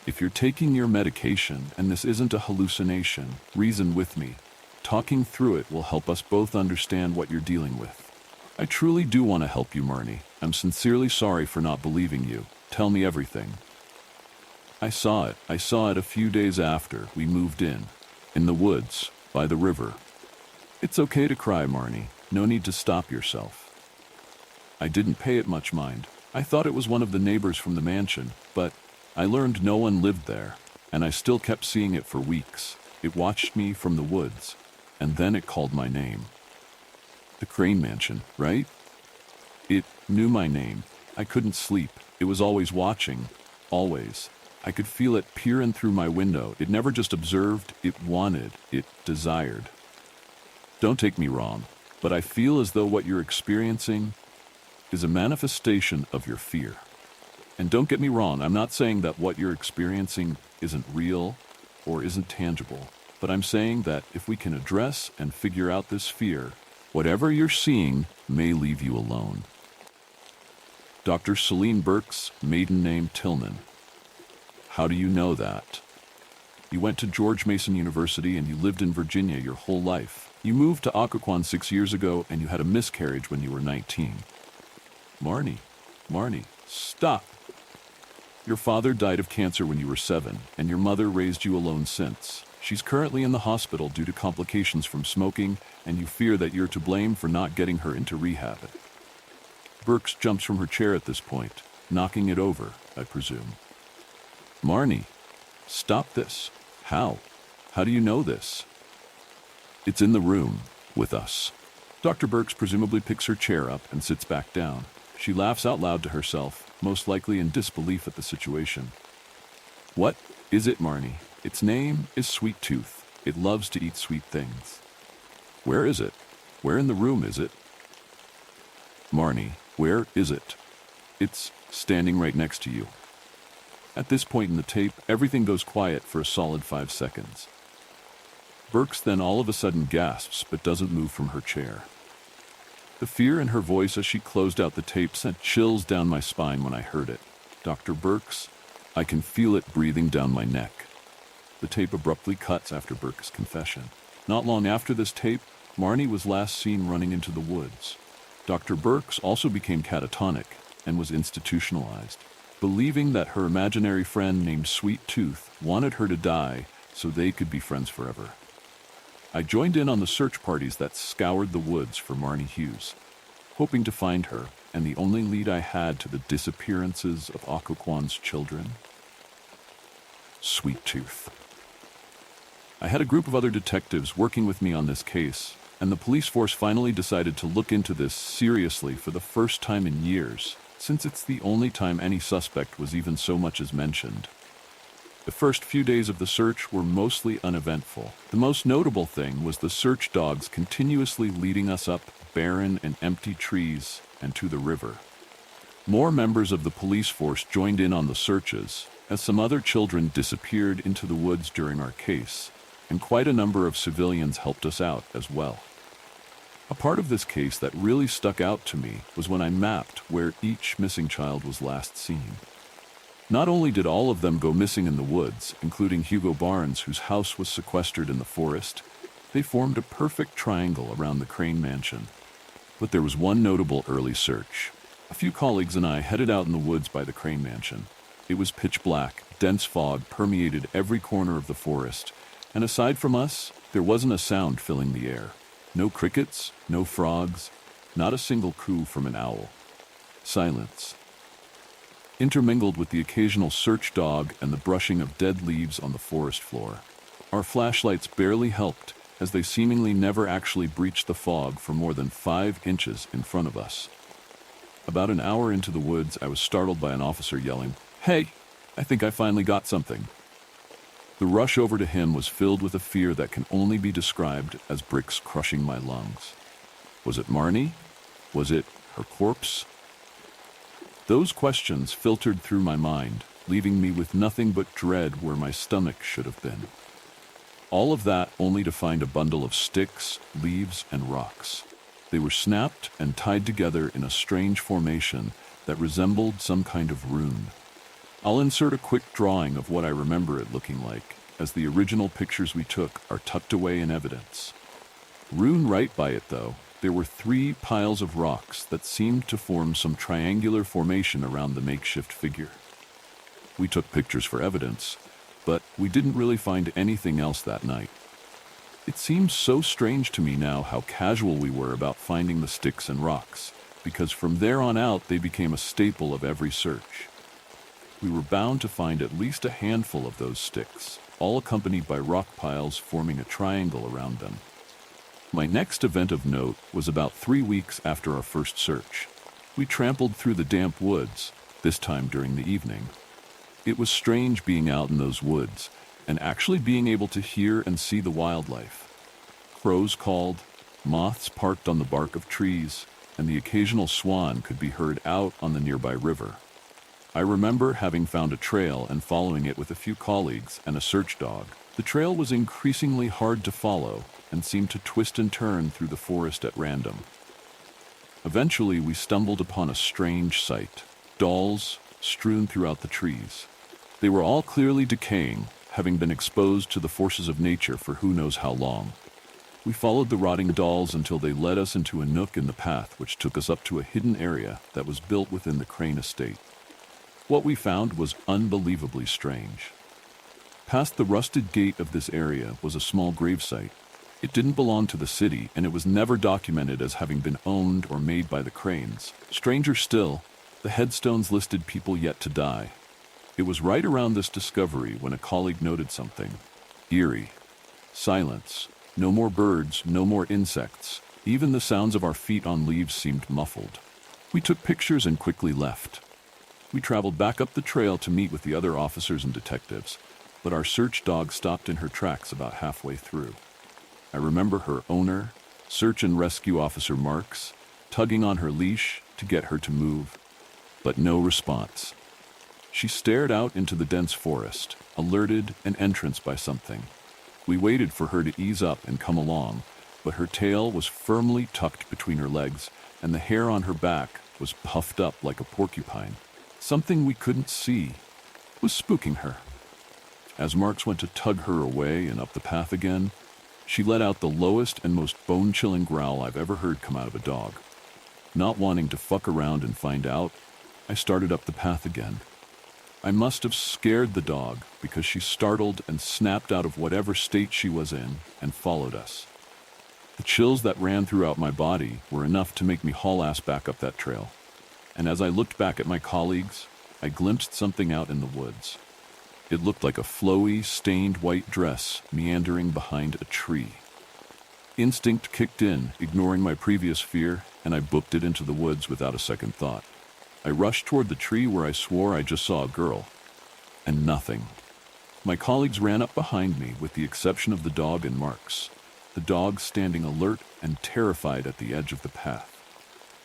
If you're taking your medication and this isn't a hallucination, reason with me. Talking through it will help us both understand what you're dealing with. I truly do want to help you, Marnie. I'm sincerely sorry for not believing you. Tell me everything. I saw it a few days after we moved in the woods, by the river. It's okay to cry, Marnie. No need to stop yourself. I didn't pay it much mind. I thought it was one of the neighbors from the mansion, but I learned no one lived there, and I still kept seeing it for weeks. It watched me from the woods, and then it called my name. The Crane Mansion, right? It knew my name. I couldn't sleep. It was always watching. Always. I could feel it peer in through my window. It never just observed, it wanted, it desired. Don't take me wrong, but I feel as though what you're experiencing is a manifestation of your fear. And don't get me wrong, I'm not saying that what you're experiencing isn't real or isn't tangible, but I'm saying that if we can address and figure out this fear, whatever you're seeing may leave you alone. Dr. Celine Burke's maiden name Tillman. How do you know that? You went to George Mason University and you lived in Virginia your whole life. You moved to Occoquan 6 years ago and you had a miscarriage when you were 19. Marnie, stop. Your father died of cancer when you were 7, and your mother raised you alone since. She's currently in the hospital due to complications from smoking, and you fear that you're to blame for not getting her into rehab. Burks jumps from her chair at this point, knocking it over, I presume. Marnie, stop this. How? How do you know this? It's in the room, with us. Dr. Burks presumably picks her chair up and sits back down. She laughs out loud to herself, most likely in disbelief at the situation. What is it, Marnie? Its name is Sweet Tooth. It loves to eat sweet things. Where is it? Where in the room is it? Marnie, where is it? It's standing right next to you. At this point in the tape, everything goes quiet for a solid 5 seconds. Burks then all of a sudden gasps but doesn't move from her chair. The fear in her voice as she closed out the tape sent chills down my spine when I heard it. Dr. Burks, I can feel it breathing down my neck. The tape abruptly cuts after Burks' confession. Not long after this tape, Marnie was last seen running into the woods. Dr. Burks also became catatonic and was institutionalized, believing that her imaginary friend named Sweet Tooth wanted her to die so they could be friends forever. I joined in on the search parties that scoured the woods for Marnie Hughes, hoping to find her, and the only lead I had to the disappearances of Occoquan's children. Sweet Tooth. I had a group of other detectives working with me on this case, and the police force finally decided to look into this seriously for the first time in years, since it's the only time any suspect was even so much as mentioned. The first few days of the search were mostly uneventful. The most notable thing was the search dogs continuously leading us up barren and empty trees and to the river. More members of the police force joined in on the searches, as some other children disappeared into the woods during our case, and quite a number of civilians helped us out as well. A part of this case that really stuck out to me was when I mapped where each missing child was last seen. Not only did all of them go missing in the woods, including Hugo Barnes, whose house was sequestered in the forest, they formed a perfect triangle around the Crane Mansion. But there was one notable early search. A few colleagues and I headed out in the woods by the Crane Mansion. It was pitch black, dense fog permeated every corner of the forest, and aside from us, there wasn't a sound filling the air. No crickets, no frogs, not a single coo from an owl. Silence. Intermingled with the occasional search dog and the brushing of dead leaves on the forest floor. Our flashlights barely helped, as they seemingly never actually breached the fog for more than 5 inches in front of us. About an hour into the woods, I was startled by an officer yelling, "Hey, I think I finally got something." The rush over to him was filled with a fear that can only be described as bricks crushing my lungs. Was it Marnie? Was it her corpse? Those questions filtered through my mind, leaving me with nothing but dread where my stomach should have been. All of that only to find a bundle of sticks, leaves, and rocks. They were snapped and tied together in a strange formation that resembled some kind of rune. I'll insert a quick drawing of what I remember it looking like, as the original pictures we took are tucked away in evidence. Rune right by it, though, there were 3 piles of rocks that seemed to form some triangular formation around the makeshift figure. We took pictures for evidence, but we didn't really find anything else that night. It seems so strange to me now how casual we were about finding the sticks and rocks, because from there on out they became a staple of every search. We were bound to find at least a handful of those sticks, all accompanied by rock piles forming a triangle around them. My next event of note was about 3 weeks after our first search. We trampled through the damp woods, this time during the evening. It was strange being out in those woods and actually being able to hear and see the wildlife. Crows called, moths parked on the bark of trees, and the occasional swan could be heard out on the nearby river. I remember having found a trail and following it with a few colleagues and a search dog. The trail was increasingly hard to follow and seemed to twist and turn through the forest at random. Eventually, we stumbled upon a strange sight: dolls strewn throughout the trees. They were all clearly decaying, having been exposed to the forces of nature for who knows how long. We followed the rotting dolls until they led us into a nook in the path which took us up to a hidden area that was built within the Crane estate. What we found was unbelievably strange. Past the rusted gate of this area was a small gravesite. It didn't belong to the city, and it was never documented as having been owned or made by the Cranes. Stranger still, the headstones listed people yet to die. It was right around this discovery when a colleague noted something. Eerie. Silence. No more birds, no more insects. Even the sounds of our feet on leaves seemed muffled. We took pictures and quickly left. We traveled back up the trail to meet with the other officers and detectives, but our search dog stopped in her tracks about halfway through. I remember her owner, search and rescue officer Marks, tugging on her leash to get her to move, but no response. She stared out into the dense forest, alerted an entrance by something. We waited for her to ease up and come along, but her tail was firmly tucked between her legs, and the hair on her back was puffed up like a porcupine. Something we couldn't see was spooking her. As Marks went to tug her away and up the path again, she let out the lowest and most bone-chilling growl I've ever heard come out of a dog. Not wanting to fuck around and find out, I started up the path again. I must have scared the dog because she startled and snapped out of whatever state she was in and followed us. The chills that ran throughout my body were enough to make me haul ass back up that trail. And as I looked back at my colleagues, I glimpsed something out in the woods. It looked like a flowy, stained white dress meandering behind a tree. Instinct kicked in, ignoring my previous fear, and I booked it into the woods without a second thought. I rushed toward the tree where I swore I just saw a girl. And nothing. My colleagues ran up behind me with the exception of the dog and Marks, the dog standing alert and terrified at the edge of the path.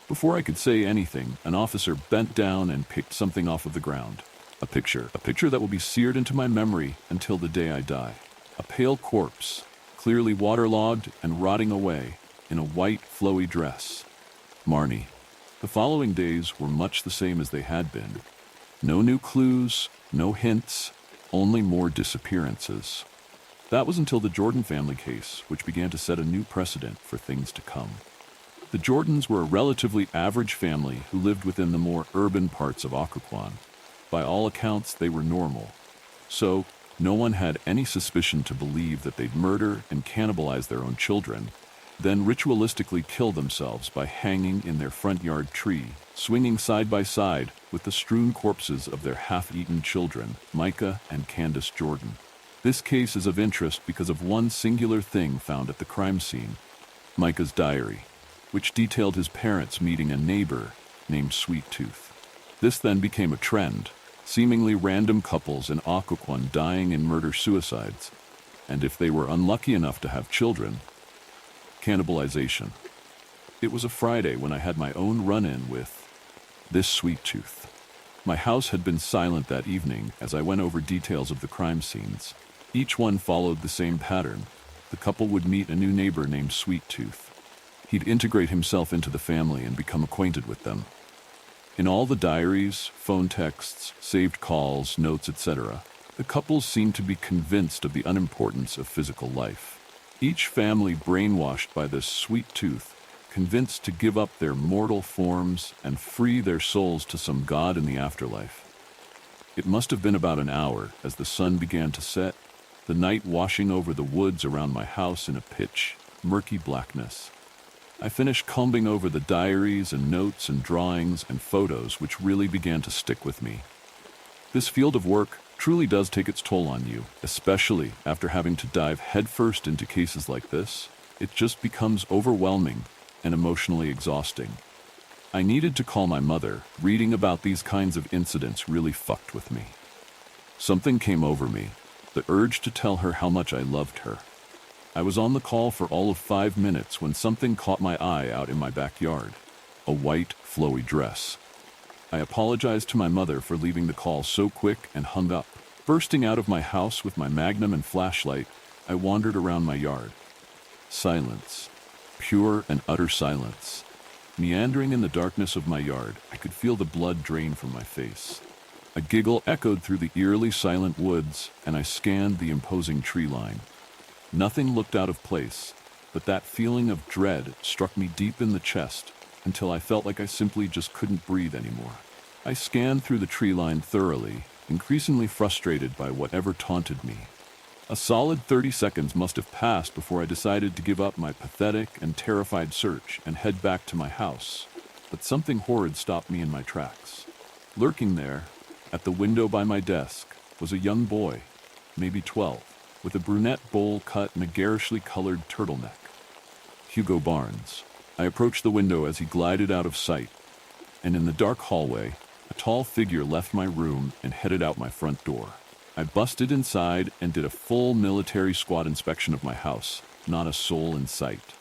Before I could say anything, an officer bent down and picked something off of the ground. A picture that will be seared into my memory until the day I die. A pale corpse, clearly waterlogged and rotting away, in a white, flowy dress. Marnie. The following days were much the same as they had been. No new clues, no hints, only more disappearances. That was until the Jordan family case, which began to set a new precedent for things to come. The Jordans were a relatively average family who lived within the more urban parts of Occoquan. By all accounts, they were normal. So, no one had any suspicion to believe that they'd murder and cannibalize their own children, then ritualistically kill themselves by hanging in their front yard tree, swinging side by side with the strewn corpses of their half-eaten children, Micah and Candace Jordan. This case is of interest because of one singular thing found at the crime scene: Micah's diary, which detailed his parents meeting a neighbor named Sweet Tooth. This then became a trend, seemingly random couples in Occoquan dying in murder-suicides, and if they were unlucky enough to have children, cannibalization. It was a Friday when I had my own run-in with this Sweet Tooth. My house had been silent that evening as I went over details of the crime scenes. Each one followed the same pattern. The couple would meet a new neighbor named Sweet Tooth. He'd integrate himself into the family and become acquainted with them. In all the diaries, phone texts, saved calls, notes, etc., the couples seemed to be convinced of the unimportance of physical life. Each family brainwashed by this Sweet Tooth, convinced to give up their mortal forms and free their souls to some god in the afterlife. It must have been about an hour as the sun began to set, the night washing over the woods around my house in a pitch, murky blackness. I finished combing over the diaries and notes and drawings and photos which really began to stick with me. This field of work truly does take its toll on you, especially after having to dive headfirst into cases like this. It just becomes overwhelming and emotionally exhausting. I needed to call my mother. Reading about these kinds of incidents really fucked with me. Something came over me, the urge to tell her how much I loved her. I was on the call for all of 5 minutes when something caught my eye out in my backyard. A white, flowy dress. I apologized to my mother for leaving the call so quick and hung up. Bursting out of my house with my magnum and flashlight, I wandered around my yard. Silence. Pure and utter silence. Meandering in the darkness of my yard, I could feel the blood drain from my face. A giggle echoed through the eerily silent woods, and I scanned the imposing tree line. Nothing looked out of place, but that feeling of dread struck me deep in the chest until I felt like I simply just couldn't breathe anymore. I scanned through the tree line thoroughly, increasingly frustrated by whatever taunted me. A solid 30 seconds must have passed before I decided to give up my pathetic and terrified search and head back to my house. But something horrid stopped me in my tracks. Lurking there, at the window by my desk, was a young boy, maybe 12, with a brunette bowl cut and a garishly colored turtleneck. Hugo Barnes. I approached the window as he glided out of sight, and in the dark hallway, a tall figure left my room and headed out my front door. I busted inside and did a full military squad inspection of my house, not a soul in sight.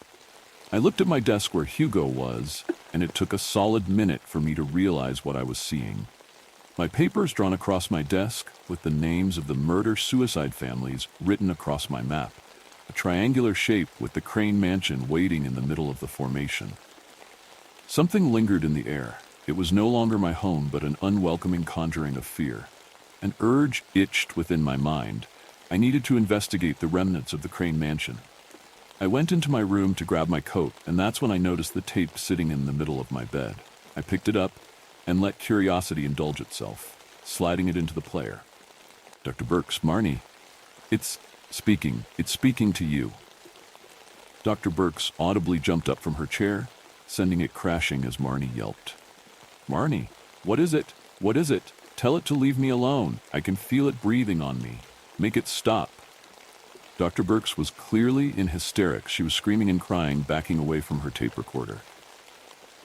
I looked at my desk where Hugo was, and it took a solid minute for me to realize what I was seeing. My papers drawn across my desk with the names of the murder-suicide families written across my map, a triangular shape with the Crane Mansion waiting in the middle of the formation. Something lingered in the air. It was no longer my home, but an unwelcoming conjuring of fear. An urge itched within my mind. I needed to investigate the remnants of the Crane Mansion. I went into my room to grab my coat, and that's when I noticed the tape sitting in the middle of my bed. I picked it up and let curiosity indulge itself, sliding it into the player. Dr. Burke's Marnie. It's speaking to you. Dr. Burks audibly jumped up from her chair, sending it crashing as Marnie yelped. Marnie, what is it? What is it? Tell it to leave me alone. I can feel it breathing on me. Make it stop. Dr. Burks was clearly in hysterics. She was screaming and crying, backing away from her tape recorder.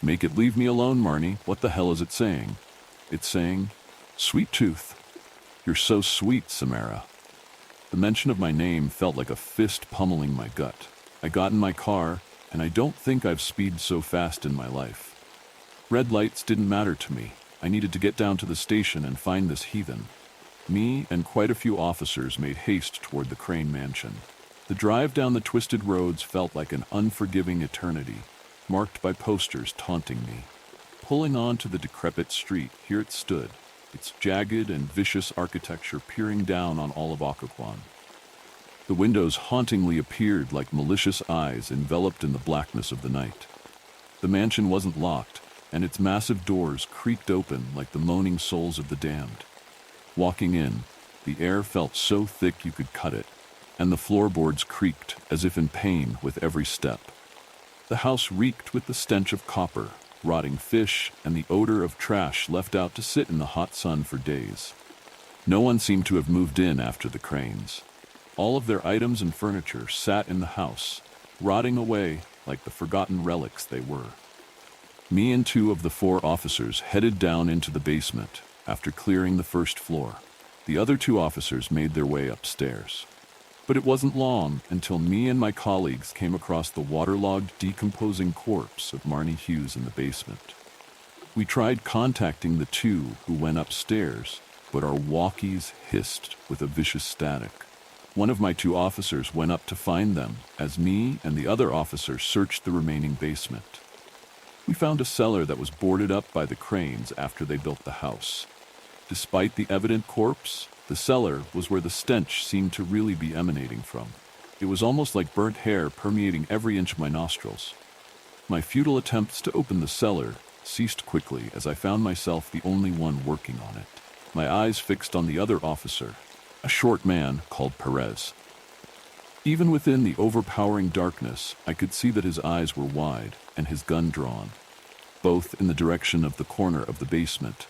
Make it leave me alone, Marnie. What the hell is it saying? It's saying, Sweet Tooth. You're so sweet, Samara. The mention of my name felt like a fist pummeling my gut. I got in my car, and I don't think I've speeded so fast in my life. Red lights didn't matter to me. I needed to get down to the station and find this heathen. Me and quite a few officers made haste toward the Crane Mansion. The drive down the twisted roads felt like an unforgiving eternity, marked by posters taunting me. Pulling on to the decrepit street, here it stood, its jagged and vicious architecture peering down on all of Occoquan. The windows hauntingly appeared like malicious eyes enveloped in the blackness of the night. The mansion wasn't locked, and its massive doors creaked open like the moaning souls of the damned. Walking in, the air felt so thick you could cut it, and the floorboards creaked as if in pain with every step. The house reeked with the stench of copper, rotting fish, and the odor of trash left out to sit in the hot sun for days. No one seemed to have moved in after the Cranes. All of their items and furniture sat in the house, rotting away like the forgotten relics they were. Me and 2 of the 4 officers headed down into the basement after clearing the first floor. The other 2 officers made their way upstairs. But it wasn't long until me and my colleagues came across the waterlogged, decomposing corpse of Marnie Hughes in the basement. We tried contacting the 2 who went upstairs, but our walkies hissed with a vicious static. One of my two officers went up to find them, as me and the other officer searched the remaining basement. We found a cellar that was boarded up by the cranes after they built the house. Despite the evident corpse, the cellar was where the stench seemed to really be emanating from. It was almost like burnt hair permeating every inch of my nostrils. My futile attempts to open the cellar ceased quickly as I found myself the only one working on it. My eyes fixed on the other officer, a short man called Perez. Even within the overpowering darkness, I could see that his eyes were wide and his gun drawn, both in the direction of the corner of the basement.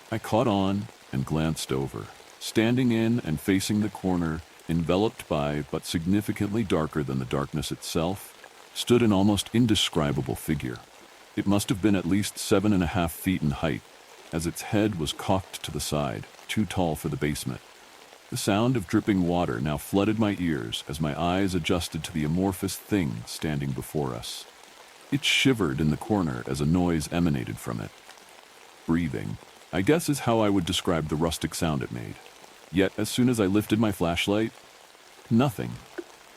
I caught on and glanced over. Standing in and facing the corner, enveloped by but significantly darker than the darkness itself, stood an almost indescribable figure. It must have been at least 7.5 feet in height, as its head was cocked to the side, too tall for the basement. The sound of dripping water now flooded my ears as my eyes adjusted to the amorphous thing standing before us. It shivered in the corner as a noise emanated from it. Breathing, I guess, is how I would describe the rustic sound it made. Yet as soon as I lifted my flashlight, nothing.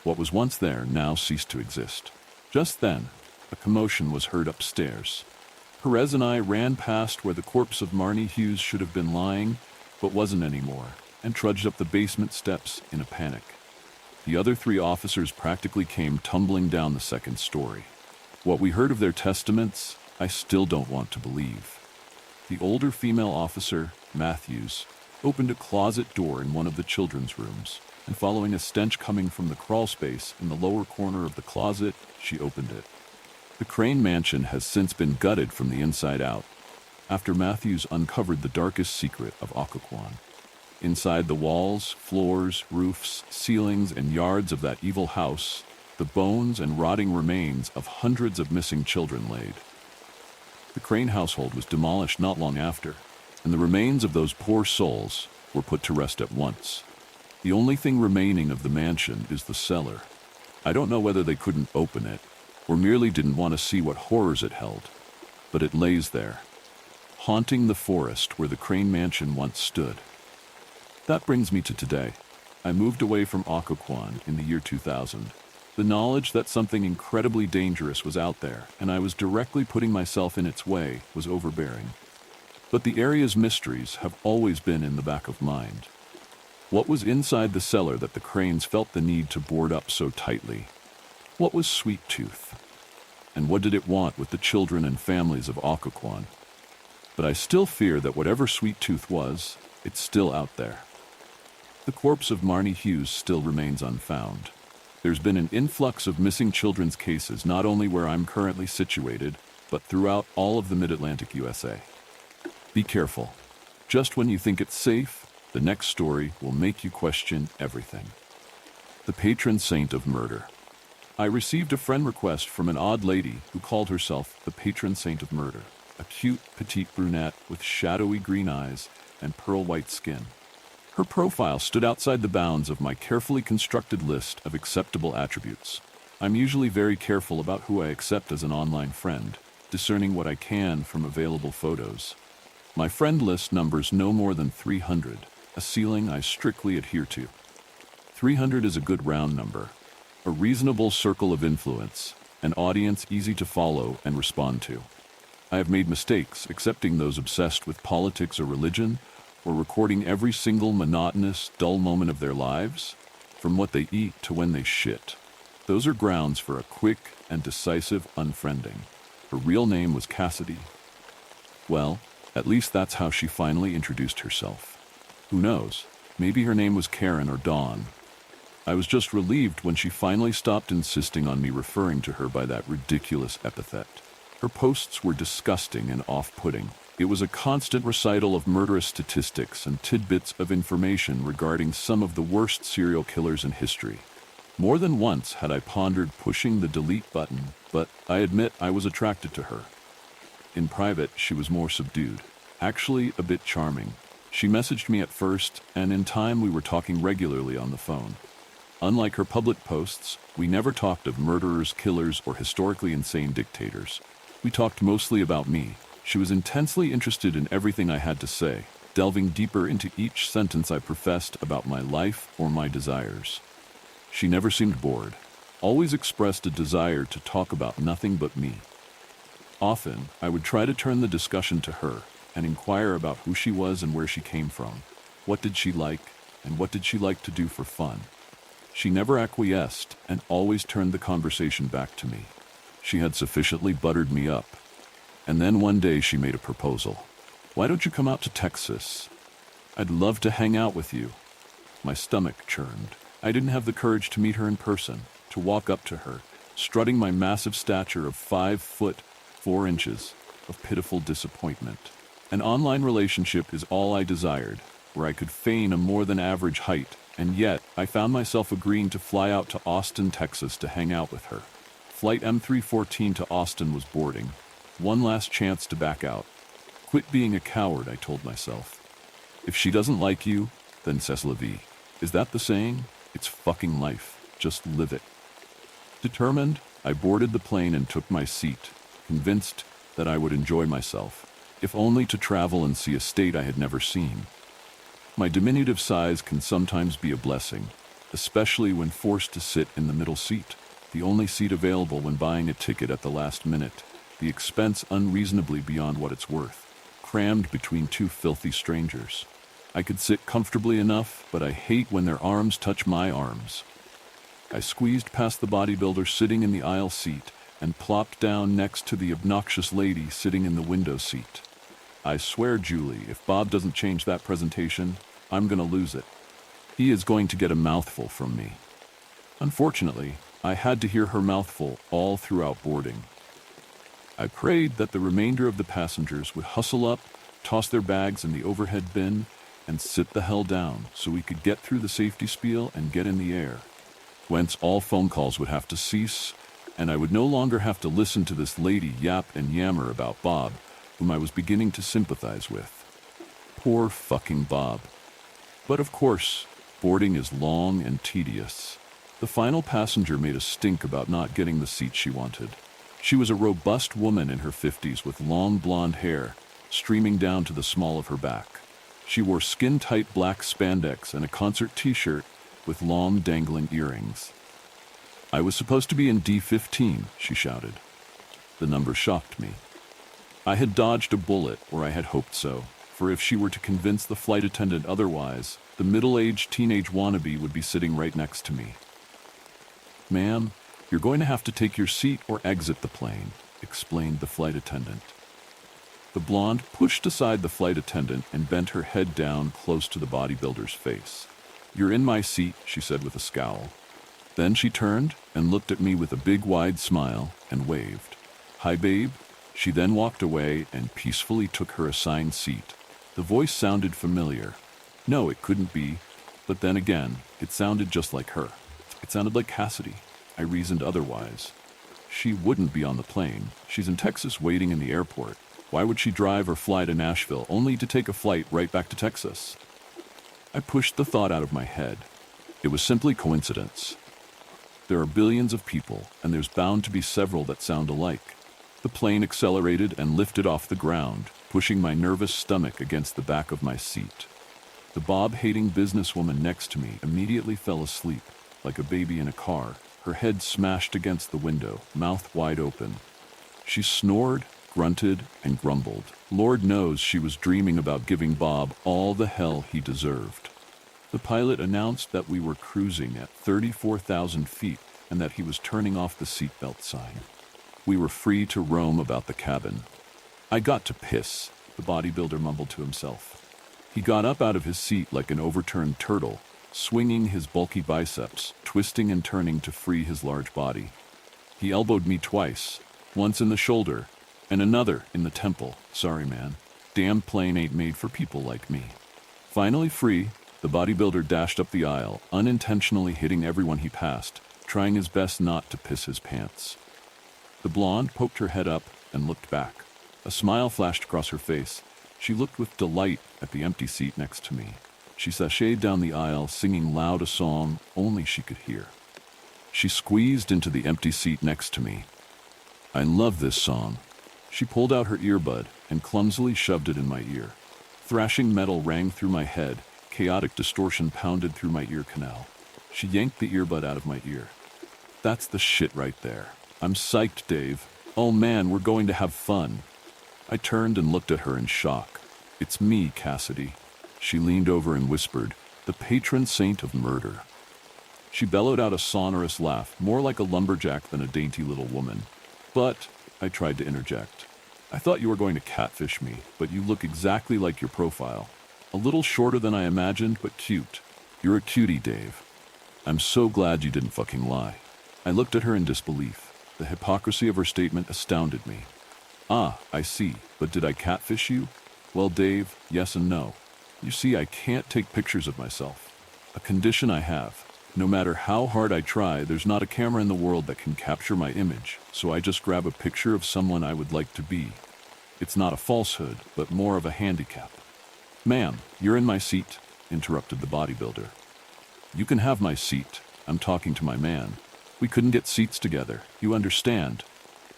What was once there now ceased to exist. Just then, a commotion was heard upstairs. Perez and I ran past where the corpse of Marnie Hughes should have been lying, but wasn't anymore, and trudged up the basement steps in a panic. The other 3 officers practically came tumbling down the second story. What we heard of their testaments, I still don't want to believe. The older female officer, Matthews, opened a closet door in one of the children's rooms, and following a stench coming from the crawl space in the lower corner of the closet, she opened it. The Crane mansion has since been gutted from the inside out, after Matthews uncovered the darkest secret of Occoquan. Inside the walls, floors, roofs, ceilings, and yards of that evil house, the bones and rotting remains of hundreds of missing children laid. The Crane household was demolished not long after, and the remains of those poor souls were put to rest at once. The only thing remaining of the mansion is the cellar. I don't know whether they couldn't open it, or merely didn't want to see what horrors it held, but it lays there, haunting the forest where the Crane mansion once stood. That brings me to today. I moved away from Occoquan in the year 2000. The knowledge that something incredibly dangerous was out there, and I was directly putting myself in its way, was overbearing. But the area's mysteries have always been in the back of mind. What was inside the cellar that the Cranes felt the need to board up so tightly? What was Sweet Tooth? And what did it want with the children and families of Occoquan? But I still fear that whatever Sweet Tooth was, it's still out there. The corpse of Marnie Hughes still remains unfound. There's been an influx of missing children's cases not only where I'm currently situated, but throughout all of the mid-Atlantic USA. Be careful. Just when you think it's safe, the next story will make you question everything. The patron saint of murder. I received a friend request from an odd lady who called herself the patron saint of murder, a cute, petite brunette with shadowy green eyes and pearl white skin. Her profile stood outside the bounds of my carefully constructed list of acceptable attributes. I'm usually very careful about who I accept as an online friend, discerning what I can from available photos. My friend list numbers no more than 300, a ceiling I strictly adhere to. 300 is a good round number, a reasonable circle of influence, an audience easy to follow and respond to. I have made mistakes accepting those obsessed with politics or religion, or recording every single monotonous, dull moment of their lives, from what they eat to when they shit. Those are grounds for a quick and decisive unfriending. Her real name was Cassidy. Well, at least that's how she finally introduced herself. Who knows? Maybe her name was Karen or Dawn. I was just relieved when she finally stopped insisting on me referring to her by that ridiculous epithet. Her posts were disgusting and off-putting. It was a constant recital of murderous statistics and tidbits of information regarding some of the worst serial killers in history. More than once had I pondered pushing the delete button, but I admit I was attracted to her. In private, she was more subdued, actually a bit charming. She messaged me at first, and in time we were talking regularly on the phone. Unlike her public posts, we never talked of murderers, killers, or historically insane dictators. We talked mostly about me. She was intensely interested in everything I had to say, delving deeper into each sentence I professed about my life or my desires. She never seemed bored, always expressed a desire to talk about nothing but me. Often, I would try to turn the discussion to her and inquire about who she was and where she came from. What did she like, and what did she like to do for fun? She never acquiesced and always turned the conversation back to me. She had sufficiently buttered me up. And then one day she made a proposal. "Why don't you come out to Texas? I'd love to hang out with you." My stomach churned. I didn't have the courage to meet her in person, to walk up to her, strutting my massive stature of 5 foot 4 inches of pitiful disappointment. An online relationship is all I desired, where I could feign a more than average height, and yet I found myself agreeing to fly out to Austin, Texas to hang out with her. Flight M314 to Austin was boarding. One last chance to back out. Quit being a coward, I told myself. If she doesn't like you, then c'est la vie. Is that the saying? It's fucking life. Just live it. Determined, I boarded the plane and took my seat, convinced that I would enjoy myself, if only to travel and see a state I had never seen. My diminutive size can sometimes be a blessing, especially when forced to sit in the middle seat, the only seat available when buying a ticket at the last minute, the expense unreasonably beyond what it's worth, crammed between 2 filthy strangers. I could sit comfortably enough, but I hate when their arms touch my arms. I squeezed past the bodybuilder sitting in the aisle seat and plopped down next to the obnoxious lady sitting in the window seat. I swear, Julie, if Bob doesn't change that presentation, I'm gonna lose it. He is going to get a mouthful from me. Unfortunately, I had to hear her mouthful all throughout boarding. I prayed that the remainder of the passengers would hustle up, toss their bags in the overhead bin, and sit the hell down so we could get through the safety spiel and get in the air, whence all phone calls would have to cease, and I would no longer have to listen to this lady yap and yammer about Bob, whom I was beginning to sympathize with. Poor fucking Bob. But of course, boarding is long and tedious. The final passenger made a stink about not getting the seat she wanted. She was a robust woman in her 50s with long blonde hair, streaming down to the small of her back. She wore skin-tight black spandex and a concert t-shirt with long dangling earrings. "I was supposed to be in D15, she shouted. The number shocked me. I had dodged a bullet, or I had hoped so, for if she were to convince the flight attendant otherwise, the middle-aged teenage wannabe would be sitting right next to me. "Ma'am, you're going to have to take your seat or exit the plane," explained the flight attendant. The blonde pushed aside the flight attendant and bent her head down close to the bodybuilder's face. "You're in my seat," she said with a scowl. Then she turned and looked at me with a big wide smile and waved. "Hi, babe." She then walked away and peacefully took her assigned seat. The voice sounded familiar. No, it couldn't be, but then again, it sounded just like her. It sounded like Cassidy. I reasoned otherwise. She wouldn't be on the plane. She's in Texas waiting in the airport. Why would she drive or fly to Nashville only to take a flight right back to Texas? I pushed the thought out of my head. It was simply coincidence. There are billions of people, and there's bound to be several that sound alike. The plane accelerated and lifted off the ground, pushing my nervous stomach against the back of my seat. The Bob-hating businesswoman next to me immediately fell asleep, like a baby in a car, her head smashed against the window, mouth wide open. She snored, grunted, and grumbled. Lord knows she was dreaming about giving Bob all the hell he deserved. The pilot announced that we were cruising at 34,000 feet and that he was turning off the seatbelt sign. We were free to roam about the cabin. "I got to piss," the bodybuilder mumbled to himself. He got up out of his seat like an overturned turtle, swinging his bulky biceps, twisting and turning to free his large body. He elbowed me twice, once in the shoulder, and another in the temple. "Sorry, man. Damn plane ain't made for people like me." Finally free, the bodybuilder dashed up the aisle, unintentionally hitting everyone he passed, trying his best not to piss his pants. The blonde poked her head up and looked back. A smile flashed across her face. She looked with delight at the empty seat next to me. She sashayed down the aisle, singing loud a song only she could hear. She squeezed into the empty seat next to me. "I love this song." She pulled out her earbud and clumsily shoved it in my ear. Thrashing metal rang through my head, chaotic distortion pounded through my ear canal. She yanked the earbud out of my ear. That's the shit right there. I'm psyched, Dave. Oh man, we're going to have fun. I turned and looked at her in shock. It's me, Cassidy. She leaned over and whispered, the patron saint of murder. She bellowed out a sonorous laugh, more like a lumberjack than a dainty little woman. But, I tried to interject, I thought you were going to catfish me, but you look exactly like your profile. A little shorter than I imagined, but cute. You're a cutie, Dave. I'm so glad you didn't fucking lie. I looked at her in disbelief. The hypocrisy of her statement astounded me. Ah, I see. But did I catfish you? Well, Dave, yes and no. You see, I can't take pictures of myself. A condition I have. No matter how hard I try, there's not a camera in the world that can capture my image, so I just grab a picture of someone I would like to be. It's not a falsehood, but more of a handicap. Ma'am, you're in my seat, interrupted the bodybuilder. You can have my seat. I'm talking to my man. We couldn't get seats together, you understand.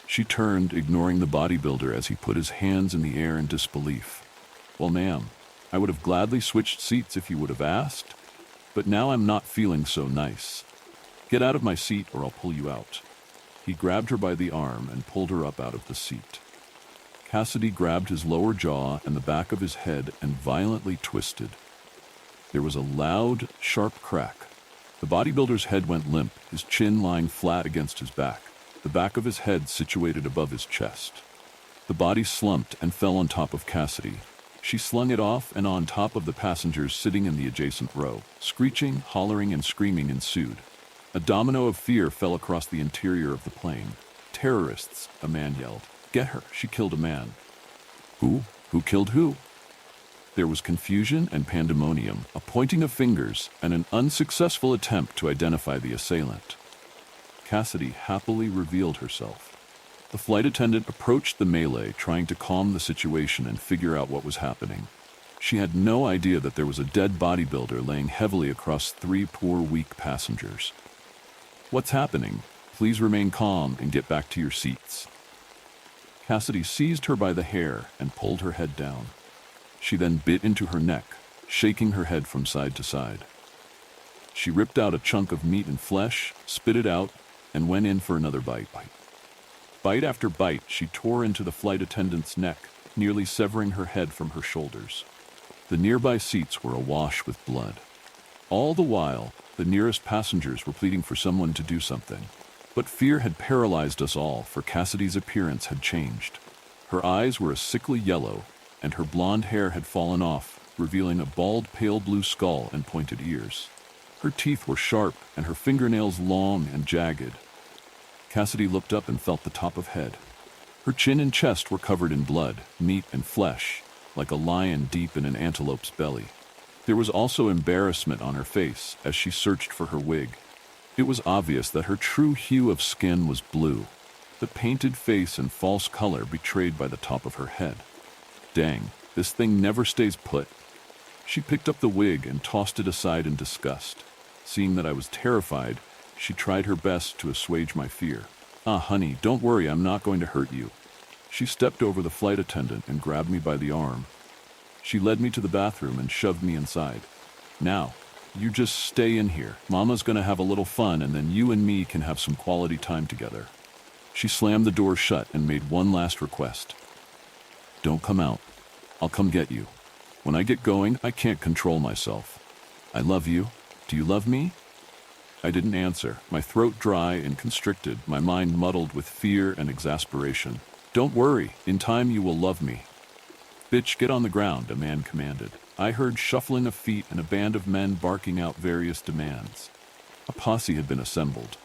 She turned, ignoring the bodybuilder as he put his hands in the air in disbelief. Well, ma'am, I would have gladly switched seats if you would have asked, but now I'm not feeling so nice. Get out of my seat or I'll pull you out. He grabbed her by the arm and pulled her up out of the seat. Cassidy grabbed his lower jaw and the back of his head and violently twisted. There was a loud, sharp crack. The bodybuilder's head went limp, his chin lying flat against his back, the back of his head situated above his chest. The body slumped and fell on top of Cassidy. She slung it off and on top of the passengers sitting in the adjacent row. Screeching, hollering, and screaming ensued. A domino of fear fell across the interior of the plane. Terrorists, a man yelled. Get her, she killed a man. Who? Who killed who? There was confusion and pandemonium, a pointing of fingers, and an unsuccessful attempt to identify the assailant. Cassidy happily revealed herself. The flight attendant approached the melee, trying to calm the situation and figure out what was happening. She had no idea that there was a dead bodybuilder laying heavily across 3 poor, weak passengers. What's happening? Please remain calm and get back to your seats. Cassidy seized her by the hair and pulled her head down. She then bit into her neck, shaking her head from side to side. She ripped out a chunk of meat and flesh, spit it out, and went in for another bite. Bite after bite, she tore into the flight attendant's neck, nearly severing her head from her shoulders. The nearby seats were awash with blood. All the while, the nearest passengers were pleading for someone to do something. But fear had paralyzed us all, for Cassidy's appearance had changed. Her eyes were a sickly yellow, and her blonde hair had fallen off, revealing a bald pale blue skull and pointed ears. Her teeth were sharp, and her fingernails long and jagged. Cassidy looked up and felt the top of head. Her chin and chest were covered in blood, meat, and flesh, like a lion deep in an antelope's belly. There was also embarrassment on her face as she searched for her wig. It was obvious that her true hue of skin was blue, the painted face and false color betrayed by the top of her head. Dang, this thing never stays put. She picked up the wig and tossed it aside in disgust. Seeing that I was terrified, she tried her best to assuage my fear. Ah, honey, don't worry, I'm not going to hurt you. She stepped over the flight attendant and grabbed me by the arm. She led me to the bathroom and shoved me inside. Now, you just stay in here. Mama's gonna have a little fun and then you and me can have some quality time together. She slammed the door shut and made one last request. Don't come out. I'll come get you. When I get going, I can't control myself. I love you. Do you love me? I didn't answer, my throat dry and constricted, my mind muddled with fear and exasperation. Don't worry, in time you will love me. Bitch, get on the ground, a man commanded. I heard shuffling of feet and a band of men barking out various demands. A posse had been assembled.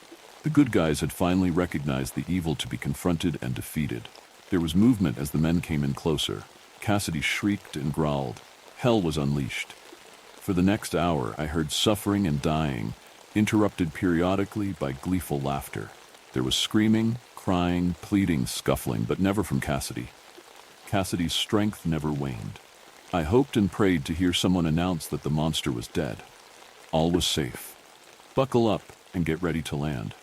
The good guys had finally recognized the evil to be confronted and defeated. There was movement as the men came in closer. Cassidy shrieked and growled. Hell was unleashed. For the next hour, I heard suffering and dying, interrupted periodically by gleeful laughter. There was screaming, crying, pleading, scuffling, but never from Cassidy. Cassidy's strength never waned. I hoped and prayed to hear someone announce that the monster was dead. All was safe. Buckle up and get ready to land.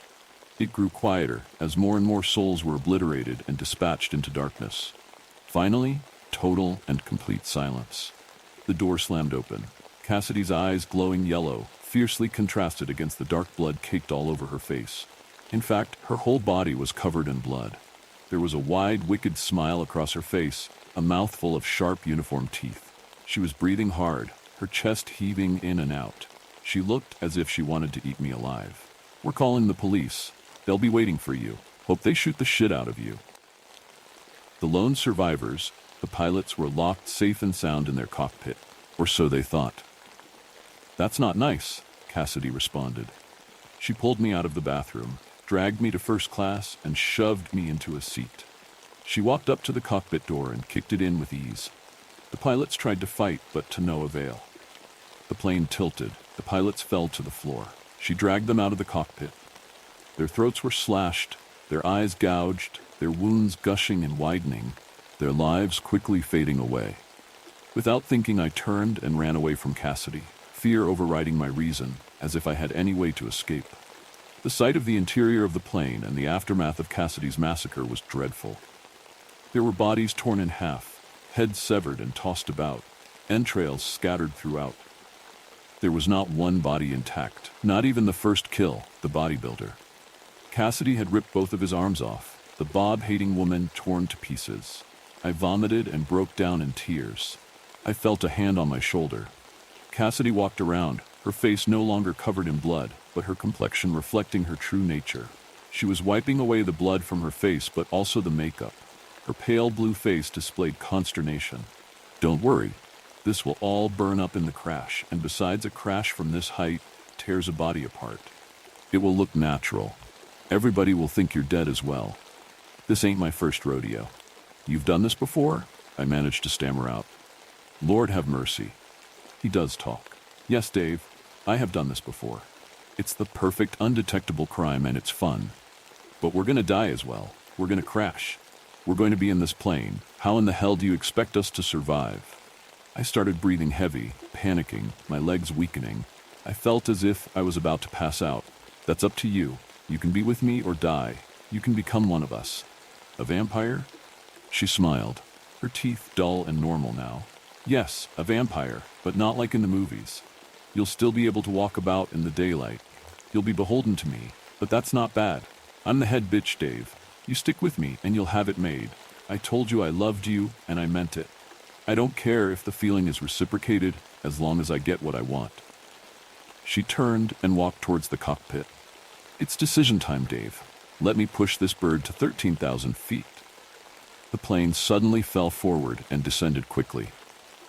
It grew quieter as more and more souls were obliterated and dispatched into darkness. Finally, total and complete silence. The door slammed open. Cassidy's eyes glowing yellow, fiercely contrasted against the dark blood caked all over her face. In fact, her whole body was covered in blood. There was a wide, wicked smile across her face, a mouthful of sharp, uniform teeth. She was breathing hard, her chest heaving in and out. She looked as if she wanted to eat me alive. "We're calling the police. They'll be waiting for you. Hope they shoot the shit out of you." The lone survivors, the pilots, were locked safe and sound in their cockpit, or so they thought. "That's not nice," Cassidy responded. She pulled me out of the bathroom, dragged me to first class, and shoved me into a seat. She walked up to the cockpit door and kicked it in with ease. The pilots tried to fight, but to no avail. The plane tilted. The pilots fell to the floor. She dragged them out of the cockpit. Their throats were slashed, their eyes gouged, their wounds gushing and widening, their lives quickly fading away. Without thinking, I turned and ran away from Cassidy, fear overriding my reason, as if I had any way to escape. The sight of the interior of the plane and the aftermath of Cassidy's massacre was dreadful. There were bodies torn in half, heads severed and tossed about, entrails scattered throughout. There was not one body intact, not even the first kill, the bodybuilder. Cassidy had ripped both of his arms off, the Bob-hating woman torn to pieces. I vomited and broke down in tears. I felt a hand on my shoulder. Cassidy walked around, her face no longer covered in blood, but her complexion reflecting her true nature. She was wiping away the blood from her face, but also the makeup. Her pale blue face displayed consternation. "Don't worry. This will all burn up in the crash, and besides, a crash from this height tears a body apart. It will look natural. Everybody will think you're dead as well. This ain't my first rodeo." "You've done this before?" I managed to stammer out. "Lord have mercy." He does talk. "Yes, Dave, I have done this before. It's the perfect undetectable crime and it's fun. But we're gonna die as well. We're gonna crash. We're going to be in this plane. How in the hell do you expect us to survive?" I started breathing heavy, panicking, my legs weakening. I felt as if I was about to pass out. "That's up to you. You can be with me or die. You can become one of us." "A vampire?" She smiled, her teeth dull and normal now. "Yes, a vampire, but not like in the movies. You'll still be able to walk about in the daylight. You'll be beholden to me, but that's not bad. I'm the head bitch, Dave. You stick with me and you'll have it made. I told you I loved you, and I meant it. I don't care if the feeling is reciprocated, as long as I get what I want." She turned and walked towards the cockpit. "It's decision time, Dave. Let me push this bird to 13,000 feet. The plane suddenly fell forward and descended quickly.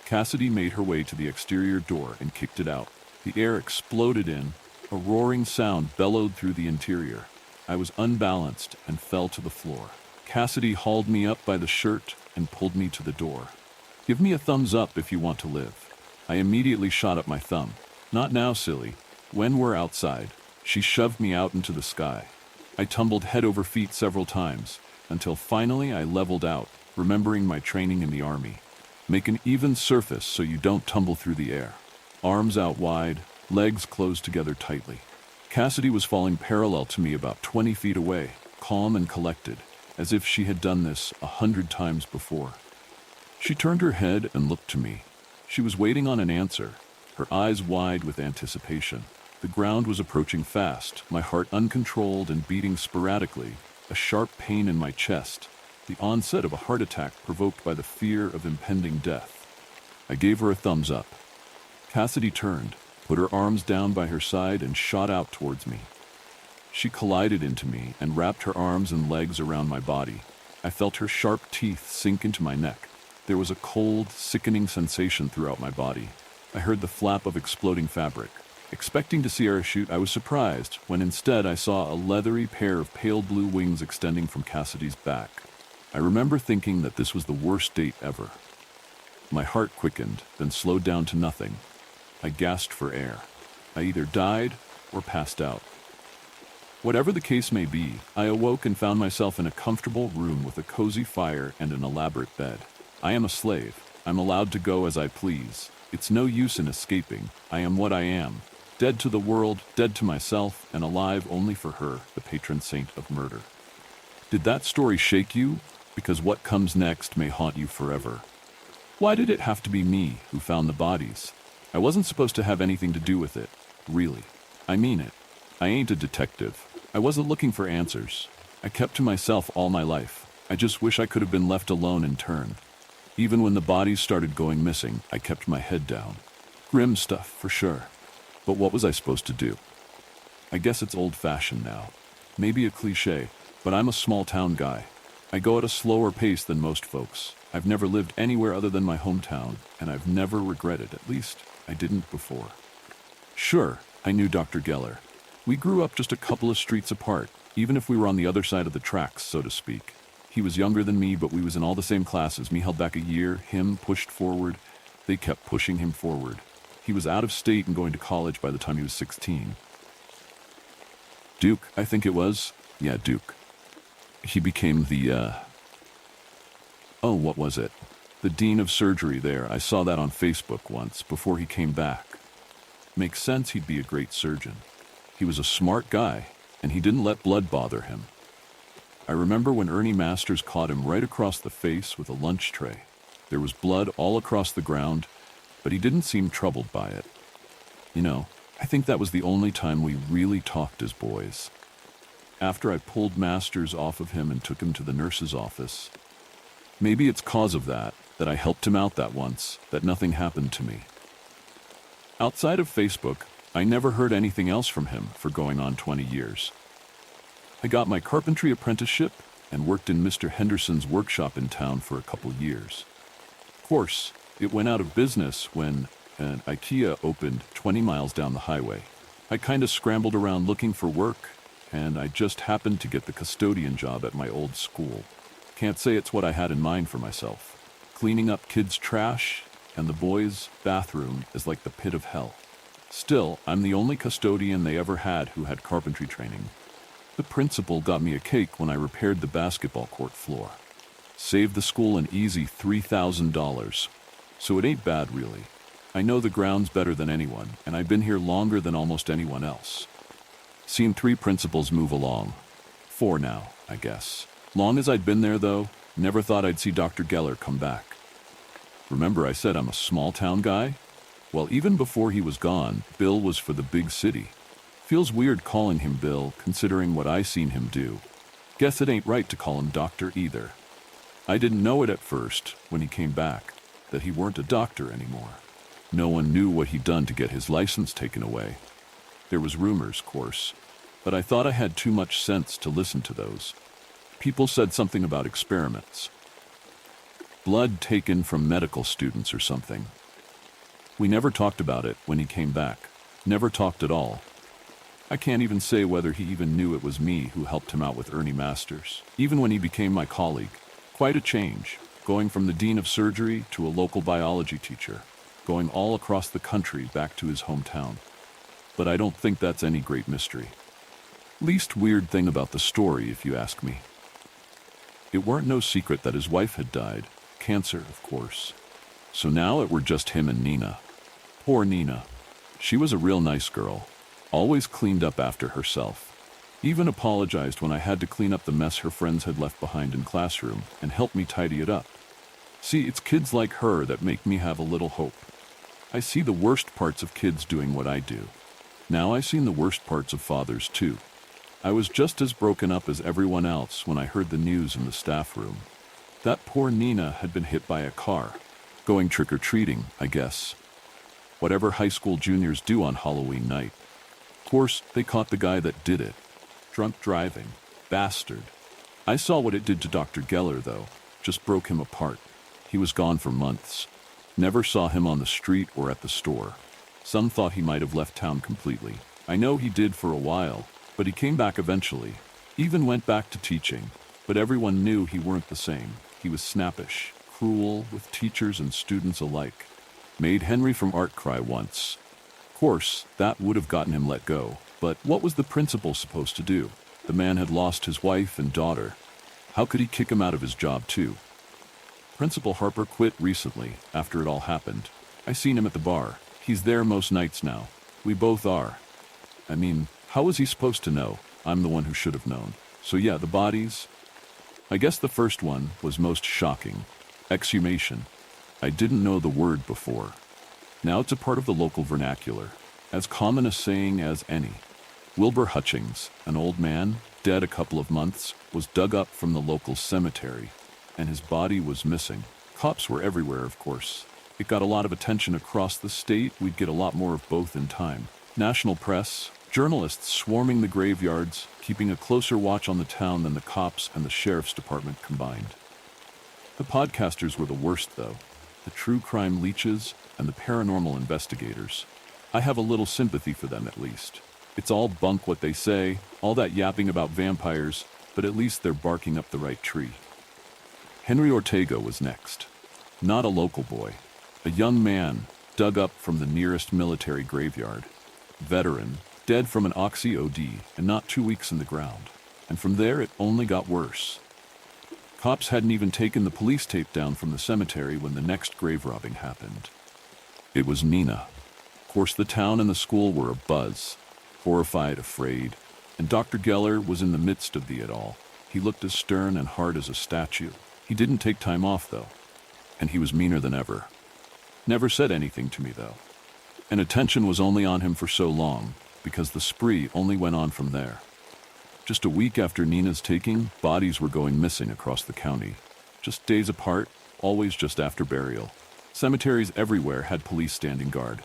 Cassidy made her way to the exterior door and kicked it out. The air exploded in. A roaring sound bellowed through the interior. I was unbalanced and fell to the floor. Cassidy hauled me up by the shirt and pulled me to the door. "Give me a thumbs up if you want to live." I immediately shot up my thumb. "Not now, silly. When we're outside." She shoved me out into the sky. I tumbled head over feet several times, until finally I leveled out, remembering my training in the army. Make an even surface so you don't tumble through the air. Arms out wide, legs closed together tightly. Cassidy was falling parallel to me about 20 feet away, calm and collected, as if she had done this 100 times before. She turned her head and looked to me. She was waiting on an answer, her eyes wide with anticipation. The ground was approaching fast, my heart uncontrolled and beating sporadically, a sharp pain in my chest, the onset of a heart attack provoked by the fear of impending death. I gave her a thumbs up. Cassidy turned, put her arms down by her side, and shot out towards me. She collided into me and wrapped her arms and legs around my body. I felt her sharp teeth sink into my neck. There was a cold, sickening sensation throughout my body. I heard the flap of exploding fabric. Expecting to see her shoot, I was surprised when instead I saw a leathery pair of pale blue wings extending from Cassidy's back. I remember thinking that this was the worst date ever. My heart quickened, then slowed down to nothing. I gasped for air. I either died or passed out. Whatever the case may be, I awoke and found myself in a comfortable room with a cozy fire and an elaborate bed. I am a slave. I'm allowed to go as I please. It's no use in escaping. I am what I am. Dead to the world, dead to myself, and alive only for her, the patron saint of murder. Did that story shake you? Because what comes next may haunt you forever. Why did it have to be me who found the bodies? I wasn't supposed to have anything to do with it. Really. I mean it. I ain't a detective. I wasn't looking for answers. I kept to myself all my life. I just wish I could have been left alone in turn. Even when the bodies started going missing, I kept my head down. Grim stuff, for sure. But what was I supposed to do? I guess it's old-fashioned now. Maybe a cliché, but I'm a small-town guy. I go at a slower pace than most folks. I've never lived anywhere other than my hometown, and I've never regretted, at least I didn't before. Sure, I knew Dr. Geller. We grew up just a couple of streets apart, even if we were on the other side of the tracks, so to speak. He was younger than me, but we was in all the same classes. Me held back a year, him pushed forward. They kept pushing him forward. He was out of state and going to college by the time he was 16. Duke, I think it was. Yeah, Duke. He became what was it? The dean of surgery there. I saw that on Facebook once, before he came back. Makes sense he'd be a great surgeon. He was a smart guy, and he didn't let blood bother him. I remember when Ernie Masters caught him right across the face with a lunch tray. There was blood all across the ground, but he didn't seem troubled by it. You know, I think that was the only time we really talked as boys. After I pulled Masters off of him and took him to the nurse's office. Maybe it's cause of that I helped him out that once, that nothing happened to me. Outside of Facebook, I never heard anything else from him for going on 20 years. I got my carpentry apprenticeship and worked in Mr. Henderson's workshop in town for a couple years. Of course, it went out of business when an IKEA opened 20 miles down the highway. I kinda scrambled around looking for work, and I just happened to get the custodian job at my old school. Can't say it's what I had in mind for myself. Cleaning up kids' trash and the boys' bathroom is like the pit of hell. Still, I'm the only custodian they ever had who had carpentry training. The principal got me a cake when I repaired the basketball court floor. Saved the school an easy $3,000. So it ain't bad, really. I know the grounds better than anyone, and I've been here longer than almost anyone else. Seen 3 principals move along. 4 now, I guess. Long as I'd been there, though, never thought I'd see Dr. Geller come back. Remember I said I'm a small-town guy? Well, even before he was gone, Bill was for the big city. Feels weird calling him Bill, considering what I seen him do. Guess it ain't right to call him doctor either. I didn't know it at first, when he came back, that he weren't a doctor anymore. No one knew what he'd done to get his license taken away. There was rumors, course, but I thought I had too much sense to listen to those. People said something about experiments. Blood taken from medical students or something. We never talked about it when he came back. Never talked at all. I can't even say whether he even knew it was me who helped him out with Ernie Masters, even when he became my colleague. Quite a change, going from the dean of surgery to a local biology teacher, going all across the country back to his hometown. But I don't think that's any great mystery. Least weird thing about the story, if you ask me. It weren't no secret that his wife had died. Cancer, of course. So now it were just him and Nina. Poor Nina. She was a real nice girl. Always cleaned up after herself. Even apologized when I had to clean up the mess her friends had left behind in classroom and helped me tidy it up. See, it's kids like her that make me have a little hope. I see the worst parts of kids doing what I do. Now I've seen the worst parts of fathers too. I was just as broken up as everyone else when I heard the news in the staff room. That poor Nina had been hit by a car. Going trick-or-treating, I guess. Whatever high school juniors do on Halloween night. Of course, they caught the guy that did it. Drunk driving. Bastard. I saw what it did to Dr. Geller, though. Just broke him apart. He was gone for months. Never saw him on the street or at the store. Some thought he might have left town completely. I know he did for a while, but he came back eventually. Even went back to teaching. But everyone knew he weren't the same. He was snappish, cruel with teachers and students alike. Made Henry from art cry once. Of course, that would have gotten him let go. But what was the principal supposed to do? The man had lost his wife and daughter. How could he kick him out of his job too? Principal Harper quit recently, after it all happened. I seen him at the bar. He's there most nights now. We both are. I mean, how was he supposed to know? I'm the one who should have known. So yeah, the bodies. I guess the first one was most shocking. Exhumation. I didn't know the word before. Now it's a part of the local vernacular. as common a saying as any. Wilbur Hutchings, an old man, dead a couple of months, was dug up from the local cemetery, and his body was missing. Cops were everywhere, of course. It got a lot of attention across the state. We'd get a lot more of both in time. National press, journalists swarming the graveyards, keeping a closer watch on the town than the cops and the sheriff's department combined. The podcasters were the worst, though. The true crime leeches and the paranormal investigators. I have a little sympathy for them, at least. It's all bunk what they say, all that yapping about vampires, but at least they're barking up the right tree. Henry Ortega was next. Not a local boy. A young man dug up from the nearest military graveyard. Veteran, dead from an oxy OD and not 2 weeks in the ground. And from there it only got worse. Cops hadn't even taken the police tape down from the cemetery when the next grave robbing happened. It was Nina. Of course, the town and the school were abuzz. Horrified, afraid, and Dr. Geller was in the midst of it all. He looked as stern and hard as a statue. He didn't take time off, though, and he was meaner than ever. Never said anything to me, though, and attention was only on him for so long, because the spree only went on from there. Just a week after Nina's taking, bodies were going missing across the county. Just days apart, always just after burial. Cemeteries everywhere had police standing guard.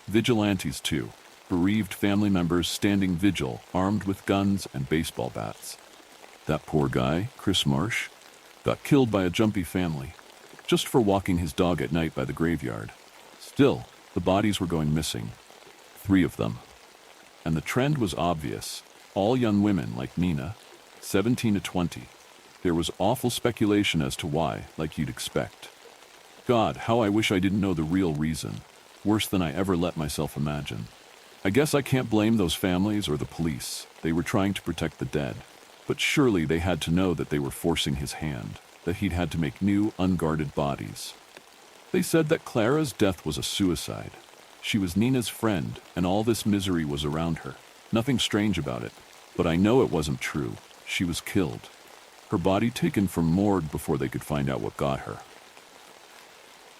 Vigilantes, too. Bereaved family members standing vigil, armed with guns and baseball bats. That poor guy, Chris Marsh, got killed by a jumpy family, just for walking his dog at night by the graveyard. Still, the bodies were going missing. 3 of them. And the trend was obvious. All young women like Nina, 17 to 20. There was awful speculation as to why, like you'd expect. God, how I wish I didn't know the real reason. Worse than I ever let myself imagine. I guess I can't blame those families or the police. They were trying to protect the dead. But surely they had to know that they were forcing his hand, that he'd had to make new, unguarded bodies. They said that Clara's death was a suicide. She was Nina's friend, and all this misery was around her. Nothing strange about it. But I know it wasn't true. She was killed. Her body taken from morgue before they could find out what got her.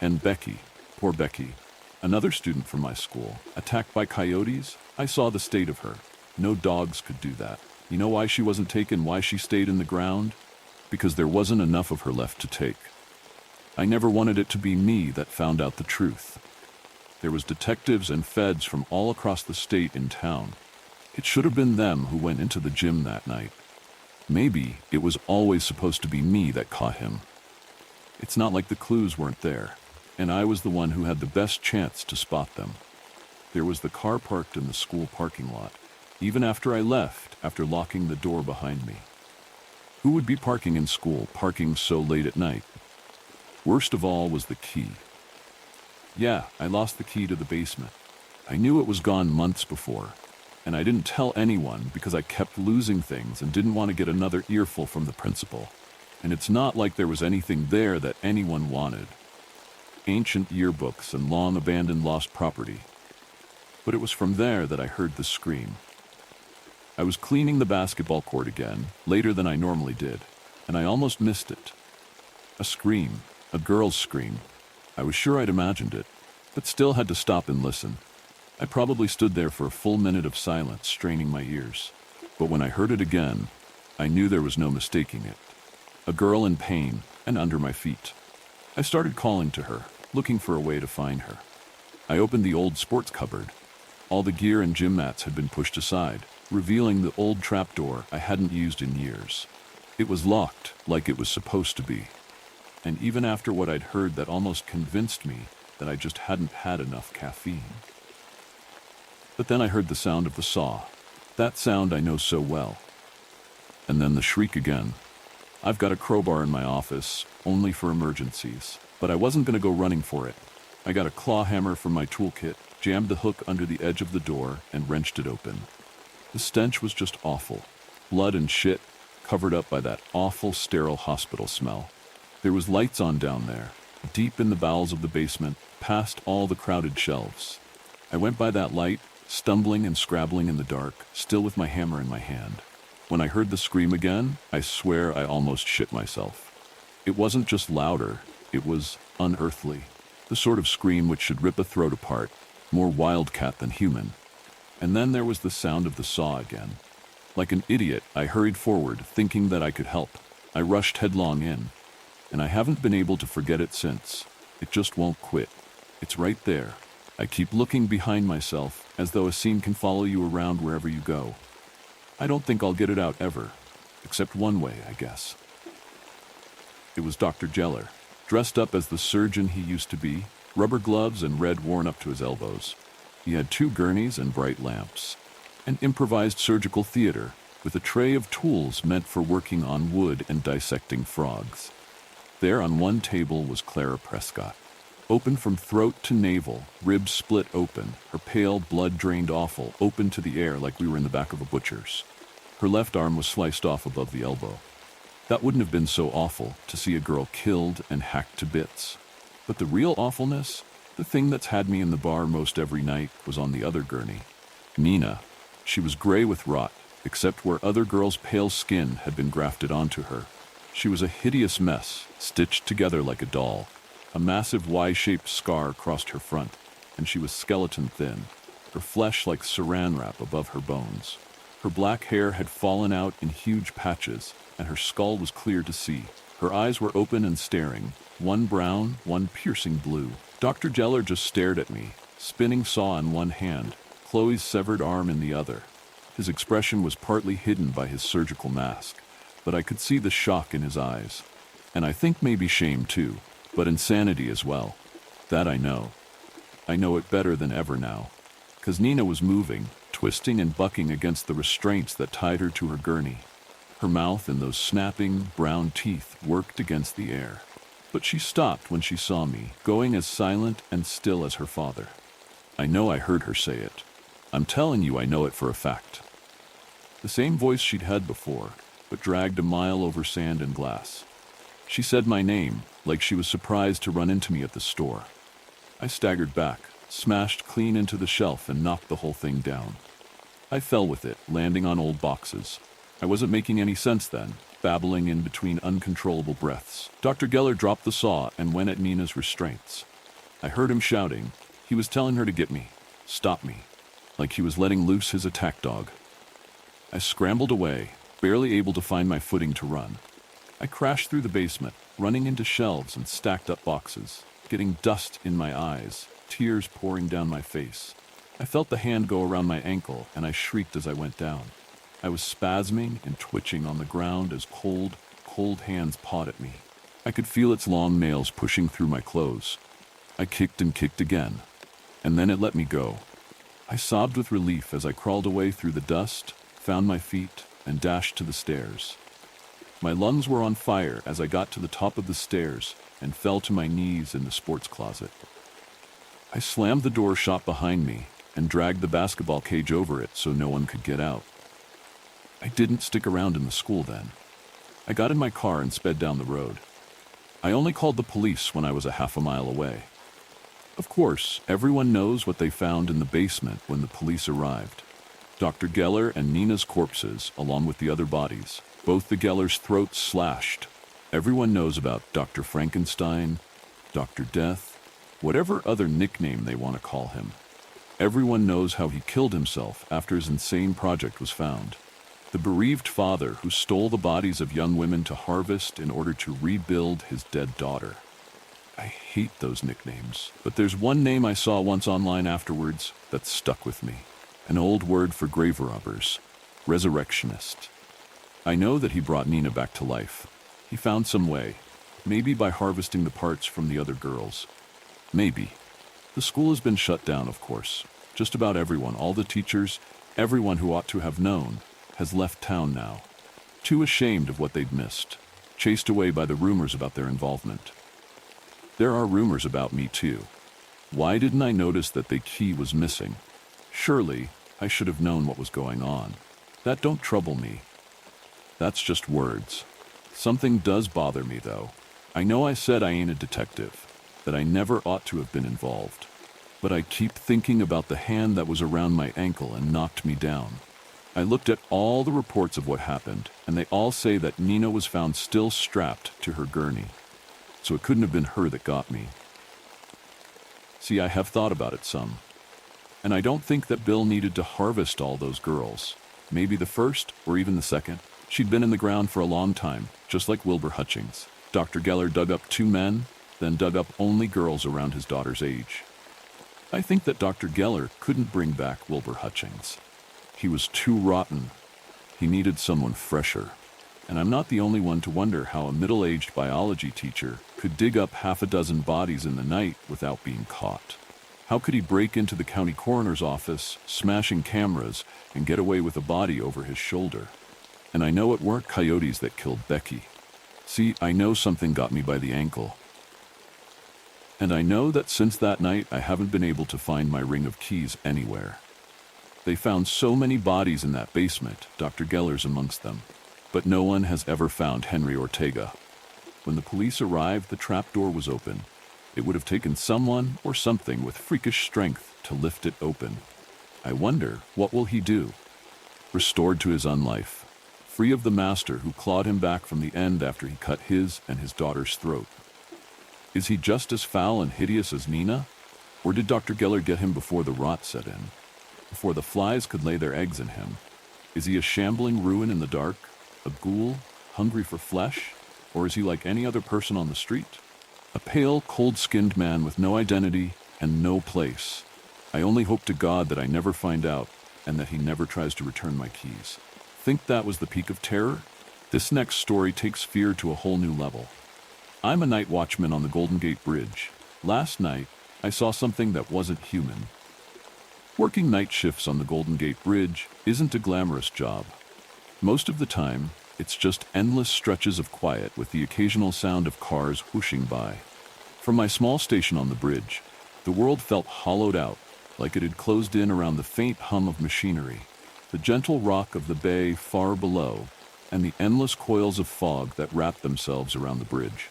And Becky, poor Becky, another student from my school, attacked by coyotes. I saw the state of her. No dogs could do that. You know why she wasn't taken, why she stayed in the ground? Because there wasn't enough of her left to take. I never wanted it to be me that found out the truth. There was detectives and feds from all across the state in town. It should have been them who went into the gym that night. Maybe it was always supposed to be me that caught him. It's not like the clues weren't there, and I was the one who had the best chance to spot them. There was the car parked in the school parking lot, even after I left, after locking the door behind me. Who would be parking in school, parking so late at night? Worst of all was the key. Yeah, I lost the key to the basement. I knew it was gone months before, and I didn't tell anyone because I kept losing things and didn't want to get another earful from the principal. And it's not like there was anything there that anyone wanted. Ancient yearbooks and long-abandoned lost property. But it was from there that I heard the scream. I was cleaning the basketball court again, later than I normally did, and I almost missed it. A scream, a girl's scream. I was sure I'd imagined it, but still had to stop and listen. I probably stood there for a full minute of silence, straining my ears. But when I heard it again, I knew there was no mistaking it. A girl in pain and under my feet. I started calling to her, looking for a way to find her. I opened the old sports cupboard. All the gear and gym mats had been pushed aside, revealing the old trapdoor I hadn't used in years. It was locked, like it was supposed to be. And even after what I'd heard, that almost convinced me that I just hadn't had enough caffeine. But then I heard the sound of the saw. That sound I know so well. And then the shriek again. I've got a crowbar in my office, only for emergencies. But I wasn't going to go running for it. I got a claw hammer from my toolkit, jammed the hook under the edge of the door, and wrenched it open. The stench was just awful. Blood and shit, covered up by that awful sterile hospital smell. There was lights on down there, deep in the bowels of the basement, past all the crowded shelves. I went by that light, stumbling and scrabbling in the dark, still with my hammer in my hand. When I heard the scream again, I swear I almost shit myself. It wasn't just louder, it was unearthly. The sort of scream which should rip a throat apart, more wildcat than human. And then there was the sound of the saw again. Like an idiot, I hurried forward, thinking that I could help. I rushed headlong in, and I haven't been able to forget it since. It just won't quit. It's right there. I keep looking behind myself, as though a scene can follow you around wherever you go. I don't think I'll get it out ever, except one way, I guess. It was Dr. Geller, dressed up as the surgeon he used to be, rubber gloves and red worn up to his elbows. He had 2 gurneys and bright lamps. An improvised surgical theater, with a tray of tools meant for working on wood and dissecting frogs. There on one table was Clara Prescott, open from throat to navel, ribs split open, her pale, blood-drained offal open to the air like we were in the back of a butcher's. Her left arm was sliced off above the elbow. That wouldn't have been so awful, to see a girl killed and hacked to bits. But the real awfulness, the thing that's had me in the bar most every night, was on the other gurney. Nina. She was gray with rot, except where other girls' pale skin had been grafted onto her. She was a hideous mess, stitched together like a doll. A massive Y-shaped scar crossed her front, and she was skeleton thin, her flesh like saran wrap above her bones. Her black hair had fallen out in huge patches, and her skull was clear to see. Her eyes were open and staring, one brown, one piercing blue. Dr. Geller just stared at me, spinning saw in one hand, Chloe's severed arm in the other. His expression was partly hidden by his surgical mask, but I could see the shock in his eyes. And I think maybe shame too, but insanity as well. That I know. I know it better than ever now. 'Cause Nina was moving, twisting and bucking against the restraints that tied her to her gurney. Her mouth and those snapping, brown teeth worked against the air. But she stopped when she saw me, going as silent and still as her father. I know I heard her say it. I'm telling you I know it for a fact. The same voice she'd had before, but dragged a mile over sand and glass. She said my name, like she was surprised to run into me at the store. I staggered back, smashed clean into the shelf and knocked the whole thing down. I fell with it, landing on old boxes. I wasn't making any sense then, babbling in between uncontrollable breaths. Dr. Geller dropped the saw and went at Nina's restraints. I heard him shouting. He was telling her to get me, stop me, like he was letting loose his attack dog. I scrambled away, barely able to find my footing to run. I crashed through the basement, running into shelves and stacked up boxes, getting dust in my eyes, tears pouring down my face. I felt the hand go around my ankle, and I shrieked as I went down. I was spasming and twitching on the ground as cold, cold hands pawed at me. I could feel its long nails pushing through my clothes. I kicked and kicked again, and then it let me go. I sobbed with relief as I crawled away through the dust, found my feet, and dashed to the stairs. My lungs were on fire as I got to the top of the stairs and fell to my knees in the sports closet. I slammed the door shut behind me and dragged the basketball cage over it so no one could get out. I didn't stick around in the school then. I got in my car and sped down the road. I only called the police when I was a half a mile away. Of course, everyone knows what they found in the basement when the police arrived. Dr. Geller and Nina's corpses, along with the other bodies. Both the Gellers' throats slashed. Everyone knows about Dr. Frankenstein, Dr. Death, whatever other nickname they want to call him. Everyone knows how he killed himself after his insane project was found. The bereaved father who stole the bodies of young women to harvest in order to rebuild his dead daughter. I hate those nicknames, but there's one name I saw once online afterwards that stuck with me. An old word for grave robbers. Resurrectionist. I know that he brought Nina back to life. He found some way, maybe by harvesting the parts from the other girls. Maybe. The school has been shut down, of course. Just about everyone, all the teachers, everyone who ought to have known, has left town now. Too ashamed of what they'd missed, chased away by the rumors about their involvement. There are rumors about me too. Why didn't I notice that the key was missing? Surely, I should have known what was going on. That don't trouble me. That's just words. Something does bother me, though. I know I said I ain't a detective, that I never ought to have been involved. But I keep thinking about the hand that was around my ankle and knocked me down. I looked at all the reports of what happened, and they all say that Nina was found still strapped to her gurney. So it couldn't have been her that got me. See, I have thought about it some. And I don't think that Bill needed to harvest all those girls. Maybe the first, or even the second. She'd been in the ground for a long time, just like Wilbur Hutchings. Dr. Geller dug up 2 men, then dug up only girls around his daughter's age. I think that Dr. Geller couldn't bring back Wilbur Hutchings. He was too rotten. He needed someone fresher. And I'm not the only one to wonder how a middle-aged biology teacher could dig up half a dozen bodies in the night without being caught. How could he break into the county coroner's office, smashing cameras, and get away with a body over his shoulder? And I know it weren't coyotes that killed Becky. See, I know something got me by the ankle. And I know that since that night, I haven't been able to find my ring of keys anywhere. They found so many bodies in that basement, Dr. Geller's amongst them. But no one has ever found Henry Ortega. When the police arrived, the trapdoor was open. It would have taken someone or something with freakish strength to lift it open. I wonder, what will he do? Restored to his unlife, free of the master who clawed him back from the end after he cut his and his daughter's throat. Is he just as foul and hideous as Nina? Or did Dr. Geller get him before the rot set in? Before the flies could lay their eggs in him? Is he a shambling ruin in the dark? A ghoul, hungry for flesh? Or is he like any other person on the street? A pale, cold-skinned man with no identity and no place. I only hope to God that I never find out and that he never tries to return my keys. Think that was the peak of terror? This next story takes fear to a whole new level. I'm a night watchman on the Golden Gate Bridge. Last night, I saw something that wasn't human. Working night shifts on the Golden Gate Bridge isn't a glamorous job. Most of the time, it's just endless stretches of quiet with the occasional sound of cars whooshing by. From my small station on the bridge, the world felt hollowed out, like it had closed in around the faint hum of machinery, the gentle rock of the bay far below, and the endless coils of fog that wrapped themselves around the bridge.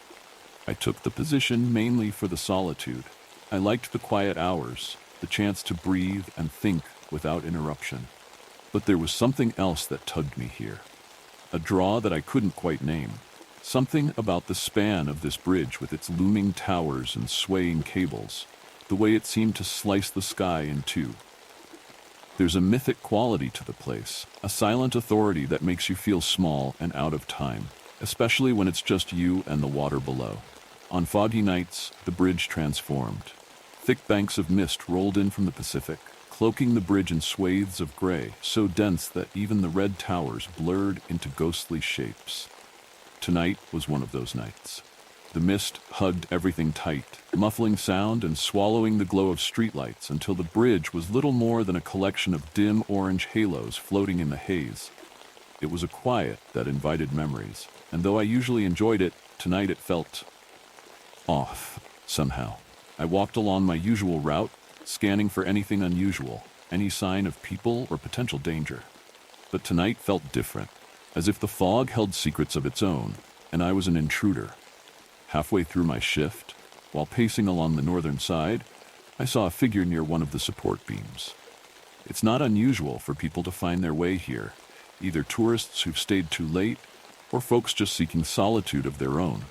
I took the position mainly for the solitude. I liked the quiet hours, the chance to breathe and think without interruption. But there was something else that tugged me here. A draw that I couldn't quite name. Something about the span of this bridge with its looming towers and swaying cables, the way it seemed to slice the sky in two. There's a mythic quality to the place, a silent authority that makes you feel small and out of time, especially when it's just you and the water below. On foggy nights, the bridge transformed. Thick banks of mist rolled in from the Pacific, cloaking the bridge in swathes of gray, so dense that even the red towers blurred into ghostly shapes. Tonight was one of those nights. The mist hugged everything tight, muffling sound and swallowing the glow of streetlights until the bridge was little more than a collection of dim orange halos floating in the haze. It was a quiet that invited memories, and though I usually enjoyed it, tonight it felt off, somehow. I walked along my usual route, scanning for anything unusual, any sign of people or potential danger. But tonight felt different, as if the fog held secrets of its own, and I was an intruder. Halfway through my shift, while pacing along the northern side, I saw a figure near one of the support beams. It's not unusual for people to find their way here, either tourists who've stayed too late, or folks just seeking solitude of their own.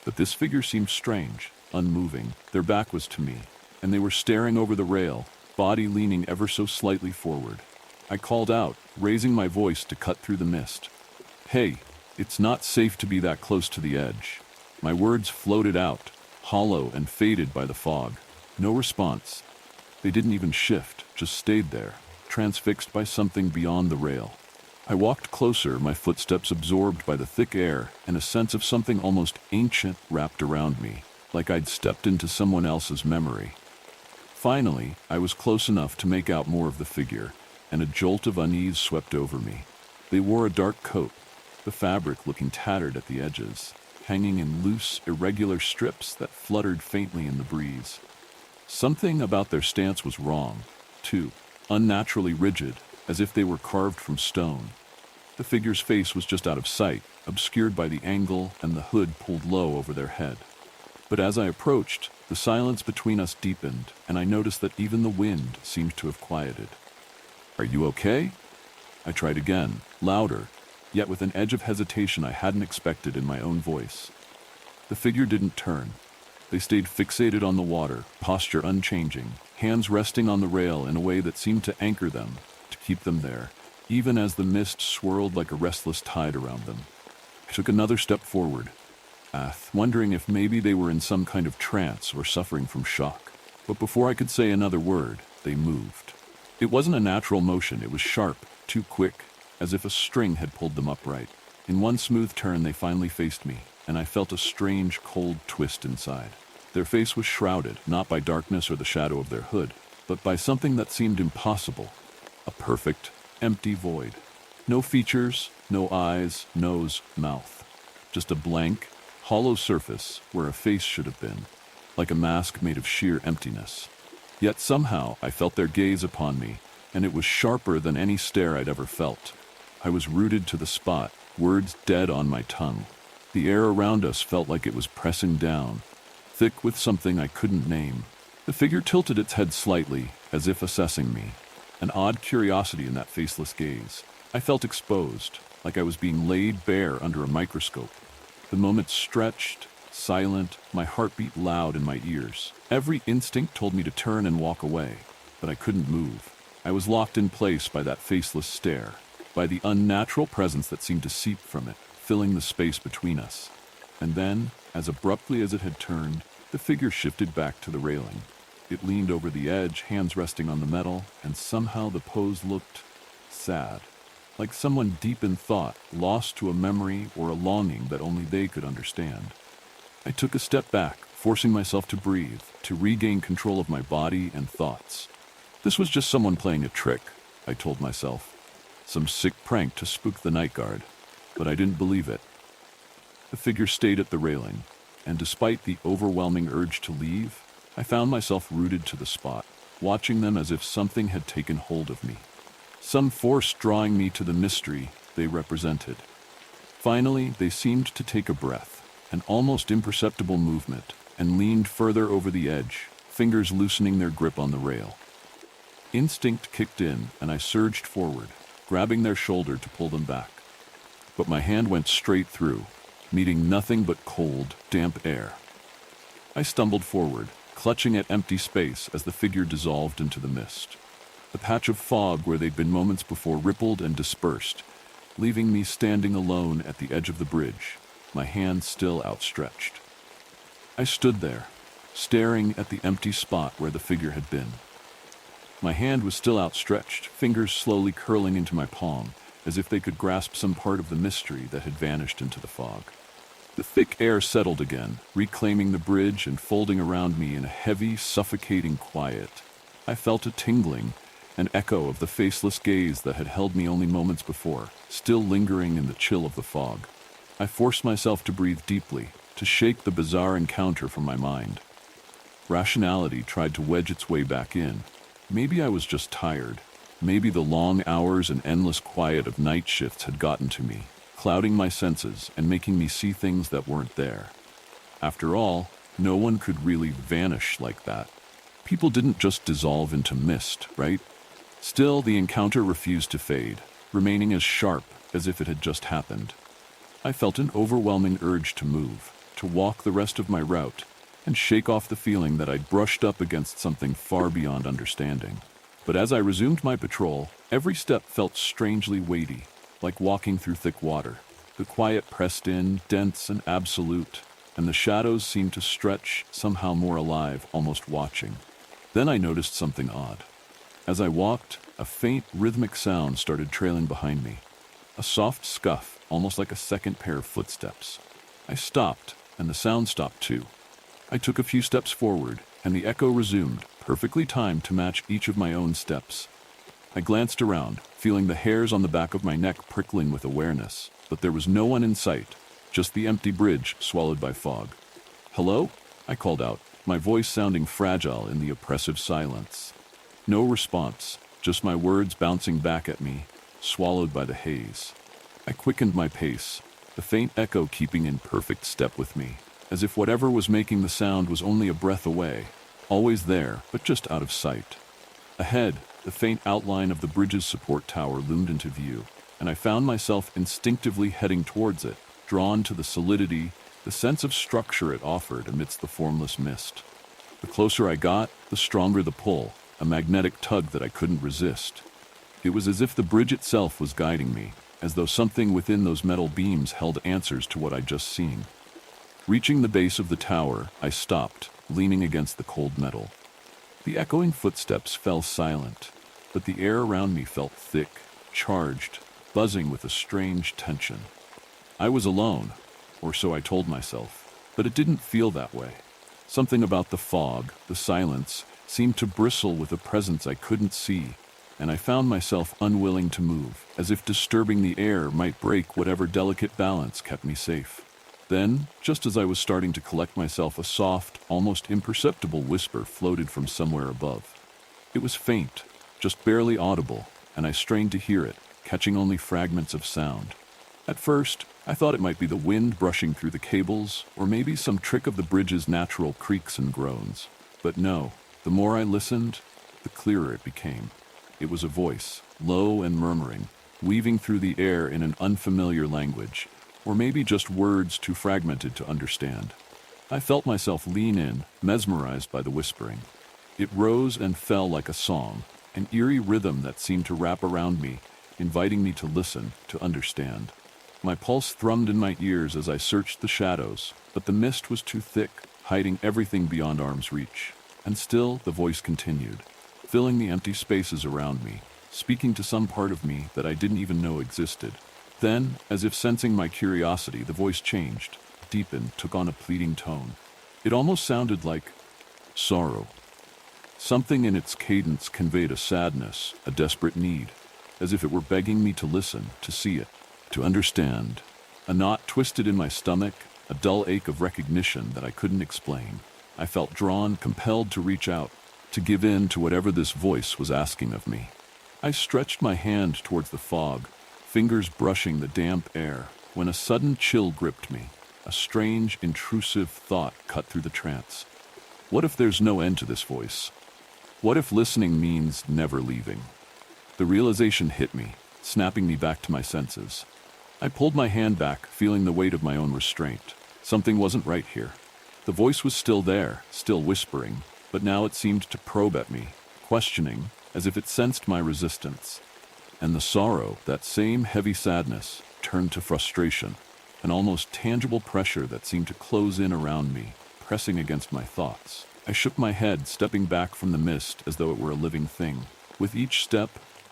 But this figure seemed strange, unmoving. Their back was to me, and they were staring over the rail, body leaning ever so slightly forward. I called out, raising my voice to cut through the mist. "Hey, it's not safe to be that close to the edge." My words floated out, hollow and faded by the fog. No response. They didn't even shift, just stayed there, transfixed by something beyond the rail. I walked closer, my footsteps absorbed by the thick air, and a sense of something almost ancient wrapped around me, like I'd stepped into someone else's memory. Finally, I was close enough to make out more of the figure, and a jolt of unease swept over me. They wore a dark coat, the fabric looking tattered at the edges, hanging in loose, irregular strips that fluttered faintly in the breeze. Something about their stance was wrong, too, unnaturally rigid, as if they were carved from stone. The figure's face was just out of sight, obscured by the angle and the hood pulled low over their head. But as I approached, the silence between us deepened, and I noticed that even the wind seemed to have quieted. "Are you okay?" I tried again, louder, yet with an edge of hesitation I hadn't expected in my own voice. The figure didn't turn. They stayed fixated on the water, posture unchanging, hands resting on the rail in a way that seemed to anchor them, to keep them there, even as the mist swirled like a restless tide around them. I took another step forward, wondering if maybe they were in some kind of trance or suffering from shock. But before I could say another word, they moved. It wasn't a natural motion, it was sharp, too quick, as if a string had pulled them upright. In one smooth turn, they finally faced me, and I felt a strange, cold twist inside. Their face was shrouded, not by darkness or the shadow of their hood, but by something that seemed impossible. A perfect, empty void. No features, no eyes, nose, mouth. Just a blank, hollow surface where a face should have been, like a mask made of sheer emptiness. Yet somehow I felt their gaze upon me, and it was sharper than any stare I'd ever felt. I was rooted to the spot, words dead on my tongue. The air around us felt like it was pressing down, thick with something I couldn't name. The figure tilted its head slightly, as if assessing me. An odd curiosity in that faceless gaze. I felt exposed, like I was being laid bare under a microscope. The moment stretched, silent, my heartbeat loud in my ears. Every instinct told me to turn and walk away, but I couldn't move. I was locked in place by that faceless stare, by the unnatural presence that seemed to seep from it, filling the space between us. And then, as abruptly as it had turned, the figure shifted back to the railing. It leaned over the edge, hands resting on the metal, and somehow the pose looked sad. Like someone deep in thought, lost to a memory or a longing that only they could understand. I took a step back, forcing myself to breathe, to regain control of my body and thoughts. This was just someone playing a trick, I told myself. Some sick prank to spook the night guard. But I didn't believe it. The figure stayed at the railing, and despite the overwhelming urge to leave, I found myself rooted to the spot, watching them as if something had taken hold of me. Some force drawing me to the mystery they represented. Finally, they seemed to take a breath, an almost imperceptible movement, and leaned further over the edge, fingers loosening their grip on the rail. Instinct kicked in, and I surged forward, grabbing their shoulder to pull them back. But my hand went straight through, meeting nothing but cold, damp air. I stumbled forward, clutching at empty space as the figure dissolved into the mist. The patch of fog where they'd been moments before rippled and dispersed, leaving me standing alone at the edge of the bridge, my hand still outstretched. I stood there, staring at the empty spot where the figure had been. My hand was still outstretched, fingers slowly curling into my palm, as if they could grasp some part of the mystery that had vanished into the fog. The thick air settled again, reclaiming the bridge and folding around me in a heavy, suffocating quiet. I felt a tingling, an echo of the faceless gaze that had held me only moments before, still lingering in the chill of the fog. I forced myself to breathe deeply, to shake the bizarre encounter from my mind. Rationality tried to wedge its way back in. Maybe I was just tired. Maybe the long hours and endless quiet of night shifts had gotten to me, clouding my senses and making me see things that weren't there. After all, no one could really vanish like that. People didn't just dissolve into mist, right? Still, the encounter refused to fade, remaining as sharp as if it had just happened. I felt an overwhelming urge to move, to walk the rest of my route, and shake off the feeling that I'd brushed up against something far beyond understanding. But as I resumed my patrol, every step felt strangely weighty, like walking through thick water. The quiet pressed in, dense and absolute, and the shadows seemed to stretch, somehow more alive, almost watching. Then I noticed something odd. As I walked, a faint, rhythmic sound started trailing behind me. A soft scuff, almost like a second pair of footsteps. I stopped, and the sound stopped too. I took a few steps forward, and the echo resumed, perfectly timed to match each of my own steps. I glanced around, feeling the hairs on the back of my neck prickling with awareness, but there was no one in sight, just the empty bridge swallowed by fog. "Hello?" I called out, my voice sounding fragile in the oppressive silence. No response, just my words bouncing back at me, swallowed by the haze. I quickened my pace, the faint echo keeping in perfect step with me, as if whatever was making the sound was only a breath away, always there, but just out of sight. Ahead, the faint outline of the bridge's support tower loomed into view, and I found myself instinctively heading towards it, drawn to the solidity, the sense of structure it offered amidst the formless mist. The closer I got, the stronger the pull, a magnetic tug that I couldn't resist. It was as if the bridge itself was guiding me, as though something within those metal beams held answers to what I'd just seen. Reaching the base of the tower, I stopped, leaning against the cold metal. The echoing footsteps fell silent, but the air around me felt thick, charged, buzzing with a strange tension. I was alone, or so I told myself, but it didn't feel that way. Something about the fog, the silence, seemed to bristle with a presence I couldn't see, and I found myself unwilling to move, as if disturbing the air might break whatever delicate balance kept me safe. Then, just as I was starting to collect myself, a soft, almost imperceptible whisper floated from somewhere above. It was faint, just barely audible, and I strained to hear it, catching only fragments of sound. At first, I thought it might be the wind brushing through the cables, or maybe some trick of the bridge's natural creaks and groans. But no, the more I listened, the clearer it became. It was a voice, low and murmuring, weaving through the air in an unfamiliar language, or maybe just words too fragmented to understand. I felt myself lean in, mesmerized by the whispering. It rose and fell like a song, an eerie rhythm that seemed to wrap around me, inviting me to listen, to understand. My pulse thrummed in my ears as I searched the shadows, but the mist was too thick, hiding everything beyond arm's reach. And still, the voice continued, filling the empty spaces around me, speaking to some part of me that I didn't even know existed. Then, as if sensing my curiosity, the voice changed, deepened, took on a pleading tone. It almost sounded like sorrow. Something in its cadence conveyed a sadness, a desperate need, as if it were begging me to listen, to see it, to understand. A knot twisted in my stomach, a dull ache of recognition that I couldn't explain. I felt drawn, compelled to reach out, to give in to whatever this voice was asking of me. I stretched my hand towards the fog, fingers brushing the damp air, when a sudden chill gripped me. A strange, intrusive thought cut through the trance. What if there's no end to this voice? What if listening means never leaving? The realization hit me, snapping me back to my senses. I pulled my hand back, feeling the weight of my own restraint. Something wasn't right here. The voice was still there, still whispering, but now it seemed to probe at me, questioning, as if it sensed my resistance. And the sorrow, that same heavy sadness, turned to frustration, an almost tangible pressure that seemed to close in around me, pressing against my thoughts. I shook my head, stepping back from the mist as though it were a living thing. With each step,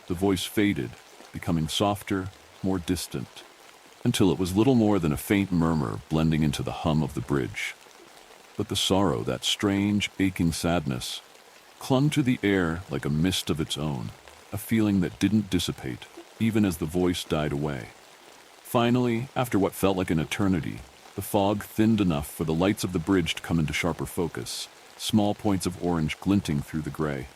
the voice faded, becoming softer, more distant, until it was little more than a faint murmur blending into the hum of the bridge. But the sorrow, that strange, aching sadness, clung to the air like a mist of its own, a feeling that didn't dissipate, even as the voice died away. Finally, after what felt like an eternity, the fog thinned enough for the lights of the bridge to come into sharper focus, small points of orange glinting through the gray.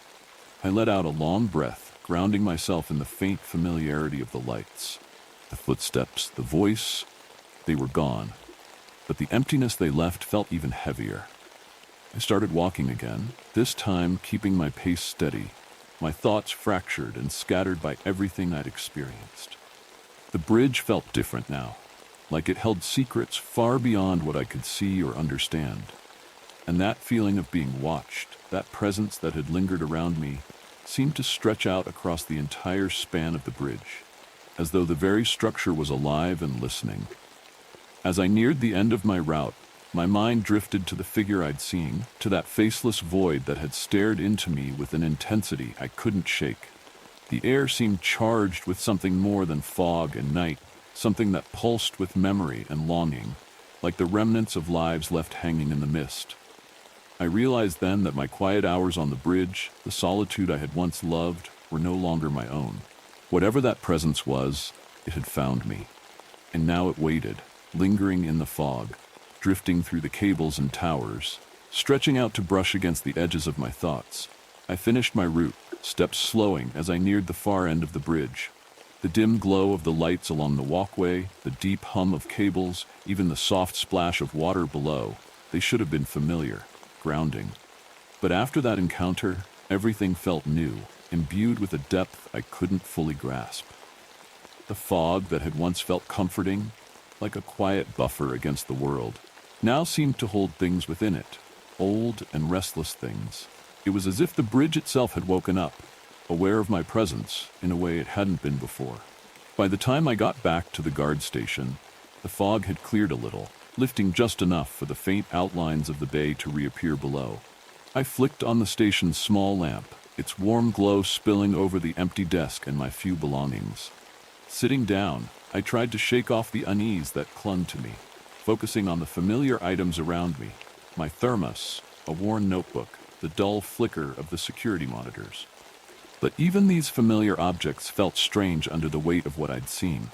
I let out a long breath, grounding myself in the faint familiarity of the lights. The footsteps, the voice, they were gone, but the emptiness they left felt even heavier. I started walking again, this time keeping my pace steady, my thoughts fractured and scattered by everything I'd experienced. The bridge felt different now, like it held secrets far beyond what I could see or understand. And that feeling of being watched, that presence that had lingered around me, seemed to stretch out across the entire span of the bridge, as though the very structure was alive and listening. As I neared the end of my route, my mind drifted to the figure I'd seen, to that faceless void that had stared into me with an intensity I couldn't shake. The air seemed charged with something more than fog and night, something that pulsed with memory and longing, like the remnants of lives left hanging in the mist. I realized then that my quiet hours on the bridge, the solitude I had once loved, were no longer my own. Whatever that presence was, it had found me. And now it waited, lingering in the fog, drifting through the cables and towers, stretching out to brush against the edges of my thoughts. I finished my route, steps slowing as I neared the far end of the bridge. The dim glow of the lights along the walkway, the deep hum of cables, even the soft splash of water below, they should have been familiar, grounding. But after that encounter, everything felt new, imbued with a depth I couldn't fully grasp. The fog that had once felt comforting, like a quiet buffer against the world, now seemed to hold things within it, old and restless things, It was as if the bridge itself had woken up, aware of my presence in a way it hadn't been before. By the time I got back to the guard station, the fog had cleared a little, lifting just enough for the faint outlines of the bay to reappear below. I flicked on the station's small lamp, its warm glow spilling over the empty desk and my few belongings. Sitting down, I tried to shake off the unease that clung to me, focusing on the familiar items around me: my thermos, a worn notebook, the dull flicker of the security monitors. But even these familiar objects felt strange under the weight of what I'd seen.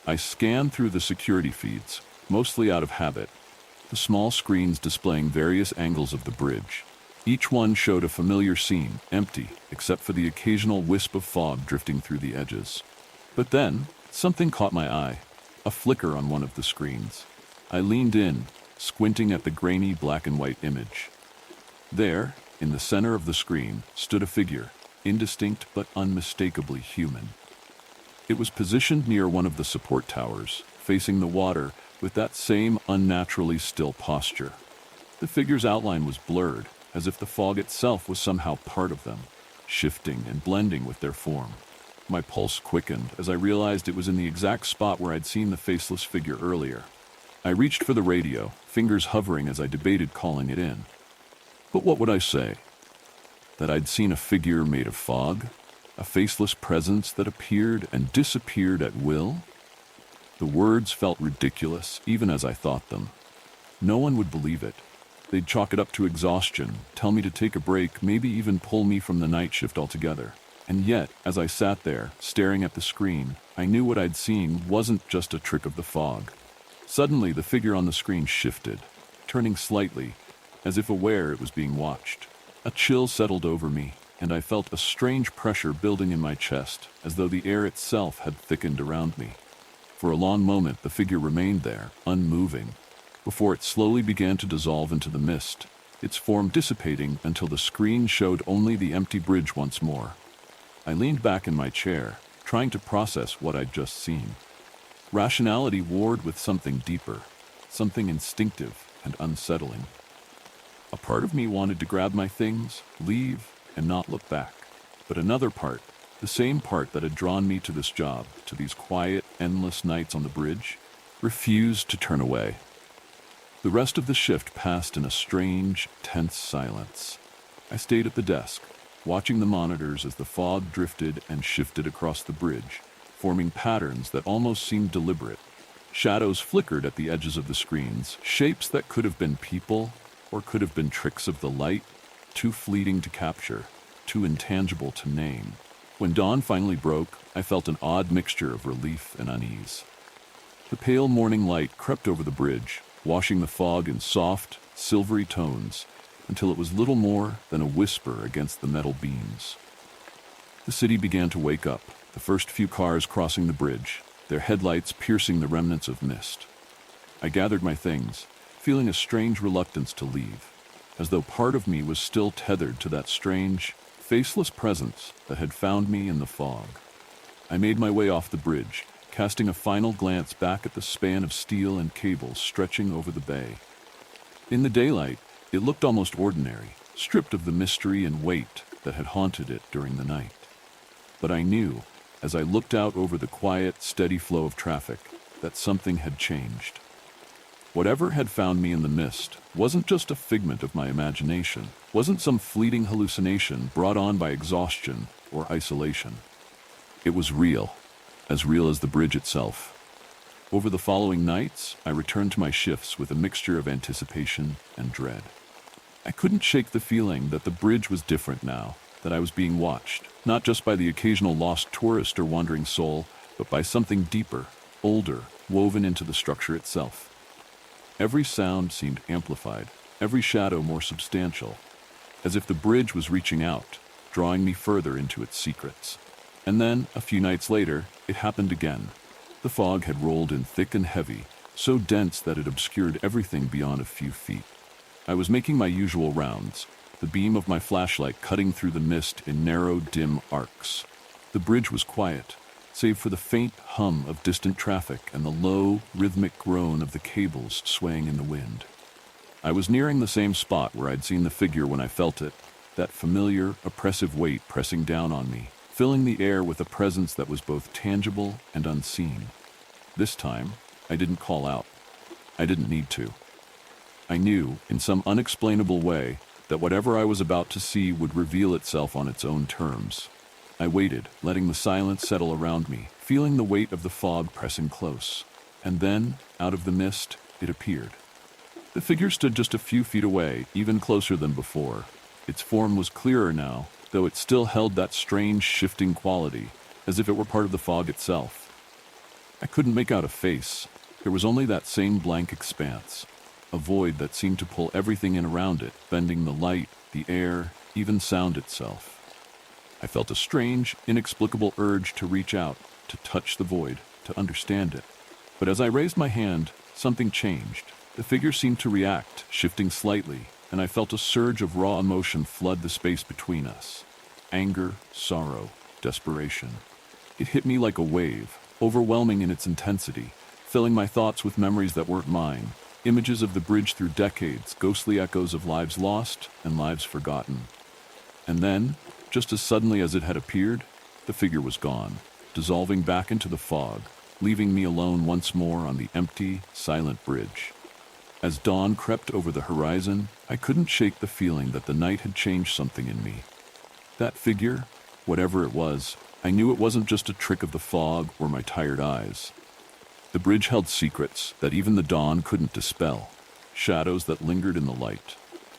I scanned through the security feeds, mostly out of habit, the small screens displaying various angles of the bridge. Each one showed a familiar scene, empty, except for the occasional wisp of fog drifting through the edges. But then, something caught my eye, a flicker on one of the screens. I leaned in, squinting at the grainy black and white image. There, in the center of the screen, stood a figure, indistinct but unmistakably human. It was positioned near one of the support towers, facing the water with that same unnaturally still posture. The figure's outline was blurred, as if the fog itself was somehow part of them, shifting and blending with their form. My pulse quickened as I realized it was in the exact spot where I'd seen the faceless figure earlier. I reached for the radio, fingers hovering as I debated calling it in. But what would I say? That I'd seen a figure made of fog? A faceless presence that appeared and disappeared at will? The words felt ridiculous, even as I thought them. No one would believe it. They'd chalk it up to exhaustion, tell me to take a break, maybe even pull me from the night shift altogether. And yet, as I sat there, staring at the screen, I knew what I'd seen wasn't just a trick of the fog. Suddenly, the figure on the screen shifted, turning slightly, as if aware it was being watched. A chill settled over me, and I felt a strange pressure building in my chest, as though the air itself had thickened around me. For a long moment, the figure remained there, unmoving, before it slowly began to dissolve into the mist, its form dissipating until the screen showed only the empty bridge once more. I leaned back in my chair, trying to process what I'd just seen. Rationality warred with something deeper, something instinctive and unsettling. A part of me wanted to grab my things, leave, and not look back. But another part, the same part that had drawn me to this job, to these quiet, endless nights on the bridge, refused to turn away. The rest of the shift passed in a strange, tense silence. I stayed at the desk, watching the monitors as the fog drifted and shifted across the bridge, forming patterns that almost seemed deliberate. Shadows flickered at the edges of the screens, shapes that could have been people, or could have been tricks of the light, too fleeting to capture, too intangible to name. When dawn finally broke, I felt an odd mixture of relief and unease. The pale morning light crept over the bridge, washing the fog in soft, silvery tones, until it was little more than a whisper against the metal beams. The city began to wake up, the first few cars crossing the bridge, their headlights piercing the remnants of mist. I gathered my things, feeling a strange reluctance to leave, as though part of me was still tethered to that strange, faceless presence that had found me in the fog. I made my way off the bridge, casting a final glance back at the span of steel and cables stretching over the bay. In the daylight, it looked almost ordinary, stripped of the mystery and weight that had haunted it during the night. But I knew, as I looked out over the quiet, steady flow of traffic, that something had changed. Whatever had found me in the mist wasn't just a figment of my imagination, wasn't some fleeting hallucination brought on by exhaustion or isolation. It was real as the bridge itself. Over the following nights, I returned to my shifts with a mixture of anticipation and dread. I couldn't shake the feeling that the bridge was different now, that I was being watched, not just by the occasional lost tourist or wandering soul, but by something deeper, older, woven into the structure itself. Every sound seemed amplified, every shadow more substantial, as if the bridge was reaching out, drawing me further into its secrets. And then, a few nights later, it happened again. The fog had rolled in thick and heavy, so dense that it obscured everything beyond a few feet. I was making my usual rounds, the beam of my flashlight cutting through the mist in narrow, dim arcs. The bridge was quiet, save for the faint hum of distant traffic and the low, rhythmic groan of the cables swaying in the wind. I was nearing the same spot where I'd seen the figure when I felt it, that familiar, oppressive weight pressing down on me, filling the air with a presence that was both tangible and unseen. This time, I didn't call out. I didn't need to. I knew, in some unexplainable way, that whatever I was about to see would reveal itself on its own terms. I waited, letting the silence settle around me, feeling the weight of the fog pressing close. And then, out of the mist, it appeared. The figure stood just a few feet away, even closer than before. Its form was clearer now, though it still held that strange, shifting quality, as if it were part of the fog itself. I couldn't make out a face. There was only that same blank expanse, a void that seemed to pull everything in around it, bending the light, the air, even sound itself. I felt a strange, inexplicable urge to reach out, to touch the void, to understand it. But as I raised my hand, something changed. The figure seemed to react, shifting slightly, and I felt a surge of raw emotion flood the space between us. Anger, sorrow, desperation. It hit me like a wave, overwhelming in its intensity, filling my thoughts with memories that weren't mine, images of the bridge through decades, ghostly echoes of lives lost and lives forgotten. And then, just as suddenly as it had appeared, the figure was gone, dissolving back into the fog, leaving me alone once more on the empty, silent bridge. As dawn crept over the horizon, I couldn't shake the feeling that the night had changed something in me. That figure, whatever it was, I knew it wasn't just a trick of the fog or my tired eyes. The bridge held secrets that even the dawn couldn't dispel, shadows that lingered in the light.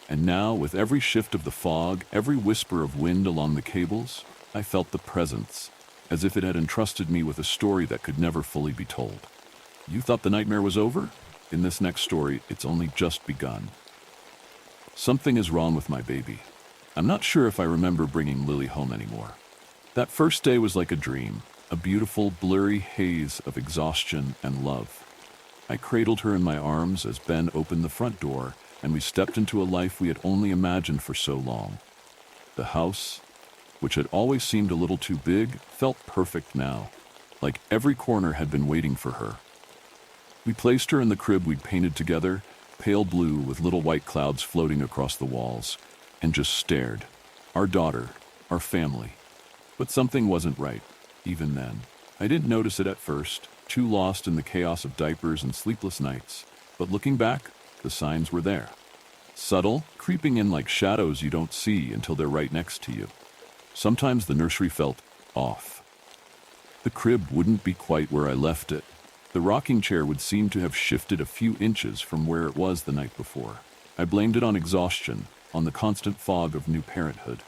And now, with every shift of the fog, every whisper of wind along the cables, I felt the presence, as if it had entrusted me with a story that could never fully be told. You thought the nightmare was over? In this next story, it's only just begun. Something is wrong with my baby. I'm not sure if I remember bringing Lily home anymore. That first day was like a dream, a beautiful, blurry haze of exhaustion and love. I cradled her in my arms as Ben opened the front door, and we stepped into a life we had only imagined for so long. The house, which had always seemed a little too big, felt perfect now, like every corner had been waiting for her. We placed her in the crib we'd painted together, pale blue with little white clouds floating across the walls, and just stared. Our daughter, our family. But something wasn't right, even then. I didn't notice it at first, too lost in the chaos of diapers and sleepless nights. But looking back, the signs were there. Subtle, creeping in like shadows you don't see until they're right next to you. Sometimes the nursery felt off. The crib wouldn't be quite where I left it. The rocking chair would seem to have shifted a few inches from where it was the night before. I blamed it on exhaustion, on the constant fog of new parenthood.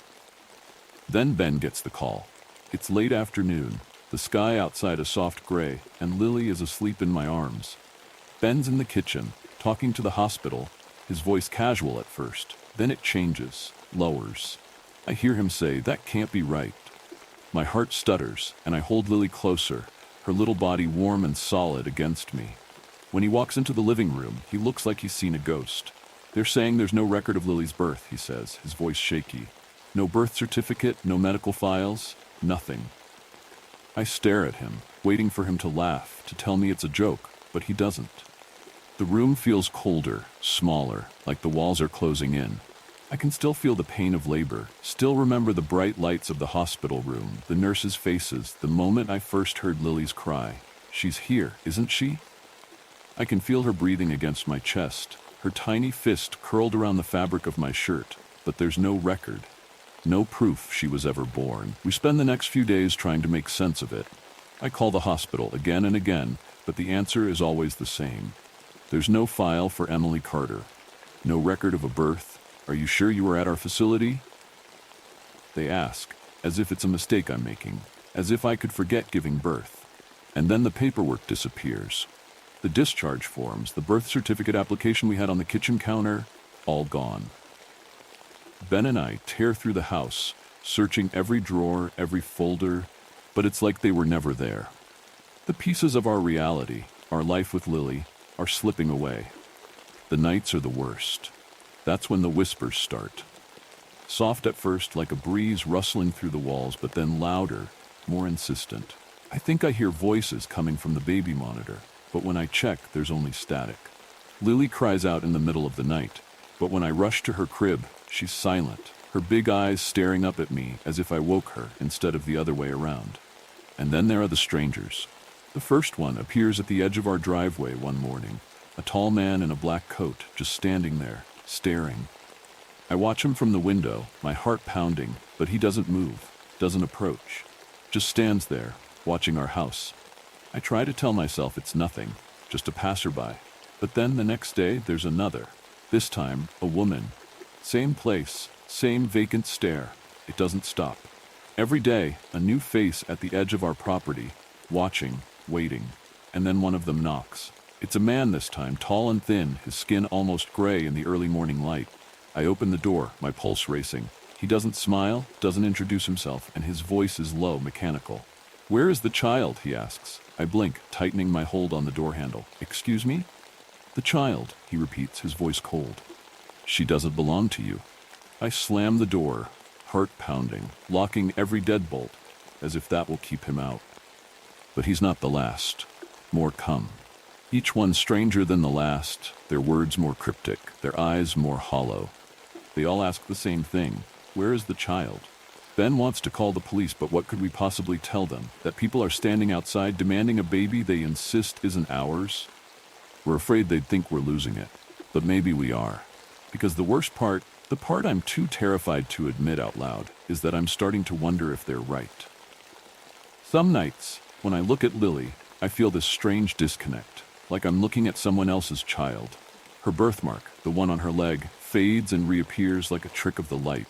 Then Ben gets the call. It's late afternoon, the sky outside a soft gray, and Lily is asleep in my arms. Ben's in the kitchen, talking to the hospital, his voice casual at first. Then it changes, lowers. I hear him say, "That can't be right." My heart stutters, and I hold Lily closer, her little body warm and solid against me. When he walks into the living room, he looks like he's seen a ghost. "They're saying there's no record of Lily's birth," he says, his voice shaky. "No birth certificate, no medical files, nothing." I stare at him, waiting for him to laugh, to tell me it's a joke, but he doesn't. The room feels colder, smaller, like the walls are closing in. I can still feel the pain of labor, still remember the bright lights of the hospital room, the nurses' faces, the moment I first heard Lily's cry. She's here, isn't she? I can feel her breathing against my chest, her tiny fist curled around the fabric of my shirt, but there's no record. No proof she was ever born. We spend the next few days trying to make sense of it. I call the hospital again and again, but the answer is always the same. There's no file for Emily Carter. No record of a birth. "Are you sure you were at our facility?" They ask, as if it's a mistake I'm making, as if I could forget giving birth. And then the paperwork disappears. The discharge forms, the birth certificate application we had on the kitchen counter, all gone. Ben and I tear through the house, searching every drawer, every folder, but it's like they were never there. The pieces of our reality, our life with Lily, are slipping away. The nights are the worst. That's when the whispers start. Soft at first, like a breeze rustling through the walls, but then louder, more insistent. I think I hear voices coming from the baby monitor, but when I check, there's only static. Lily cries out in the middle of the night, but when I rush to her crib, she's silent, her big eyes staring up at me as if I woke her instead of the other way around. And then there are the strangers. The first one appears at the edge of our driveway one morning, a tall man in a black coat just standing there, staring. I watch him from the window, my heart pounding, but he doesn't move, doesn't approach, just stands there, watching our house. I try to tell myself it's nothing, just a passerby. But then the next day, there's another. This time, a woman. Same place, same vacant stare. It doesn't stop. Every day, a new face at the edge of our property, watching, waiting. And then one of them knocks. It's a man this time, tall and thin, his skin almost gray in the early morning light. I open the door, my pulse racing. He doesn't smile, doesn't introduce himself, and his voice is low, mechanical. "Where is the child?" he asks. I blink, tightening my hold on the door handle. "Excuse me?" "The child," he repeats, his voice cold. "She doesn't belong to you." I slam the door, heart pounding, locking every deadbolt, as if that will keep him out. But he's not the last. More come. Each one stranger than the last, their words more cryptic, their eyes more hollow. They all ask the same thing. Where is the child? Ben wants to call the police, but what could we possibly tell them? That people are standing outside demanding a baby they insist isn't ours? We're afraid they'd think we're losing it. But maybe we are. Because the worst part, the part I'm too terrified to admit out loud, is that I'm starting to wonder if they're right. Some nights, when I look at Lily, I feel this strange disconnect, like I'm looking at someone else's child. Her birthmark, the one on her leg, fades and reappears like a trick of the light.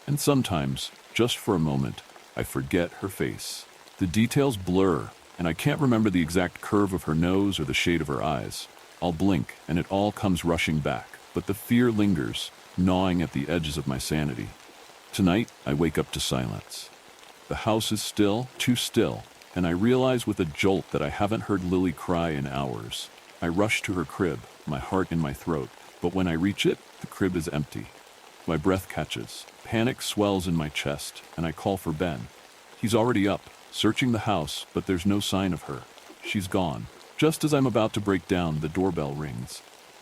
And sometimes, just for a moment, I forget her face. The details blur, and I can't remember the exact curve of her nose or the shade of her eyes. I'll blink, and it all comes rushing back, but the fear lingers, gnawing at the edges of my sanity. Tonight, I wake up to silence. The house is still, too still, and I realize with a jolt that I haven't heard Lily cry in hours. I rush to her crib, my heart in my throat, but when I reach it, the crib is empty. My breath catches. Panic swells in my chest, and I call for Ben. He's already up, searching the house, but there's no sign of her. She's gone. Just as I'm about to break down, the doorbell rings.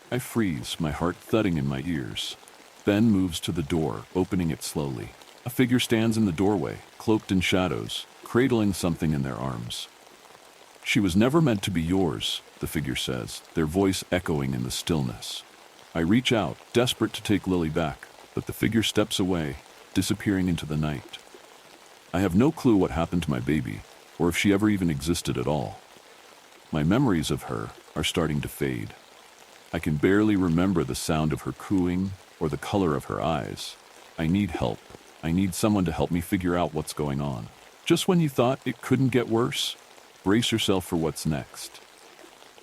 I freeze, my heart thudding in my ears. Ben moves to the door, opening it slowly. A figure stands in the doorway, cloaked in shadows, cradling something in their arms. "She was never meant to be yours," the figure says, their voice echoing in the stillness. I reach out, desperate to take Lily back, but the figure steps away, disappearing into the night. I have no clue what happened to my baby, or if she ever even existed at all. My memories of her are starting to fade. I can barely remember the sound of her cooing or the color of her eyes. I need help. I need someone to help me figure out what's going on. Just when you thought it couldn't get worse, brace yourself for what's next.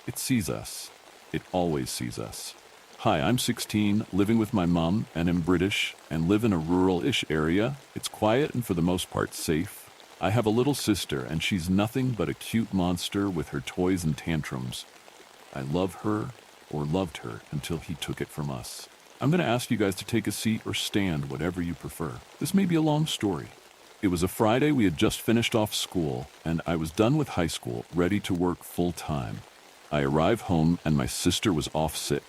It sees us. It always sees us. Hi, I'm 16, living with my mom, and am British, and live in a rural-ish area. It's quiet and for the most part safe. I have a little sister, and she's nothing but a cute monster with her toys and tantrums. I love her, or loved her, until he took it from us. I'm going to ask you guys to take a seat or stand, whatever you prefer. This may be a long story. It was a Friday, we had just finished off school, and I was done with high school, ready to work full-time. I arrive home, and my sister was off sick.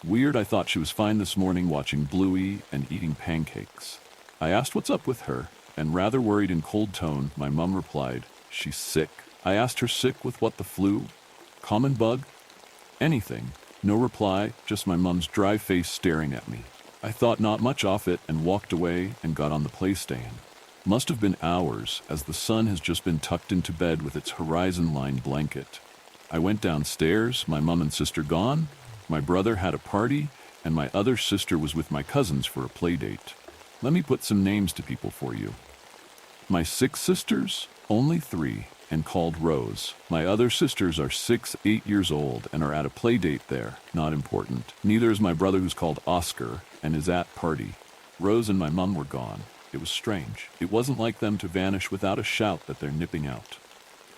Weird, I thought she was fine this morning watching Bluey and eating pancakes. I asked what's up with her, and rather worried in cold tone, my mom replied, "She's sick." I asked her sick with what, the flu? Common bug? Anything. No reply, just my mom's dry face staring at me. I thought not much of it and walked away and got on the playstand. Must have been hours, as the sun has just been tucked into bed with its horizon-lined blanket. I went downstairs, my mom and sister gone. My brother had a party, and my other sister was with my cousins for a play date. Let me put some names to people for you. My 6 sisters? Only 3, and called Rose. My other sisters are 6, 8 years old, and are at a play date there. Not important. Neither is my brother, who's called Oscar, and is at party. Rose and my mum were gone. It was strange. It wasn't like them to vanish without a shout that they're nipping out.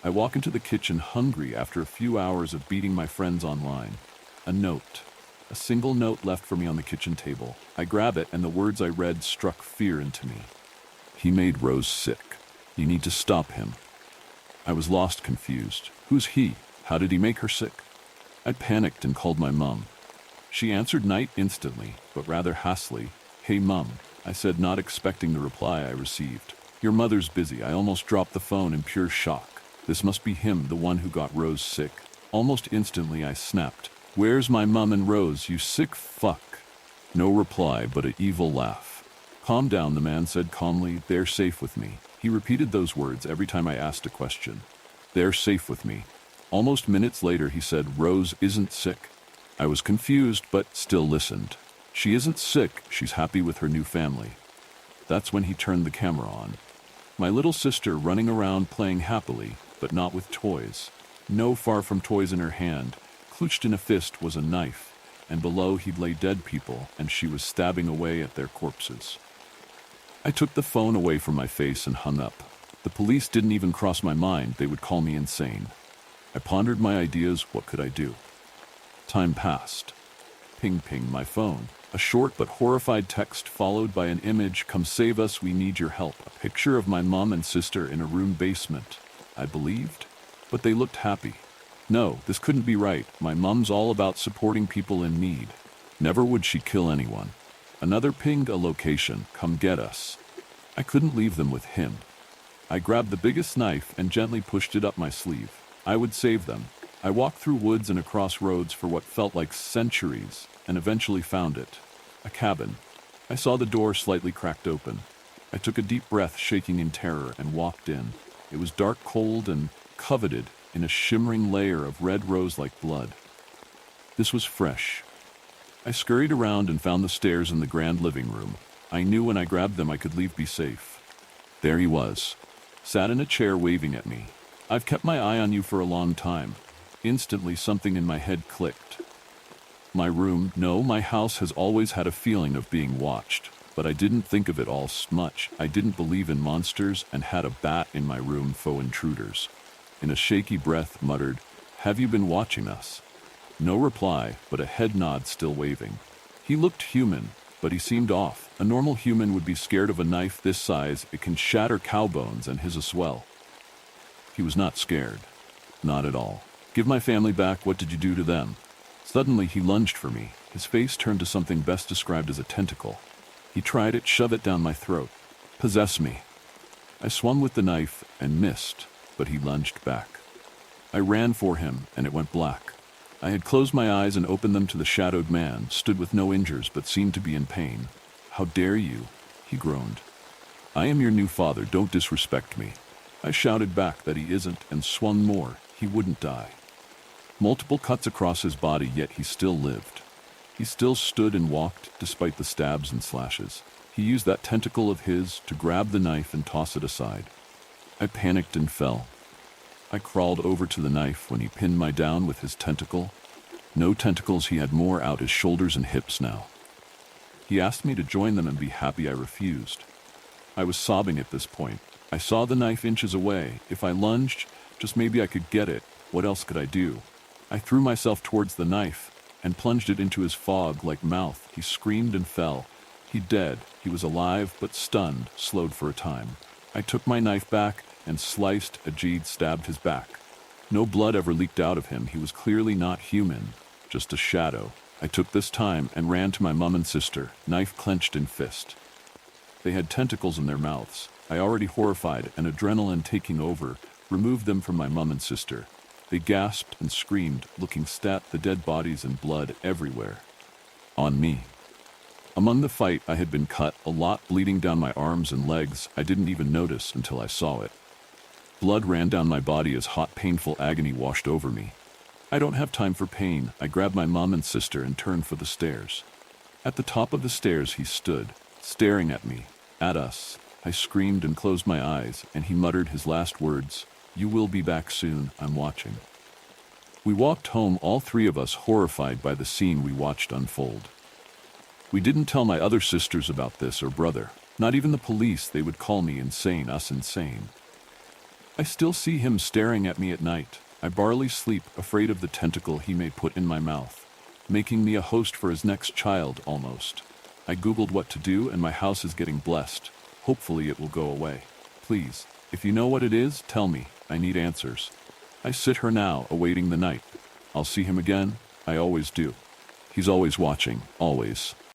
I walk into the kitchen hungry after a few hours of beating my friends online. A note. A single note left for me on the kitchen table. I grab it, and the words I read struck fear into me. "He made Rose sick. You need to stop him." I was lost, confused. Who's he? How did he make her sick? I panicked and called my mum. She answered night instantly, but rather hastily. "Hey, Mum, I said, not expecting the reply I received. Your mother's busy. I almost dropped the phone in pure shock. This must be him, the one who got Rose sick. Almost instantly I snapped. Where's my mum and Rose, you sick fuck? No reply, but an evil laugh. Calm down, the man said calmly. They're safe with me. He repeated those words every time I asked a question. They're safe with me. Almost minutes later he said, Rose isn't sick. I was confused, but still listened. She isn't sick, she's happy with her new family. That's when he turned the camera on. My little sister running around playing happily, but not with toys. No, far from toys in her hand. Clutched in a fist was a knife, and below he'd lay dead people, and she was stabbing away at their corpses. I took the phone away from my face and hung up. The police didn't even cross my mind. They would call me insane. I pondered my ideas. What could I do? Time passed. Ping ping, my phone. A short but horrified text followed by an image. Come save us, we need your help. A picture of my mom and sister in a room basement. I believed, but they looked happy. No, this couldn't be right. My mom's all about supporting people in need. Never would she kill anyone. Another pinged a location. Come get us. I couldn't leave them with him. I grabbed the biggest knife and gently pushed it up my sleeve. I would save them. I walked through woods and across roads for what felt like centuries, and eventually found it. A cabin. I saw the door slightly cracked open. I took a deep breath, shaking in terror, and walked in. It was dark, cold, and coveted in a shimmering layer of red rose-like blood. This was fresh. I scurried around and found the stairs in the grand living room. I knew when I grabbed them I could leave, be safe. There he was, sat in a chair waving at me. I've kept my eye on you for a long time. Instantly something in my head clicked. My room, no, my house has always had a feeling of being watched, but I didn't think of it all much. I didn't believe in monsters and had a bat in my room, faux intruders. In a shaky breath muttered, have you been watching us? No reply, but a head nod still waving. He looked human, but he seemed off. A normal human would be scared of a knife this size. It can shatter cow bones, and his as well. He was not scared. Not at all. Give my family back. What did you do to them? Suddenly he lunged for me. His face turned to something best described as a tentacle. He tried it, shove it down my throat. Possess me. I swung with the knife and missed, but he lunged back. I ran for him, and it went black. I had closed my eyes and opened them to the shadowed man, stood with no injuries but seemed to be in pain. How dare you? He groaned. I am your new father, don't disrespect me. I shouted back that he isn't and swung more. He wouldn't die. Multiple cuts across his body, yet he still lived. He still stood and walked despite the stabs and slashes. He used that tentacle of his to grab the knife and toss it aside. I panicked and fell. I crawled over to the knife when he pinned me down with his tentacle. No tentacles, he had more out his shoulders and hips now. He asked me to join them and be happy. I refused. I was sobbing at this point. I saw the knife inches away. If I lunged, just maybe I could get it. What else could I do? I threw myself towards the knife and plunged it into his fog-like mouth. He screamed and fell. He dead. He was alive, but stunned, slowed for a time. I took my knife back and sliced. Ajid stabbed his back. No blood ever leaked out of him. He was clearly not human, just a shadow. I took this time and ran to my mum and sister, knife clenched in fist. They had tentacles in their mouths. I, already horrified and adrenaline taking over, removed them from my mum and sister. They gasped and screamed, looking at the dead bodies and blood everywhere. On me. Among the fight, I had been cut, a lot bleeding down my arms and legs. I didn't even notice until I saw it. Blood ran down my body as hot, painful agony washed over me. I don't have time for pain. I grabbed my mom and sister and turned for the stairs. At the top of the stairs he stood, staring at me, at us. I screamed and closed my eyes, and he muttered his last words, "You will be back soon, I'm watching." We walked home, all three of us horrified by the scene we watched unfold. We didn't tell my other sisters about this or brother. Not even the police. They would call me insane, us insane. I still see him staring at me at night. I barely sleep, afraid of the tentacle he may put in my mouth, making me a host for his next child, almost. I googled what to do, and my house is getting blessed. Hopefully it will go away. Please, if you know what it is, tell me. I need answers. I sit here now, awaiting the night. I'll see him again. I always do. He's always watching, always.